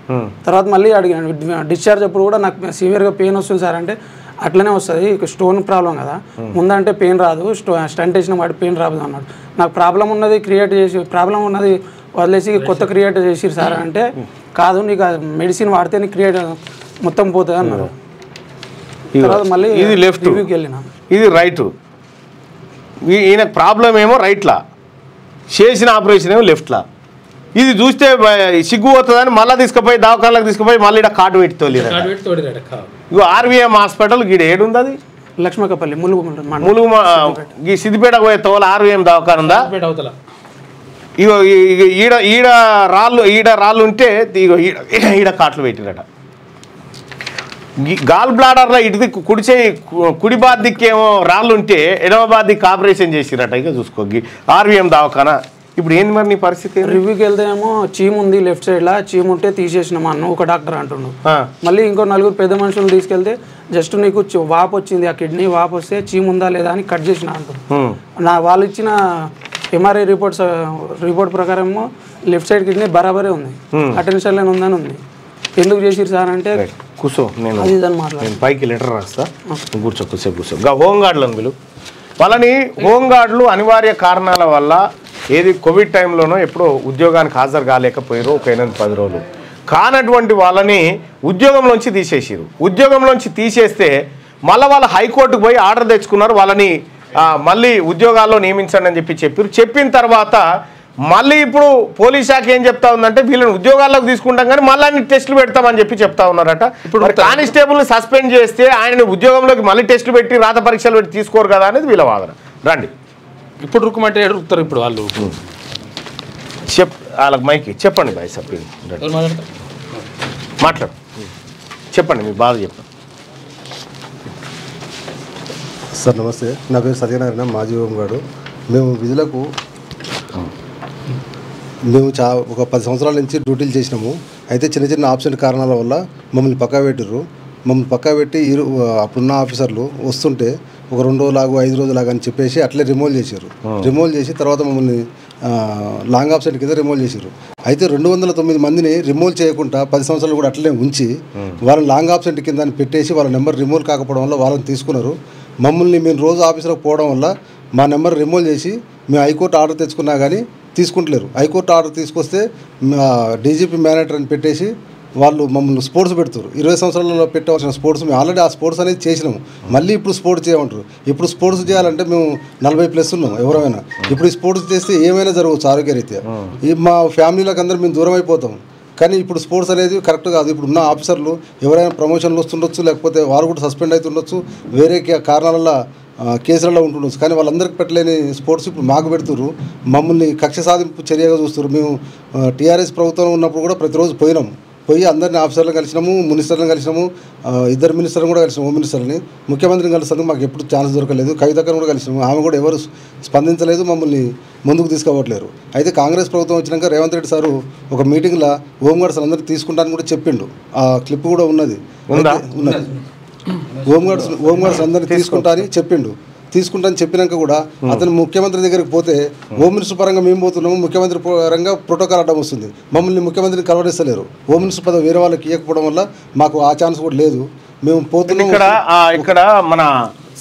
తర్వాత మళ్ళీ అడిగాను డిశ్చార్జ్ అప్పుడు కూడా నాకు సివియర్గా పెయిన్ వస్తుంది సార్ అంటే అట్లనే వస్తుంది, స్టోన్ ప్రాబ్లం కదా, ముందంటే పెయిన్ రాదు, స్టంట్ వేసిన వాటి పెయిన్ రాదు అన్నాడు. నాకు ప్రాబ్లం ఉన్నది వదిలేసి కొత్త క్రియేట్ చేసిరు సార్ అంటే కాదు నీకు మెడిసిన్ వాడితే నీకు క్రియేట్ మొత్తం పోతుంది అన్నారు. తర్వాత మళ్ళీ ఇది లెఫ్ట్ వెళ్ళినా, ఇది రైట్. ఈయన ప్రాబ్లం ఏమో రైట్లా, చేసిన ఆపరేషన్ ఏమో లెఫ్ట్లా. ఇది చూస్తే సిగ్గు పోతుందని మళ్ళీ తీసుకుపోయి దవాఖానలకు తీసుకుపోయి మళ్ళీ ఇక్కడ కార్డు పెట్టి తోలిరు. ఇగో ఆర్వీఎం హాస్పిటల్ గీడ ఏడుంది, అది లక్ష్మకపల్లి ములుగు ఈ సిద్దిపేట పోయే తోల ఆర్వీఎం దవాఖాన ఉందా. ఇగో ఈడ రాళ్ళు ఉంటే ఇగో ఈడ కాట్లు పెట్టిరట. గాల్ బ్లాడర్లో ఇటు కుడి బాధికేమో రాళ్ళు ఉంటే ఎడమ బాధికి ఆపరేషన్ చేసిరట. ఇక చూసుకో ఆర్వీఎం దవాఖాన. ఇప్పుడు ఏంది మరి నీ పరిస్థితి? రివ్యూకి వెళ్తేనేమో చీమ్ ఉంది లెఫ్ట్ సైడ్లో, చీమ్ ఉంటే తీసేసినాం అన్న ఒక డాక్టర్ అంటుండు. మళ్ళీ ఇంకో 4 పెద్ద మనుషులు తీసుకెళ్తే జస్ట్ నీకు వాపు వచ్చింది, ఆ కిడ్నీ వాపు వస్తే చీమ్ ఉందా లేదా అని కట్ చేసిన అంటుండు. వాళ్ళు ఇచ్చిన ఎంఆర్ఐ రిపోర్ట్ ప్రకారం లెఫ్ట్ సైడ్ కిడ్నీ బరాబరే ఉంది, అటెన్షన్ ఉందని ఉంది. ఎందుకు చేసిరు సార్ అంటే కూర్చో, నేను పైకి లెటర్ రాస్తా, కూర్చో కూర్చో కూర్చో. హోంగార్డులను పిలువు. వాళ్ళని హోంగార్డులు అనివార్య కారణాల వల్ల ఏది కోవిడ్ టైంలోనో ఎప్పుడో ఉద్యోగానికి హాజరు కాలేకపోయారు ఒక 8-10 రోజులు. కానటువంటి వాళ్ళని ఉద్యోగంలోంచి తీసేసారు. ఉద్యోగంలోంచి తీసేస్తే మళ్ళీ వాళ్ళు హైకోర్టుకు పోయి ఆర్డర్ తెచ్చుకున్నారు, వాళ్ళని మళ్ళీ ఉద్యోగాల్లో నియమించండి అని చెప్పారు. చెప్పిన తర్వాత మళ్ళీ ఇప్పుడు పోలీస్ శాఖ ఏం చెప్తా ఉందంటే వీళ్ళని ఉద్యోగాల్లోకి తీసుకుంటాం కానీ మళ్ళీ అన్ని టెస్టులు పెడతామని చెప్తా ఉన్నారట. ఇప్పుడు కానిస్టేబుల్ని సస్పెండ్ చేస్తే ఆయనని ఉద్యోగంలోకి మళ్ళీ టెస్టులు పెట్టి రాత పరీక్షలు పెట్టి తీసుకోరు కదా అనేది వీళ్ళ వాదన. రండి ఇప్పుడు రుక్కుమంటే రుక్కుతారు. ఇప్పుడు వాళ్ళు వాళ్ళకి మైకి చెప్పండి బాయ్ సబ్ మాట్లాడు, చెప్పండి మీ బాధ చెప్పండి. సార్ నమస్తే, నా పేరు సత్యనారాయణ, మాజీ హోంగార్డు. మేము విధులకు ఒక 10 సంవత్సరాల నుంచి డ్యూటీలు చేసినాము. అయితే చిన్న చిన్న ఆబ్సెంట్ కారణాల వల్ల మమ్మల్ని పక్కా పెట్టిర్రు. మమ్మల్ని పక్కా పెట్టి అప్పుడున్న ఆఫీసర్లు వస్తుంటే ఒక 2 రోజులాగు 5 రోజులాగా అని చెప్పేసి అట్లే రిమూవ్ చేశారు. రిమూవ్ చేసి తర్వాత మమ్మల్ని లాంగ్ ఆబ్సెంట్ కింద రిమూవ్ చేశారు. అయితే 209 మందిని రిమూవ్ చేయకుండా 10 సంవత్సరాలు కూడా అట్లనే ఉంచి వాళ్ళని లాంగ్ ఆబ్సెంట్ కింద పెట్టేసి వాళ్ళ నెంబర్ రిమూవ్ కాకపోవడం వల్ల వాళ్ళని తీసుకున్నారు. మమ్మల్ని మేము రోజు ఆఫీసులోకి పోవడం వల్ల మా నెంబర్ రిమూవ్ చేసి మేము హైకోర్టు ఆర్డర్ తెచ్చుకున్నా కానీ తీసుకుంటలేరు. హైకోర్టు ఆర్డర్ తీసుకొస్తే డీజీపీ మేనేటర్ అని పెట్టేసి వాళ్ళు మమ్మల్ని స్పోర్ట్స్ పెడుతారు. 20 సంవత్సరాలలో పెట్టవలసిన స్పోర్ట్స్ మేము ఆల్రెడీ ఆ స్పోర్ట్స్ అనేది చేసినాము. మళ్ళీ ఇప్పుడు స్పోర్ట్స్ చేయమంటారు. ఇప్పుడు స్పోర్ట్స్ చేయాలంటే మేము 40+ ఉన్నాం ఎవరైనా. ఇప్పుడు ఈ స్పోర్ట్స్ చేస్తే ఏమైనా జరగవచ్చు ఆరోగ్యరీత్యా. ఈ మా ఫ్యామిలీలకు అందరూ మేము దూరం అయిపోతాం. కానీ ఇప్పుడు స్పోర్ట్స్ అనేది కరెక్ట్ కాదు. ఇప్పుడు ఉన్న ఆఫీసర్లు ఎవరైనా ప్రమోషన్లు వస్తుండొచ్చు, లేకపోతే వారు కూడా సస్పెండ్ అవుతుండొచ్చు, వేరే కారణాల కేసులలో ఉంటుండొచ్చు. కానీ వాళ్ళందరికీ పెట్టలేని స్పోర్ట్స్ ఇప్పుడు మాకు పెడుతున్నారు. మమ్మల్ని కక్ష సాధింపు చర్యగా చూస్తున్నారు. మేము టీఆర్ఎస్ ప్రభుత్వం ఉన్నప్పుడు కూడా ప్రతిరోజు పోయి అందరిని ఆఫీసర్లను కలిసినాము, మినిస్టర్లను కలిసినాము, 2 మినిస్టర్లను కూడా కలిసినాము, హోమ్ మినిస్టర్ని, ముఖ్యమంత్రిని కలిసినందుకు మాకు ఎప్పుడు ఛాన్స్ దొరకలేదు. కవితక్కను కూడా కలిసినాము, ఆమె కూడా ఎవరు స్పందించలేదు, మమ్మల్ని ముందుకు తీసుకుపోవట్లేరు. అయితే కాంగ్రెస్ ప్రభుత్వం వచ్చినాక రేవంత్ రెడ్డి సారు ఒక మీటింగ్లో హోంగార్డ్స్ అందరికీ తీసుకుంటానని కూడా చెప్పిండు. ఆ క్లిప్ కూడా ఉన్నది. హోంగార్డ్స్ అందరినీ తీసుకుంటానని చెప్పిండు. తీసుకుంటానని చెప్పినాక కూడా అతను ముఖ్యమంత్రి దగ్గరికి పోతే హోమ్ మినిస్టర్ పరంగా మేము పోతున్నాము, ముఖ్యమంత్రి పరంగా ప్రోటోకాల్ అడ్డం వస్తుంది. మమ్మల్ని ముఖ్యమంత్రిని కలవరిస్తలేరు. హోమ్ మినిస్టర్ పదవి వేరే వాళ్ళకి ఇవ్వకపోవడం వల్ల మాకు ఆ ఛాన్స్ కూడా లేదు. మేము పోతున్నాం. ఇక్కడ మన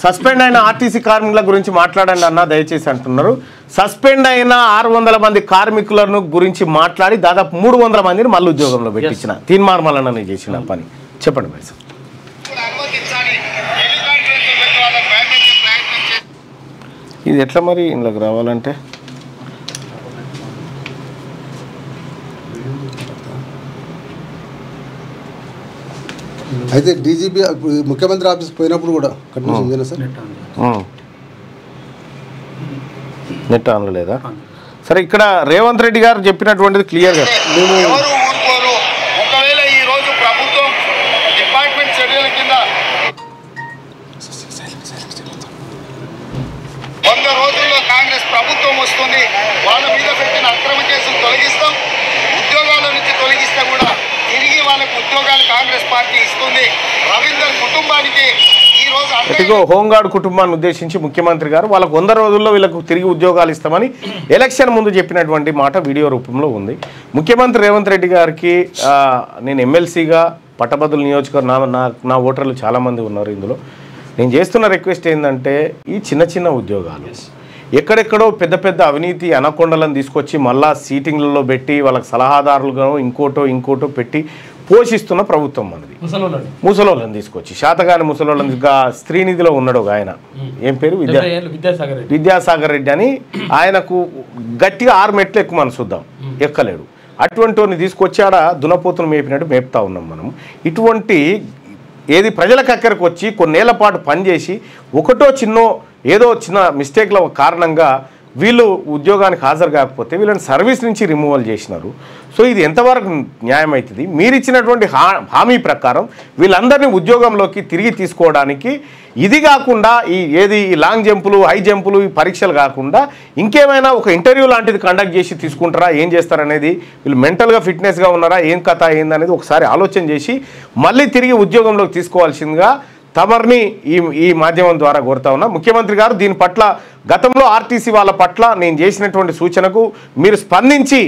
సస్పెండ్ అయిన ఆర్టీసీ కార్మికుల గురించి మాట్లాడండి అన్న దయచేసి అంటున్నారు. సస్పెండ్ అయిన 600 మంది కార్మికులను గురించి మాట్లాడి దాదాపు 300 మందిని మళ్ళీ ఉద్యోగంలో పెట్టించిన తీన్మార్మలనని చేసిన పని చెప్పండి మరి సార్. ఇది ఎట్లా మరి ఇంట్లోకి రావాలంటే అయితే డీజీపీ ముఖ్యమంత్రి ఆఫీస్కి పోయినప్పుడు కూడా కంటిన్యూషన్ చేయాలి సార్. నెట్ ఆన్లో లేదా? సరే, ఇక్కడ రేవంత్ రెడ్డి గారు చెప్పినటువంటిది క్లియర్గా మేము ఒకవేళ ఈ రోజు ప్రభుత్వం డిపార్ట్మెంట్ చర్యల కింద 100 రోజుల్లో కాంగ్రెస్ ప్రభుత్వం వస్తుంది, వాళ్ళ మీద పెట్టిన అక్రమ కేసులు తొలగిస్తాం, ఉద్యోగాల నుంచి తొలగిస్తే కూడా తిరిగి వాళ్ళకు ఉద్యోగాలు కాంగ్రెస్ పార్టీ ఇస్తుంది. రవీందర్ కుటుంబానికి ఈ రోజు హోంగార్డ్ కుటుంబాన్ని ఉద్దేశించి ముఖ్యమంత్రి గారు వాళ్ళకు 100 రోజుల్లో వీళ్ళకు తిరిగి ఉద్యోగాలు ఇస్తామని ఎలక్షన్ ముందు చెప్పినటువంటి మాట వీడియో రూపంలో ఉంది. ముఖ్యమంత్రి రేవంత్ రెడ్డి గారికి నేను ఎమ్మెల్సీగా పట్టభద్రుల నియోజకవర్గం నా ఓటర్లు చాలామంది ఉన్నారు. ఇందులో నేను చేస్తున్న రిక్వెస్ట్ ఏంటంటే ఈ చిన్న చిన్న ఉద్యోగాలు ఎక్కడెక్కడో పెద్ద పెద్ద అవినీతి అనకొండలను తీసుకొచ్చి మళ్ళా సీటింగ్లలో పెట్టి వాళ్ళకి సలహాదారులుగా ఇంకోటో పెట్టి పోషిస్తున్న ప్రభుత్వం మనది. ముసలోళ్ళని తీసుకొచ్చి శాతగాని ముసలోళ్ళని స్త్రీనిధిలో ఉన్నాడు ఒక ఆయన, ఏం పేరు విద్యాసాగర్ రెడ్డి అని, ఆయనకు గట్టిగా 6 మెట్లు ఎక్కుమని చూద్దాం, ఎక్కలేడు. అటువంటి వాడిని తీసుకొచ్చి ఆడ దునపోతును మేపినట్టు మేపుతా ఉన్నాం మనం. ఇటువంటి ఏది ప్రజలకు అక్కడికి వచ్చి కొన్నేళ్ల పాటు పనిచేసి ఏదో చిన్న మిస్టేక్ల కారణంగా వీళ్ళు ఉద్యోగానికి హాజరు కాకపోతే వీళ్ళని సర్వీస్ నుంచి రిమూవల్ చేసినారు. సో ఇది ఎంతవరకు న్యాయం అవుతుంది? మీరు ఇచ్చినటువంటి హామీ ప్రకారం వీళ్ళందరినీ ఉద్యోగంలోకి తిరిగి తీసుకోవడానికి ఇది కాకుండా ఈ లాంగ్ జంపులు, హై జంపులు, ఈ పరీక్షలు కాకుండా ఇంకేమైనా ఒక ఇంటర్వ్యూ లాంటిది కండక్ట్ చేసి తీసుకుంటారా, ఏం చేస్తారనేది, వీళ్ళు మెంటల్గా ఫిట్నెస్గా ఉన్నారా, ఏం కథ ఏందనేది ఒకసారి ఆలోచన చేసి మళ్ళీ తిరిగి ఉద్యోగంలోకి తీసుకోవాల్సిందిగా తమర్ని ఈ మాధ్యమం ద్వారా కోరుతా ఉన్నా. ముఖ్యమంత్రి గారు దీని పట్ల గతంలో ఆర్టీసీ వాళ్ళ పట్ల నేను చేసినటువంటి సూచనకు మీరు స్పందించి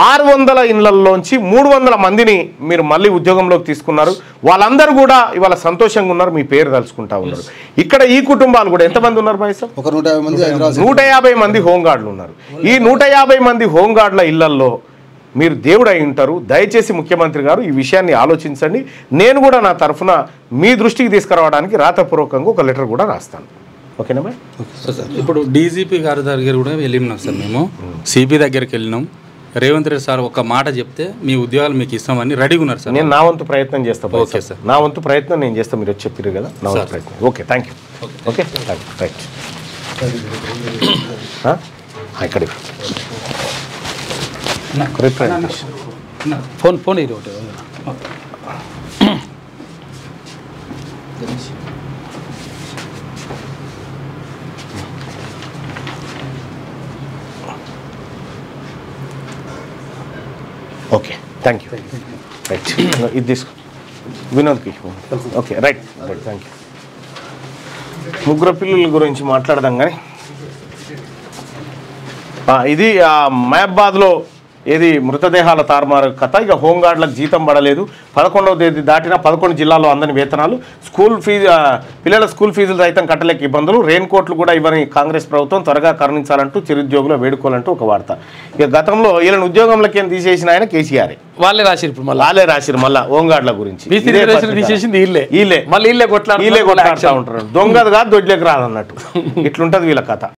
600 ఇళ్లలోంచి 300 మందిని మీరు మళ్ళీ ఉద్యోగంలోకి తీసుకున్నారు. వాళ్ళందరూ కూడా ఇవాళ సంతోషంగా ఉన్నారు, మీ పేరు తలుచుకుంటా ఉన్నారు. ఇక్కడ ఈ కుటుంబాలు కూడా ఎంతమంది ఉన్నారు భాయ్? ఒక 150 మంది హోంగార్డులు ఉన్నారు. ఈ 150 మంది హోంగార్డుల ఇళ్లల్లో మీరు దేవుడు అయి ఉంటారు. దయచేసి ముఖ్యమంత్రి గారు ఈ విషయాన్ని ఆలోచించండి. నేను కూడా నా తరఫున మీ దృష్టికి తీసుకురావడానికి రాతపూర్వకంగా ఒక లెటర్ కూడా రాస్తాను. ఓకేనా బాయ్? ఇప్పుడు డీజీపీ గారి దగ్గర కూడా వెళ్ళినాం సార్, మేము సిపి దగ్గరికి వెళ్ళినాం. రేవంత్ రెడ్డి సార్ ఒక మాట చెప్తే మీ ఉద్యోగాలు మీకు ఇస్తామని రెడీగా ఉన్నారు సార్. నేను నా వంతు ప్రయత్నం చేస్తాను. ఓకే సార్, నా వంతు ప్రయత్నం నేను చేస్తాను. మీరు చెప్పారు కదా, నా వంతు ప్రయత్నం. Okay, thank you. Okay, right. ఇక్కడ ఫోన్ ఇది ఒకటి. ఓకే. థ్యాంక్ యూ రైట్ ఇది తీసుకో వినోద్కి okay right right thank you ముగ్గురు పిల్లల గురించి మాట్లాడదాం కానీ ఇది మహబాద్లో ఏది మృతదేహాల తారుమారు కథ. ఇక హోంగార్డులకు జీతం పడలేదు, 11వ తేదీ దాటినా 11 జిల్లాల్లో అందని వేతనాలు, స్కూల్ ఫీజు పిల్లల స్కూల్ ఫీజులు సైతం కట్టలేక ఇబ్బందులు, రెయిన్ కోట్లు కూడా ఇవ్వని కాంగ్రెస్ ప్రభుత్వం త్వరగా కరుణించాలంటూ చిరుద్యోగులు వేడుకోవాలంటూ ఒక వార్త. ఇక గతంలో వీళ్ళని ఉద్యోగంలోకి ఏం తీసేసిన ఆయన కేసీఆర్ వాళ్ళే రాసిరు మళ్ళీ హోంగార్డుల గురించి తీసేసింది వీళ్ళే కొట్లాడుతూ ఉంటారు. దొంగది కాదు దొడ్లేకి రాదన్నట్టు ఇట్లుంటది వీళ్ళ కథ.